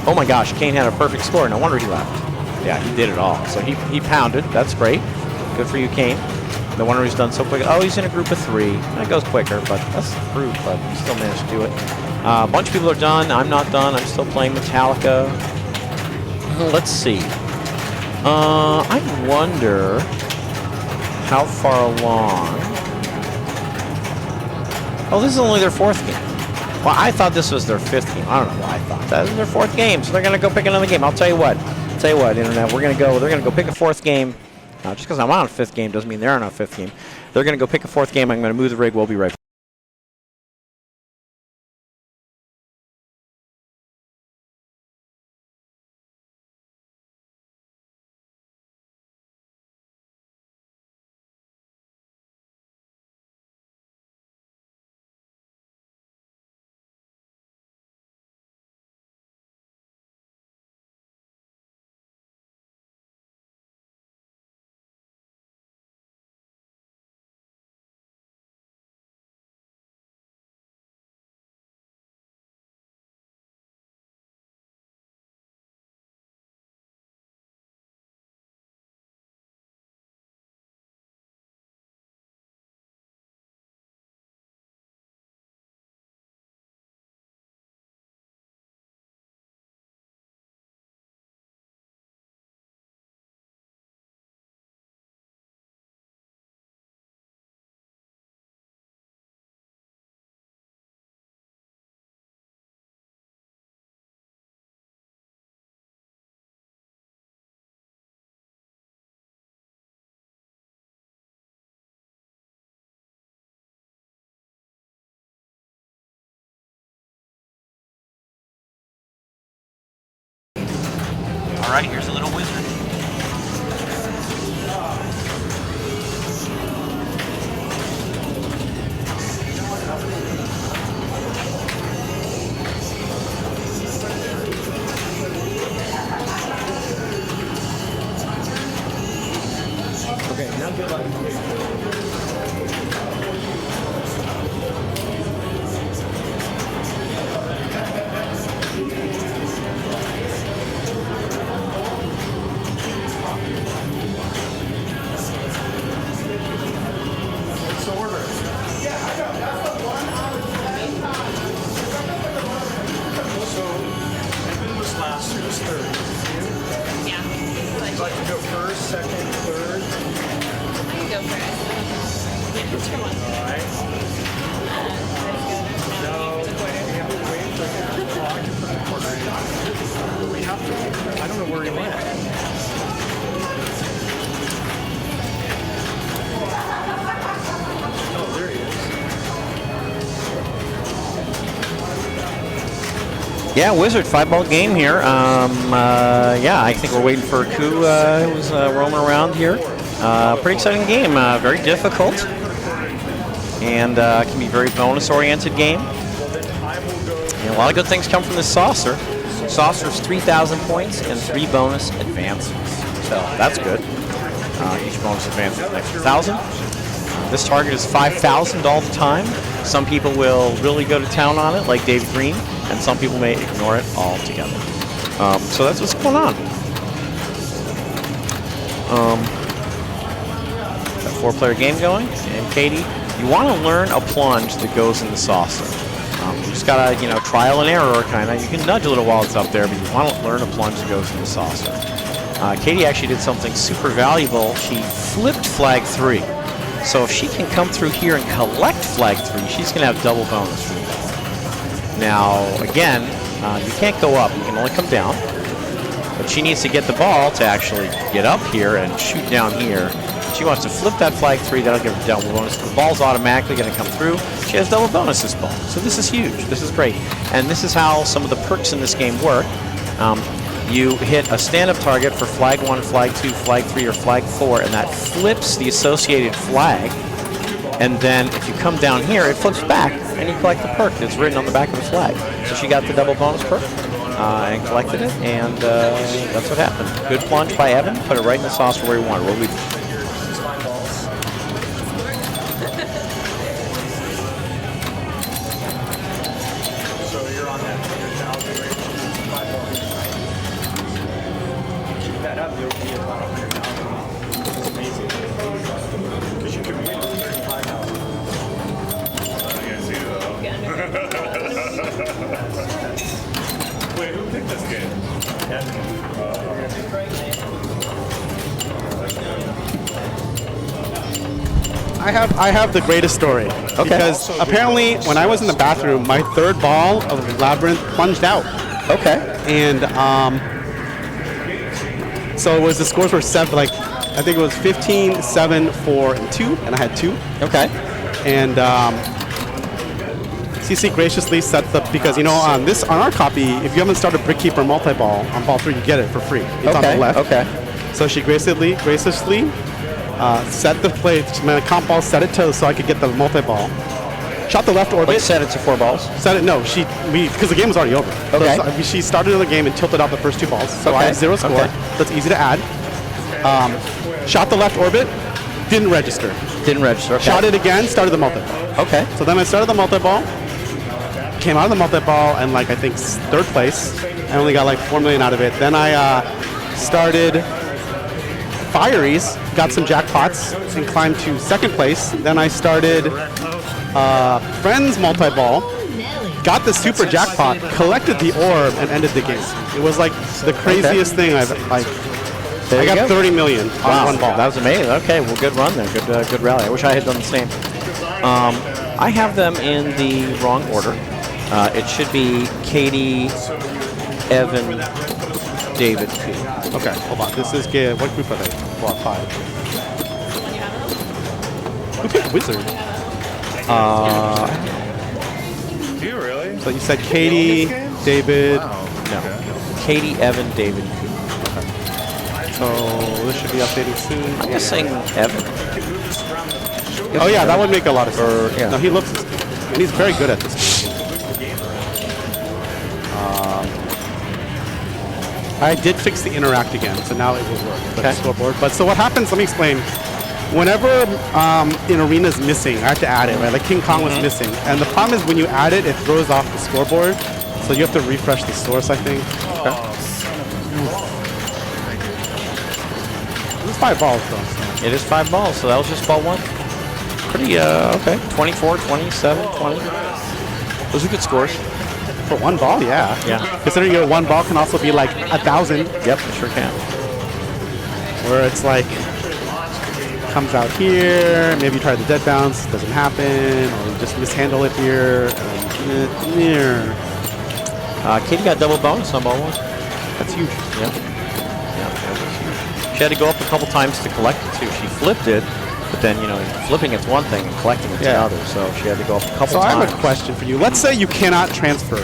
Speaker 2: Oh my gosh, Kane had a perfect score. No wonder he left. Yeah, he did it all. So he pounded. That's great. Good for you, Kane. No wonder he's done so quick. Oh, he's in a group of 3. That goes quicker, but that's the group, but he still managed to do it. A bunch of people are done. I'm not done. I'm still playing Metallica. Let's see. I wonder how far along. Oh, this is only their 4th game. Well, I thought this was their 5th game. I don't know why I thought that. This is their 4th game, so they're going to go pick another game. I'll tell you what. Internet. They're going to go pick a 4th game. Just because I'm on a 5th game doesn't mean they're on a 5th game. They're going to go pick a 4th game. I'm going to move the rig. We'll be right back. All right, here's a little wizard.
Speaker 6: Okay, now good luck.
Speaker 2: Yeah, Wizard, 5-ball game here. Yeah, I think we're waiting for Koo, who's roaming around here. Pretty exciting game, very difficult, and can be very bonus-oriented game. And a lot of good things come from this saucer. Saucer's 3,000 points and 3 bonus advances, so that's good. Each bonus advance is an extra 1,000. This target is 5,000 all the time. Some people will really go to town on it, like David Green, and some people may ignore it altogether. So that's what's going on. Got a 4-player game going, and Katie, you want to learn a plunge that goes in the saucer. You just gotta, trial and error kind of. You can nudge a little while it's up there, but you want to learn a plunge that goes in the saucer. Katie actually did something super valuable. She flipped flag 3. So if she can come through here and collect flag 3, she's going to have double bonus for the ball. Now, again, you can't go up. You can only come down. But she needs to get the ball to actually get up here and shoot down here. She wants to flip that flag 3. That'll give her double bonus. The ball's automatically going to come through. She has double bonus this ball. So this is huge. This is great. And this is how some of the perks in this game work. You hit a stand-up target for flag 1, flag 2, flag 3, or flag 4, and that flips the associated flag. And then if you come down here, it flips back, and you collect the perk that's written on the back of the flag. So she got the double bonus perk. and collected it, and that's what happened. Good plunge by Evan, put it right in the saucer where he wanted. What we
Speaker 6: So you're on that 100,000 range, 5 balls, right? Keep that up, you'll be about 100,000. It's amazing. Because you can win 35,000.
Speaker 4: I see though. Wait, who picked this game?
Speaker 1: I have the greatest story.
Speaker 2: Okay.
Speaker 1: Because apparently when I was in the bathroom, my third ball of Labyrinth plunged out.
Speaker 2: Okay.
Speaker 1: And so it was, the scores were 7, like I think it was 15, 7, 4, and 2, and I had 2.
Speaker 2: Okay.
Speaker 1: And CC graciously set the, because on our copy, if you haven't started Brickkeeper multi-ball on ball 3, you get it for free. It's on the left.
Speaker 2: Okay.
Speaker 1: So she graciously set the plate, my comp ball, set it to so I could get the multi-ball. Shot the left orbit.
Speaker 2: Wait, set it to 4 balls.
Speaker 1: Set it, no, because the game was already over.
Speaker 2: Okay.
Speaker 1: So she started the game and tilted out the first 2 balls. So I
Speaker 2: Okay.
Speaker 1: have 0 score.
Speaker 2: Okay.
Speaker 1: That's easy to add. Shot the left orbit, didn't register.
Speaker 2: Didn't register. Okay.
Speaker 1: Shot it again, started the multi-ball.
Speaker 2: Okay.
Speaker 1: So then I started the multi-ball, came out of the multi-ball, and like I think 3rd place. I only got like 4 million out of it. Then I started Fireys, got some jackpots, and climbed to 2nd place. Then I started Friends multi-ball, got the super jackpot, collected the orb, and ended the game. It was like the craziest thing I've like.
Speaker 2: There
Speaker 1: I
Speaker 2: you
Speaker 1: got
Speaker 2: go.
Speaker 1: 30 million on one ball.
Speaker 2: That was amazing. Okay, well, good run there. Good rally. I wish I had done the same. I have them in the wrong order. It should be Katie, Evan, David, P.
Speaker 1: Okay, hold on. This is what group are they? Block 5. Who picked Wizard?
Speaker 4: Do you really?
Speaker 1: So you said Katie, David.
Speaker 2: No. Katie, Evan, David, P.
Speaker 1: So this should be updating soon.
Speaker 2: I'm guessing Evan.
Speaker 1: Oh yeah, that would make a lot of sense.
Speaker 2: yeah.
Speaker 1: No, he looks, and he's very good at this game. I did fix the interact again, so now it will work. The scoreboard. But so what happens? Let me explain. Whenever an arena is missing, I have to add it. Right, like King Kong was missing, and the problem is when you add it, it throws off the scoreboard. So you have to refresh the source, I think. Okay. This is 5 balls, though.
Speaker 2: It is 5 balls, so that was just ball 1. Pretty, okay. 24, 27, 20. Those are good scores.
Speaker 1: For 1 ball, yeah.
Speaker 2: Yeah.
Speaker 1: Considering your 1 ball can also be like 1,000.
Speaker 2: Yep, it sure can.
Speaker 1: Where it's like, comes out here, maybe you try the dead bounce, doesn't happen, or you just mishandle it here.
Speaker 2: Katie got double bonus on ball 1.
Speaker 1: That's huge.
Speaker 2: Yep. That was huge. She had to go up a couple times to collect it too. She flipped it, but then, flipping it's one thing and collecting it's another, so she had to go up a couple
Speaker 1: So
Speaker 2: times.
Speaker 1: I have a question for you. Let's say you cannot transfer.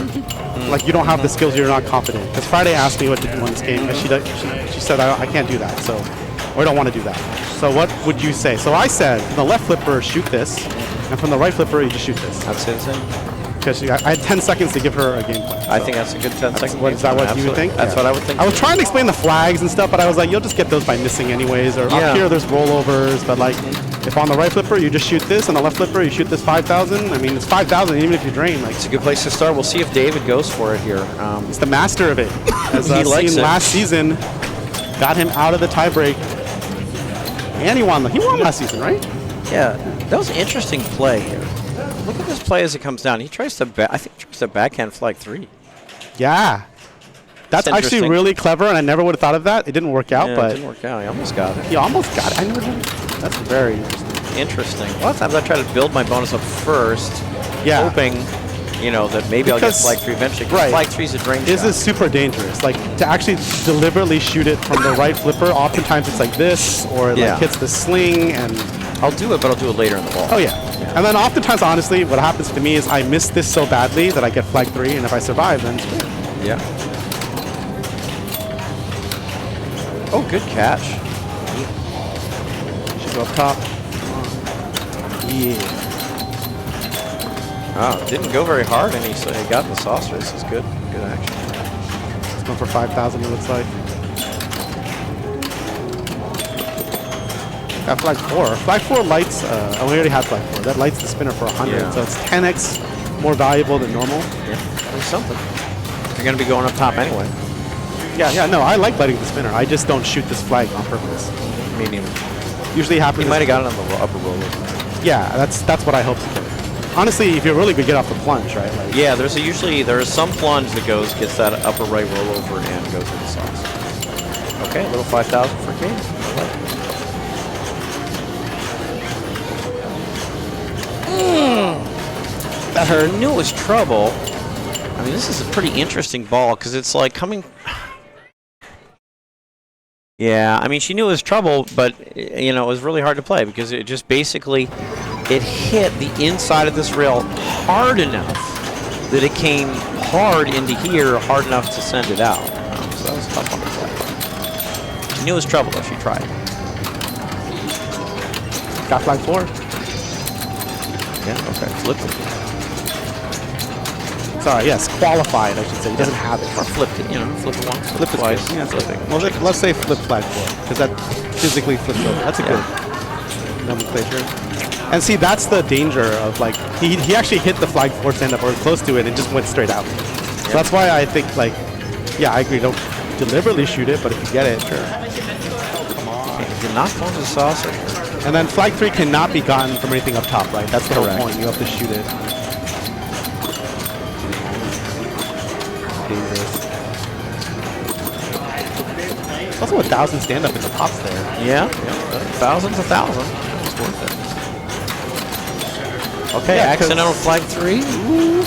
Speaker 1: Like you don't have the skills, you're not confident. Because Friday asked me what to do in this game, and she said, I can't do that, so, or I don't want to do that. So what would you say? So I said, from the left flipper, shoot this, and from the right flipper, you just shoot this.
Speaker 2: That's insane.
Speaker 1: Because I had 10 seconds to give her a game plan.
Speaker 2: I think that's a good 10 second.
Speaker 1: Is that what you would think?
Speaker 2: That's what I would think.
Speaker 1: I was trying to explain the flags and stuff, but I was like, you'll just get those by missing anyways. Or
Speaker 2: Yeah.
Speaker 1: up here, there's rollovers. But like, if on the right flipper, you just shoot this, and the left flipper, you shoot this 5,000. I mean, it's 5,000 even if you drain. Like,
Speaker 2: It's a good place to start. We'll see if David goes for it here.
Speaker 1: he's the master of it. As
Speaker 2: He likes
Speaker 1: seen
Speaker 2: it.
Speaker 1: last season, got him out of the tiebreak, and he won. He won last season, right?
Speaker 2: Yeah, that was an interesting play here. Look at this play as it comes down. He tries to, I think, he tries to backhand flag 3.
Speaker 1: Yeah. That's actually
Speaker 2: interesting.
Speaker 1: really clever, and I never would have thought of that. It didn't work out,
Speaker 2: Yeah,
Speaker 1: but
Speaker 2: it didn't work out. He almost got it.
Speaker 1: he almost got it. I never did. That's very interesting.
Speaker 2: Interesting. A lot of times I try to build my bonus up first,
Speaker 1: Yeah.
Speaker 2: hoping, that maybe I'll get
Speaker 1: Because-
Speaker 2: flag 3 eventually. 'cause
Speaker 1: right.
Speaker 2: Flag 3 is a drain
Speaker 1: This
Speaker 2: shot.
Speaker 1: is super dangerous. Like to actually deliberately shoot it from the right flipper. Oftentimes it's like this, or it
Speaker 2: Yeah.
Speaker 1: like hits the sling, and
Speaker 2: I'll do it, but I'll do it later in the ball.
Speaker 1: oh yeah. And then oftentimes, honestly, what happens to me is I miss this so badly that I get flag 3, and if I survive, then it's good.
Speaker 2: Yeah. Oh, good catch.
Speaker 1: Should go up top. Yeah.
Speaker 2: Oh, didn't go very hard, and he got the saucer. This is good. Good action.
Speaker 1: Going for 5,000, it looks like. Got flag 4. Flag 4 lights, oh, we already had flag 4. That lights the spinner for 100,
Speaker 2: Yeah.
Speaker 1: so it's 10x more valuable than normal.
Speaker 2: Yeah, there's something. You're going to be going up top anyway.
Speaker 1: Yeah, no, I like lighting the spinner. I just don't shoot this flag on purpose.
Speaker 2: Me neither.
Speaker 1: Usually happens.
Speaker 2: He might have got it on the upper roller.
Speaker 1: Yeah, that's what I hope to get. Honestly, if you're really good, get off the plunge, right? Like,
Speaker 2: Yeah, there is some plunge that gets that upper right rollover and goes to the sauce. Okay, a little 5,000 for Kate. That her newest trouble. I mean, this is a pretty interesting ball because it's like coming. Yeah, I mean, she knew it was trouble, but it was really hard to play because it just basically it hit the inside of this rail hard enough that it came hard into here, hard enough to send it out. So that was a tough one to play. She knew it was trouble though. She tried.
Speaker 1: got flag 4.
Speaker 2: Yeah. Okay. Flipped it.
Speaker 1: Sorry, yes, qualified, I should say. He doesn't have it.
Speaker 2: Or flipped it. Flip it once.
Speaker 1: Flip it
Speaker 2: twice.
Speaker 1: Yeah,
Speaker 2: Flipping.
Speaker 1: well, let's say flip flag 4, because that physically flips over. That's a good nomenclature. And see, that's the danger of, like, he actually hit the flag 4 stand-up or close to it and just went straight out. So that's why I think, like, yeah, I agree. Don't deliberately shoot it, but if you get it, sure.
Speaker 2: You're not going to saucer.
Speaker 1: And then flag 3 cannot be gotten from anything up top, right? That's the whole
Speaker 2: Correct.
Speaker 1: point. You have to shoot it. Dangerous. It's also 1,000 stand-up in the pops there.
Speaker 2: Yeah. Thousands. It's worth it. Okay,
Speaker 1: Yeah, 'cause-
Speaker 2: accidental flag 3. Ooh.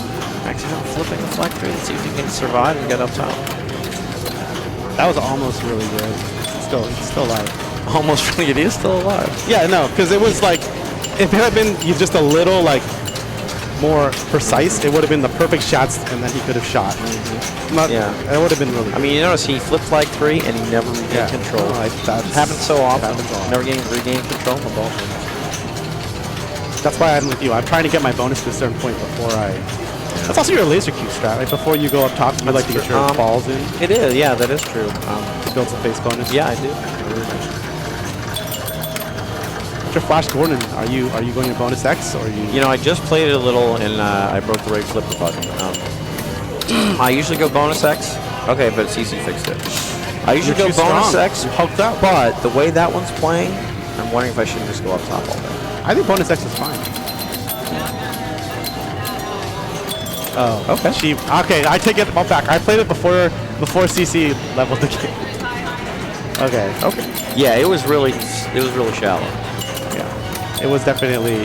Speaker 2: Accidental flipping the flag 3. Let's see if you can survive and get up top.
Speaker 1: That was almost really good. It's still alive.
Speaker 2: Almost really, it is still alive.
Speaker 1: Yeah, no, because it was like, if it had been just a little like more precise, it would have been the perfect shots, and then he could have shot. Not,
Speaker 2: Yeah.
Speaker 1: it would have been really.
Speaker 2: I mean, you notice he flipped flag 3 and he never regained control.
Speaker 1: No,
Speaker 2: That happens so often.
Speaker 1: happens a lot.
Speaker 2: Never regained control of the ball.
Speaker 1: That's why I'm with you. I'm trying to get my bonus to a certain point before I. That's also your laser cue strat, right? Before you go up top, you like to get your balls in
Speaker 2: It is, yeah, that is true.
Speaker 1: to build some base bonus.
Speaker 2: Yeah, I do.
Speaker 1: After Flash Gordon, are you going to bonus X or are you?
Speaker 2: You know, I just played it a little and I broke the right flipper button. I usually go bonus X. Okay, but CC fixed it. I usually
Speaker 1: You're
Speaker 2: go
Speaker 1: too
Speaker 2: bonus
Speaker 1: strong.
Speaker 2: X,
Speaker 1: You're hulked out.
Speaker 2: but the way that one's playing, I'm wondering if I shouldn't just go up top all day.
Speaker 1: I think bonus X is fine. Oh,
Speaker 2: Okay.
Speaker 1: Okay, I take it all back. I played it before CC leveled the game. Okay.
Speaker 2: Yeah, it was really shallow.
Speaker 1: Yeah. It was definitely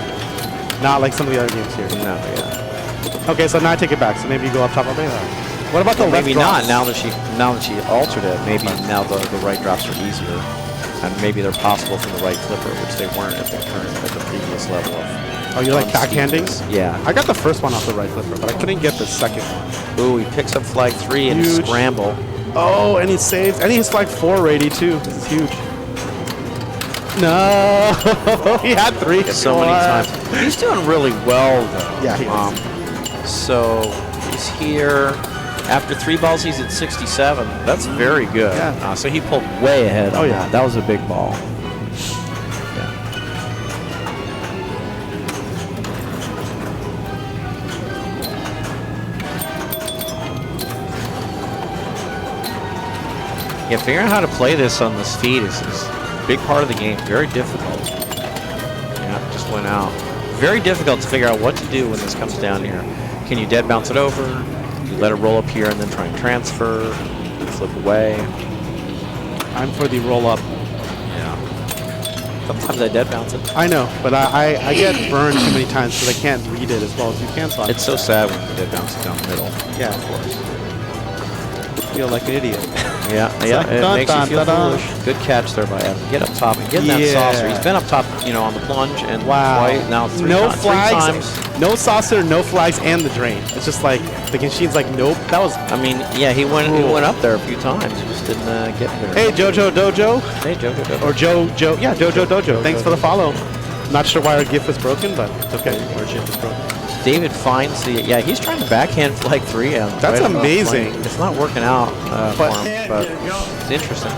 Speaker 1: not like some of the other games here.
Speaker 2: No, yeah.
Speaker 1: Okay, so now I take it back. So maybe you go up top all day then. What about the left
Speaker 2: Maybe
Speaker 1: drops?
Speaker 2: not. Now that she altered it, maybe now the right drops are easier, and maybe they're possible from the right flipper, which they weren't at the previous level of.
Speaker 1: Oh, you're like backhanding?
Speaker 2: Yeah.
Speaker 1: I got the first one off the right flipper, but I couldn't get the second one.
Speaker 2: Ooh, he picks up flag 3 and
Speaker 1: Huge.
Speaker 2: scramble.
Speaker 1: Oh, and he saves. And he's flag 4 ready too. This is huge. No, he had 3
Speaker 2: So many times. He's doing really well though.
Speaker 1: Yeah, he is.
Speaker 2: So he's here. After 3 balls, he's at 67. That's very good.
Speaker 1: Yeah.
Speaker 2: So he pulled way ahead.
Speaker 1: Oh,
Speaker 2: on
Speaker 1: yeah.
Speaker 2: that. That was a big ball. Yeah, figuring out how to play this on this feed is a big part of the game. Very difficult. Yeah, just went out. Very difficult to figure out what to do when this comes down here. Can you dead bounce it over? You let it roll up here and then try and transfer, flip away.
Speaker 1: I'm for the roll up.
Speaker 2: Yeah. Sometimes I dead bounce it.
Speaker 1: I know, but I get burned too many times because I can't read it as well as you can. So
Speaker 2: It's so sad when you dead bounce it down the middle.
Speaker 1: Yeah, of course. I feel like an idiot.
Speaker 2: Yeah,
Speaker 1: like
Speaker 2: it
Speaker 1: dun,
Speaker 2: makes
Speaker 1: dun,
Speaker 2: you feel
Speaker 1: dun, dun.
Speaker 2: foolish. Good catch there by Evan. Get up top and get that
Speaker 1: Yeah.
Speaker 2: saucer. He's been up top, on the plunge and
Speaker 1: Wow.
Speaker 2: twice, now three
Speaker 1: No
Speaker 2: times.
Speaker 1: flags, no saucer, no flags, and the drain. It's just like the machine's like, nope. That was.
Speaker 2: I mean, yeah, he went up there a few times. He just didn't get there.
Speaker 1: Hey, Jojo Dojo.
Speaker 2: Hey, Jojo.
Speaker 1: Or Joe. Yeah, Jojo Dojo. Thanks for the follow. Not sure why our GIF was broken, but it's okay. Our GIF is broken.
Speaker 2: David finds the, yeah, he's trying to backhand flag 3.
Speaker 1: That's amazing.
Speaker 2: It's not working out for him, but it's interesting.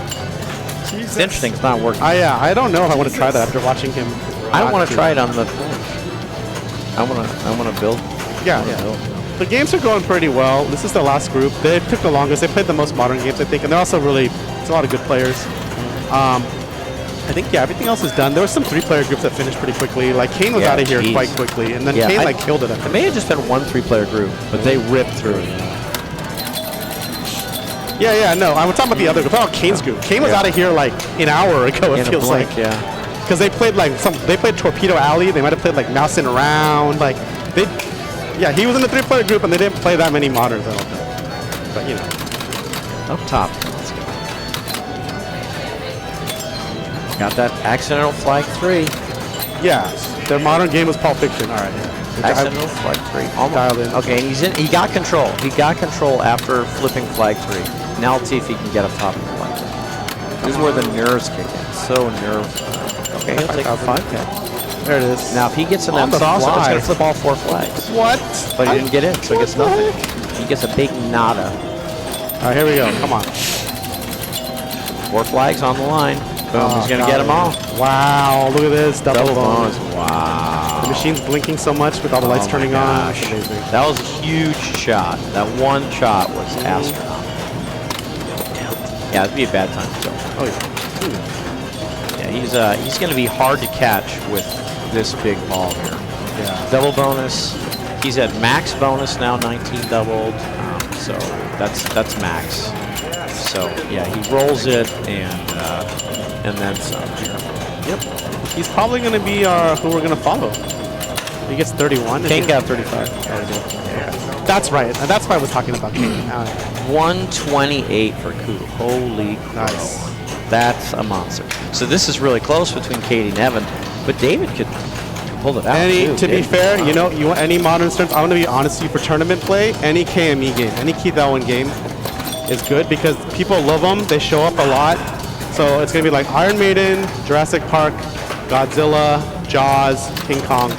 Speaker 2: It's interesting. It's not working.
Speaker 1: I don't know if I want to try that after watching him.
Speaker 2: I don't want to try it on the bench. I want to build.
Speaker 1: Yeah. The games are going pretty well. This is the last group. They took the longest. They played the most modern games, I think, and they're also really, it's a lot of good players. I think, yeah, everything else is done. There were some 3-player groups that finished pretty quickly. Like, Kane was out of here quite quickly, and then Kane, like, killed it.
Speaker 2: It may have just been one 3-player group, but they ripped through it.
Speaker 1: Yeah, no, I'm talking about the other group. Oh, Kane's group. Kane was out of here, like, an hour ago, it feels like.
Speaker 2: Yeah.
Speaker 1: Because they played, like, they played Torpedo Alley. They might have played, like, Mousing Around. Like, yeah, he was in the 3-player group, and they didn't play that many moderns, I don't think. But, you know.
Speaker 2: Up top. Got that accidental flag 3.
Speaker 1: Yeah, their modern game was Pulp Fiction. All right.
Speaker 2: Accidental flag 3. Almost.
Speaker 1: Dialed in.
Speaker 2: Okay, and he got control. He got control after flipping flag 3. Now let's see if he can get up top of the flag 3. This is where the nerves kick in. So nerves. Okay, he'll take a 5K.
Speaker 1: There it is.
Speaker 2: Now if he gets in that saucer, it's going to flip all 4 flags.
Speaker 1: What?
Speaker 2: But he didn't get in, so he gets nothing. He gets a big nada.
Speaker 1: All right, here we go. Come on.
Speaker 2: 4 flags on the line. Boom, he's going to get them all.
Speaker 1: Wow, look at this. Double bonus.
Speaker 2: Wow.
Speaker 1: The machine's blinking so much with all the lights turning on. That's amazing.
Speaker 2: That was a huge shot. That one shot was astronomical. Yeah, it'd be a bad time to kill.
Speaker 1: Oh, yeah.
Speaker 2: Yeah, he's going to be hard to catch with this big ball here.
Speaker 1: Yeah.
Speaker 2: Double bonus. He's at max bonus now, 19 doubled. So that's max. So yeah, he rolls it and then some here.
Speaker 1: Yep. He's probably going to be who we're going to follow. He gets 31.
Speaker 2: Kane got 35.
Speaker 1: Yeah. That's right. And that's why I was talking about Kane.
Speaker 2: 128 for Ku. Holy crap.
Speaker 1: Nice.
Speaker 2: That's a monster. So this is really close between Katie and Evan, but David could pull it out.
Speaker 1: To be fair, you know, you want any modern strengths. I'm going to be honest with you, for tournament play, any KME game, any Keith Elwin game is good because people love them. They show up a lot. So it's going to be like Iron Maiden, Jurassic Park, Godzilla, Jaws, King Kong.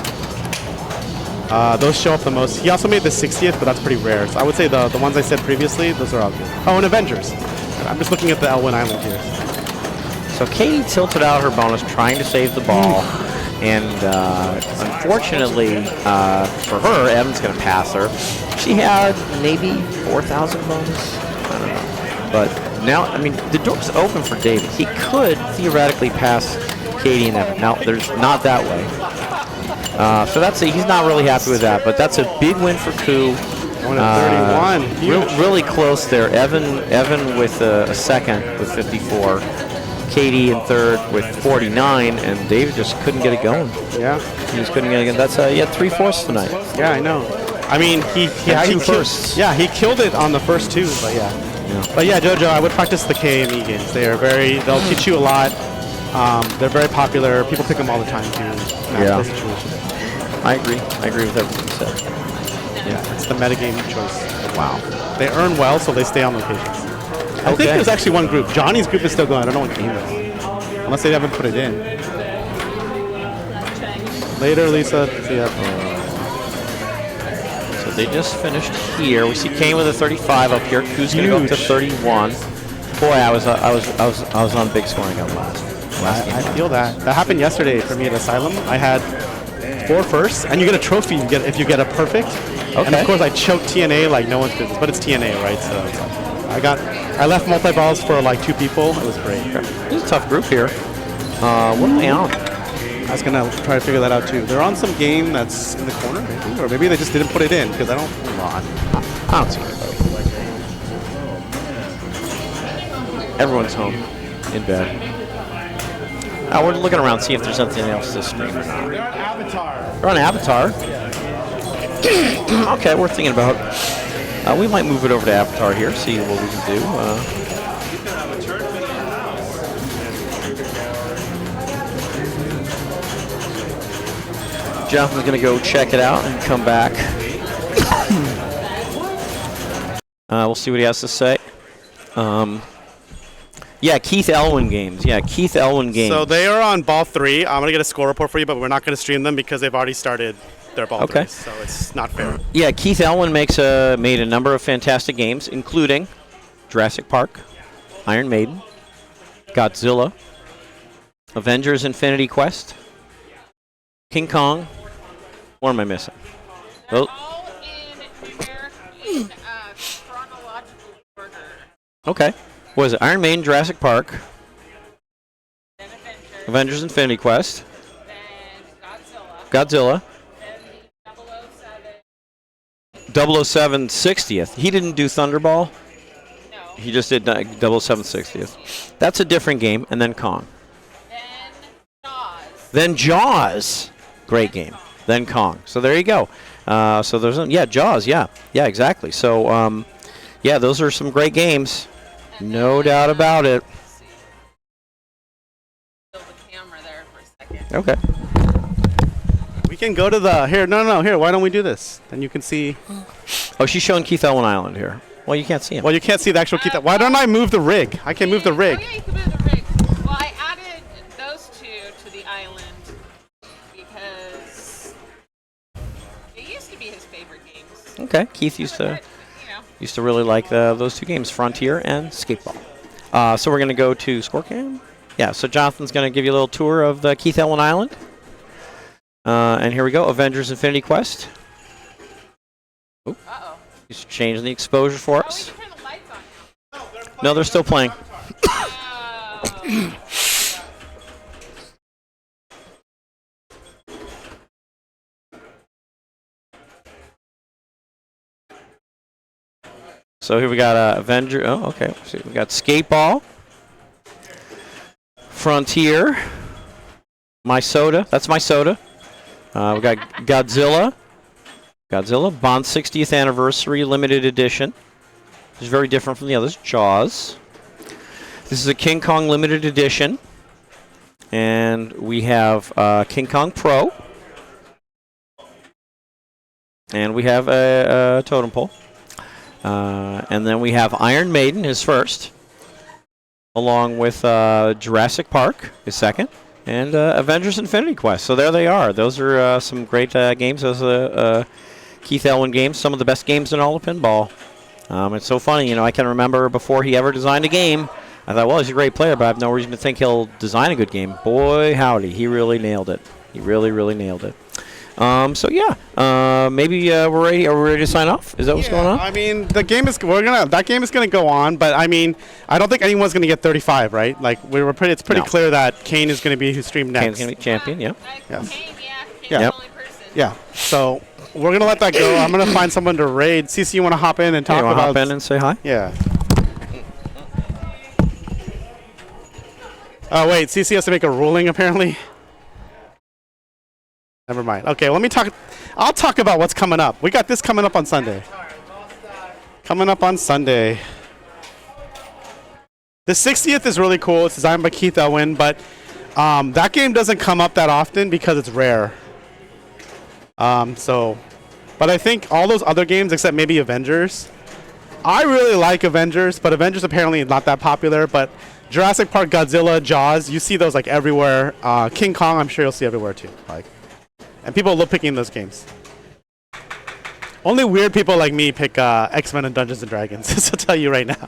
Speaker 1: Those show up the most. He also made the 60th, but that's pretty rare. So I would say the ones I said previously, those are all good. Oh, and Avengers. I'm just looking at the Elwin Island here.
Speaker 2: So Katie tilted out her bonus, trying to save the ball. And unfortunately for her, Evan's going to pass her. She had maybe 4,000 bonus. I don't know. But now, I mean, the door's open for David. He could theoretically pass Katie and Evan. Now, there's not that way. So he's not really happy with that. But that's a big win for Ku.
Speaker 1: 31.
Speaker 2: Really close there. Evan with a second with 54. Katie in third with 49, and David just couldn't get it going.
Speaker 1: Yeah.
Speaker 2: He just couldn't get it going. That's he had 3 fourths tonight.
Speaker 1: Yeah, I know. I mean, he
Speaker 2: firsts.
Speaker 1: Yeah, he killed it on the first 2, but yeah. But yeah, JoJo, I would practice the KME games. They'll teach you a lot. They're very popular. People pick them all the time too.
Speaker 2: Yeah. I agree with everything you said.
Speaker 1: Yeah, it's the metagame choice. Wow. They earn well, so they stay on locations. I think there's actually one group. Johnny's group is still going. I don't know what game it is. Unless they haven't put it in. Later, Lisa.
Speaker 2: So they just finished here. We see Kane with a 35 up here. Ku's going to go up to 31. Boy, I was on big scoring up last
Speaker 1: I feel that. That happened yesterday for me at Asylum. I had 4 firsts, and you get a trophy if you get a perfect. Okay. And of course, I choked TNA like no one's business, but it's TNA, right? So I left multi-balls for like 2 people. It was great.
Speaker 2: This is a tough group here. What am I on?
Speaker 1: I was going to try to figure that out too. They're on some game that's in the corner, maybe? Or maybe they just didn't put it in because I don't see anybody.
Speaker 2: Everyone's home in bed. We're looking around, see if there's anything else to stream or not. They're on Avatar. Okay, we're thinking about. We might move it over to Avatar here, see what we can do. Jonathan's going to go check it out and come back. We'll see what he has to say. Yeah, Keith Elwin games.
Speaker 1: So they are on ball 3. I'm going to get a score report for you, but we're not going to stream them because they've already started their ball
Speaker 2: Okay.
Speaker 1: race, so it's not fair.
Speaker 2: Yeah, Keith Elwin made a number of fantastic games, including Jurassic Park, Iron Maiden, Godzilla, Avengers Infinity Quest, King Kong. What am I missing?
Speaker 5: They're
Speaker 2: Oh,
Speaker 5: all in chronological order.
Speaker 2: okay. What is it? Iron Maiden, Jurassic Park,
Speaker 5: Then
Speaker 2: Avengers Infinity Quest,
Speaker 5: then
Speaker 2: Godzilla,
Speaker 5: then the 007.
Speaker 2: 007 60th. He didn't do Thunderball.
Speaker 5: No.
Speaker 2: He just did 007 60th. That's a different game. And then Kong.
Speaker 5: Then Jaws.
Speaker 2: Then Jaws. Great game. Then Kong. So there you go. So there's Jaws. Yeah, exactly. So yeah, those are some great games. No doubt about it.
Speaker 5: Build the camera there for a second.
Speaker 2: Okay.
Speaker 1: We can go to the here. No. Here, why don't we do this? Then you can see.
Speaker 2: Oh, she's showing Keith Elwin Island here. Well, you can't see him.
Speaker 1: Well, you can't see the actual Keith. Why don't I move the rig? I can move the rig.
Speaker 5: Oh, yeah, you can move the rig. Well, I added those two to the island because it used to be his favorite games.
Speaker 2: Okay. Keith used to
Speaker 5: You know,
Speaker 2: used to really like those two games, Frontier and Skateball. So we're going to go to Scorecam. Yeah. So Jonathan's going to give you a little tour of the Keith Elwin Island. And here we go. Avengers Infinity Quest.
Speaker 5: uh-oh.
Speaker 2: He's changing the exposure for
Speaker 5: Oh, we
Speaker 2: us.
Speaker 5: can turn the lights on now.
Speaker 2: No, they're still playing.
Speaker 5: Oh.
Speaker 2: So here we got Avenger. Oh, okay. So we got Skateball, Frontier, My Soda. That's My Soda. We got Godzilla. Bond 60th Anniversary Limited Edition. Which is very different from the others. Jaws. This is a King Kong Limited Edition. And we have King Kong Pro. And we have a totem pole. And then we have Iron Maiden, his first, along with Jurassic Park, his second, and Avengers Infinity Quest. So there they are. Those are some great games. Those are Keith Elwin games, some of the best games in all of pinball. It's so funny, I can remember before he ever designed a game, I thought, well, he's a great player, but I have no reason to think he'll design a good game. Boy, howdy, he really nailed it. He really, really nailed it. So yeah, maybe we're ready. Are we ready to sign off? Is that what's going on?
Speaker 1: I mean, that game is gonna go on, but I mean, I don't think anyone's gonna get 35, right? Like it's pretty
Speaker 2: No.
Speaker 1: clear that Kane is gonna be who streamed next.
Speaker 2: Kane's gonna be champion. Yeah.
Speaker 1: Yes.
Speaker 5: Kane's
Speaker 1: Yeah.
Speaker 5: the only person.
Speaker 1: Yeah. So we're gonna let that go. I'm gonna find someone to raid. CC, you want to hop in and talk
Speaker 2: You want to
Speaker 1: about?
Speaker 2: hop in and say hi?
Speaker 1: Yeah. Oh wait, CC has to make a ruling apparently. Never mind. Okay, let me talk. I'll talk about what's coming up. We got this coming up on Sunday. Coming up on Sunday. The 60th is really cool. It's designed by Keith Elwin, but that game doesn't come up that often because it's rare. But I think all those other games, except maybe Avengers, I really like Avengers, but Avengers apparently is not that popular. But Jurassic Park, Godzilla, Jaws, you see those like everywhere. King Kong, I'm sure you'll see everywhere too. And people love picking those games. Only weird people like me pick X-Men and Dungeons and Dragons. Just to tell you right now.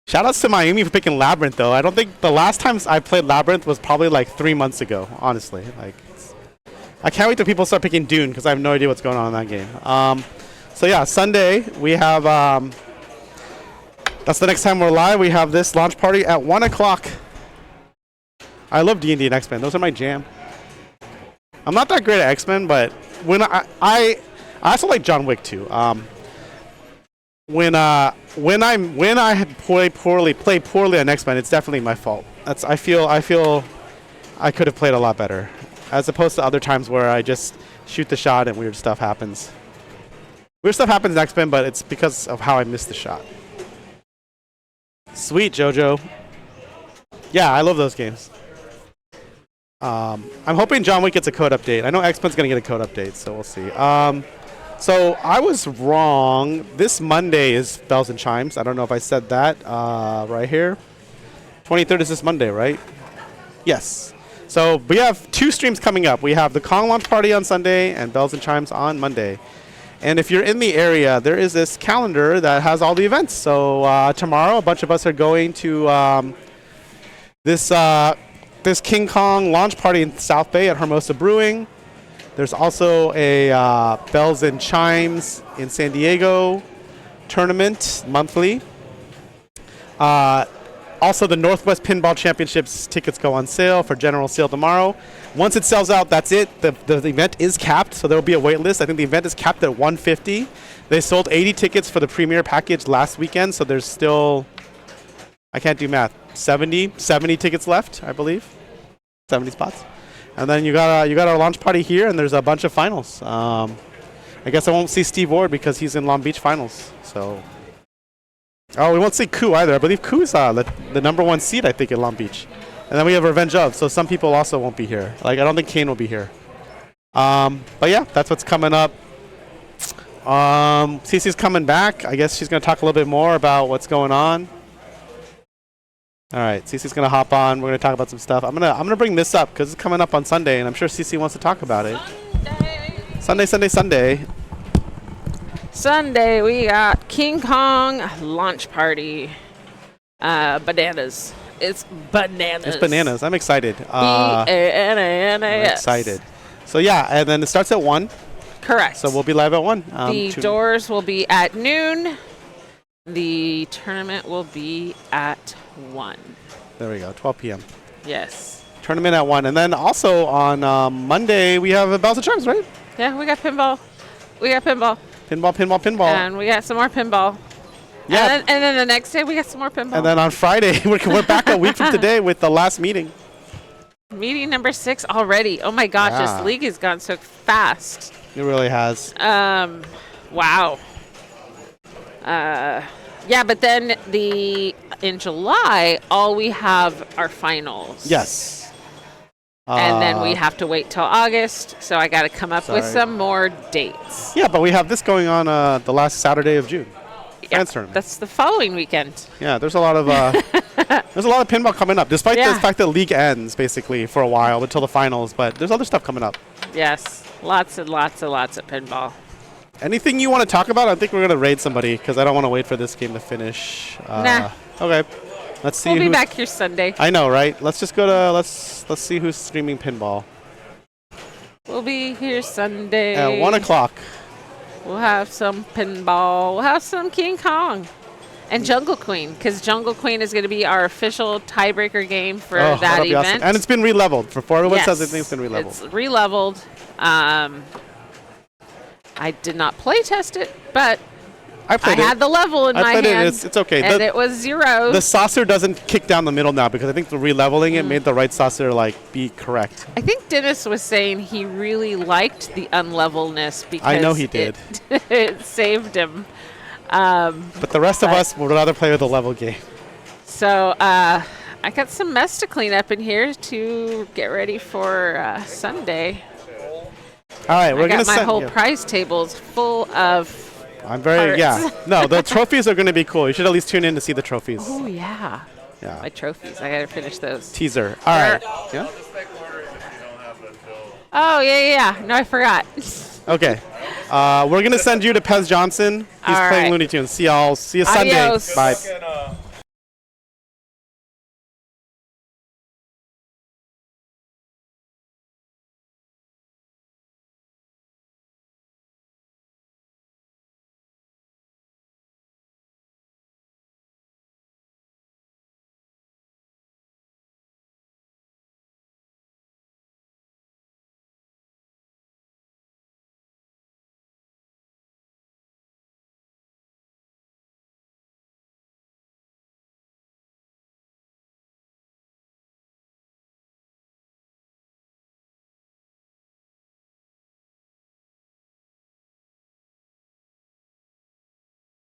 Speaker 1: Shout outs to Miami for picking Labyrinth though. I don't think the last time I played Labyrinth was probably like 3 months ago. Honestly, I can't wait till people start picking Dune because I have no idea what's going on in that game. So yeah, Sunday we have. That's the next time we're live. We have this launch party at 1 o'clock. I love D&D and X-Men. Those are my jam. I'm not that great at X-Men, but when I also like John Wick too. When I play poorly on X-Men, it's definitely my fault. I feel I could have played a lot better, as opposed to other times where I just shoot the shot and weird stuff happens. Weird stuff happens in X-Men, but it's because of how I missed the shot. Sweet, JoJo. Yeah, I love those games. I'm hoping John Wick gets a code update. I know X-Men's going to get a code update, so we'll see. So I was wrong. This Monday is Bells and Chimes. I don't know if I said that right here. 23rd is this Monday, right? Yes. So we have 2 streams coming up. We have the Kong launch party on Sunday and Bells and Chimes on Monday. And if you're in the area, there is this calendar that has all the events. So tomorrow, a bunch of us are going to this King Kong launch party in South Bay at Hermosa Brewing. There's also a Bells and Chimes in San Diego tournament monthly. Also, the Northwest Pinball Championships tickets go on sale for general sale tomorrow. Once it sells out, that's it. The event is capped, so there will be a wait list. I think the event is capped at 150. They sold 80 tickets for the premier package last weekend, so there's still, I can't do math, 70 tickets left, I believe. 70 spots. And then you got our launch party here, and there's a bunch of finals. I guess I won't see Steve Ward because he's in Long Beach finals. So, we won't see Koo either. I believe Koo's the #1 seed, I think, in Long Beach. And then we have Revenge of, so some people also won't be here. Like, I don't think Kane will be here. But yeah, that's what's coming up. Cece's coming back. I guess she's going to talk a little bit more about what's going on. All right, Cece's going to hop on. We're going to talk about some stuff. I'm gonna bring this up because it's coming up on Sunday, and I'm sure Cece wants to talk about it. Sunday.
Speaker 7: Sunday, we got King Kong launch party. Bananas. It's bananas.
Speaker 1: It's bananas. I'm excited.
Speaker 7: B-A-N-A-N-A-S.
Speaker 1: I'm excited. So yeah, and then it starts at 1.
Speaker 7: Correct.
Speaker 1: So we'll be live at 1.
Speaker 7: The doors will be at noon. The tournament will be at 1.
Speaker 1: There we go, 12 p.m.
Speaker 7: Yes.
Speaker 1: Tournament at 1. And then also on Monday, we have Bells and Chimes, right?
Speaker 7: Yeah, we got pinball. Pinball.
Speaker 1: And
Speaker 7: we got some more pinball.
Speaker 1: yeah.
Speaker 7: And then the next day, we got some more pinball.
Speaker 1: And then on Friday, we're back a week from today with the last meeting.
Speaker 7: Meeting number 6 already. Oh my gosh,
Speaker 1: Yeah.
Speaker 7: this league has gone so fast.
Speaker 1: It really has.
Speaker 7: Wow. Yeah, but then in July, all we have are finals.
Speaker 1: Yes.
Speaker 7: And then we have to wait till August, so I got to come up with
Speaker 1: Sorry.
Speaker 7: some more dates.
Speaker 1: Yeah, but we have this going on the last Saturday of June.
Speaker 7: Yeah,
Speaker 1: tournament.
Speaker 7: that's the following weekend.
Speaker 1: Yeah, there's a lot of pinball coming up, despite the fact that league ends basically for a while until the finals. But there's other stuff coming up.
Speaker 7: Yes, lots and lots and lots of pinball.
Speaker 1: Anything you want to talk about? I think we're gonna raid somebody because I don't want to wait for this game to finish.
Speaker 7: Nah.
Speaker 1: Okay. Let's see.
Speaker 7: We'll be
Speaker 1: who's-
Speaker 7: back here Sunday.
Speaker 1: I know, right? Let's just go to let's see who's streaming pinball.
Speaker 7: We'll be here Sunday.
Speaker 1: At 1 o'clock.
Speaker 7: We'll have some pinball. We'll have some King Kong. And Jungle Queen, because Jungle Queen is going to be our official tiebreaker game for that
Speaker 1: that'll be
Speaker 7: event.
Speaker 1: awesome. And it's been re-leveled. For everyone
Speaker 7: Yes,
Speaker 1: says it, it's been re-leveled.
Speaker 7: It's re-leveled. I did not play test it, but
Speaker 1: I
Speaker 7: I
Speaker 1: played
Speaker 7: had the level in
Speaker 1: I
Speaker 7: my
Speaker 1: played
Speaker 7: hand.
Speaker 1: it. It's okay.
Speaker 7: And it was 0.
Speaker 1: The saucer doesn't kick down the middle now because I think the re-leveling it made the right saucer be correct.
Speaker 7: I think Dennis was saying he really liked the unlevelness because
Speaker 1: I know he did.
Speaker 7: It saved him.
Speaker 1: But the rest of us would rather play with a level game.
Speaker 7: So I got some mess to clean up in here to get ready for Sunday.
Speaker 1: All right, we're
Speaker 7: I
Speaker 1: gonna
Speaker 7: got my
Speaker 1: send
Speaker 7: whole
Speaker 1: you.
Speaker 7: prize tables full of.
Speaker 1: I'm very
Speaker 7: parts.
Speaker 1: No, the trophies are gonna be cool. You should at least tune in to see the trophies.
Speaker 7: Oh yeah,
Speaker 1: Yeah.
Speaker 7: my trophies. I gotta finish those.
Speaker 1: Teaser. All right. Yeah.
Speaker 7: Oh yeah. No, I forgot.
Speaker 1: Okay. We're gonna send you to Pez Johnson. He's
Speaker 7: All
Speaker 1: playing
Speaker 7: right.
Speaker 1: Looney Tunes. See you Sunday.
Speaker 7: Adios.
Speaker 1: Bye.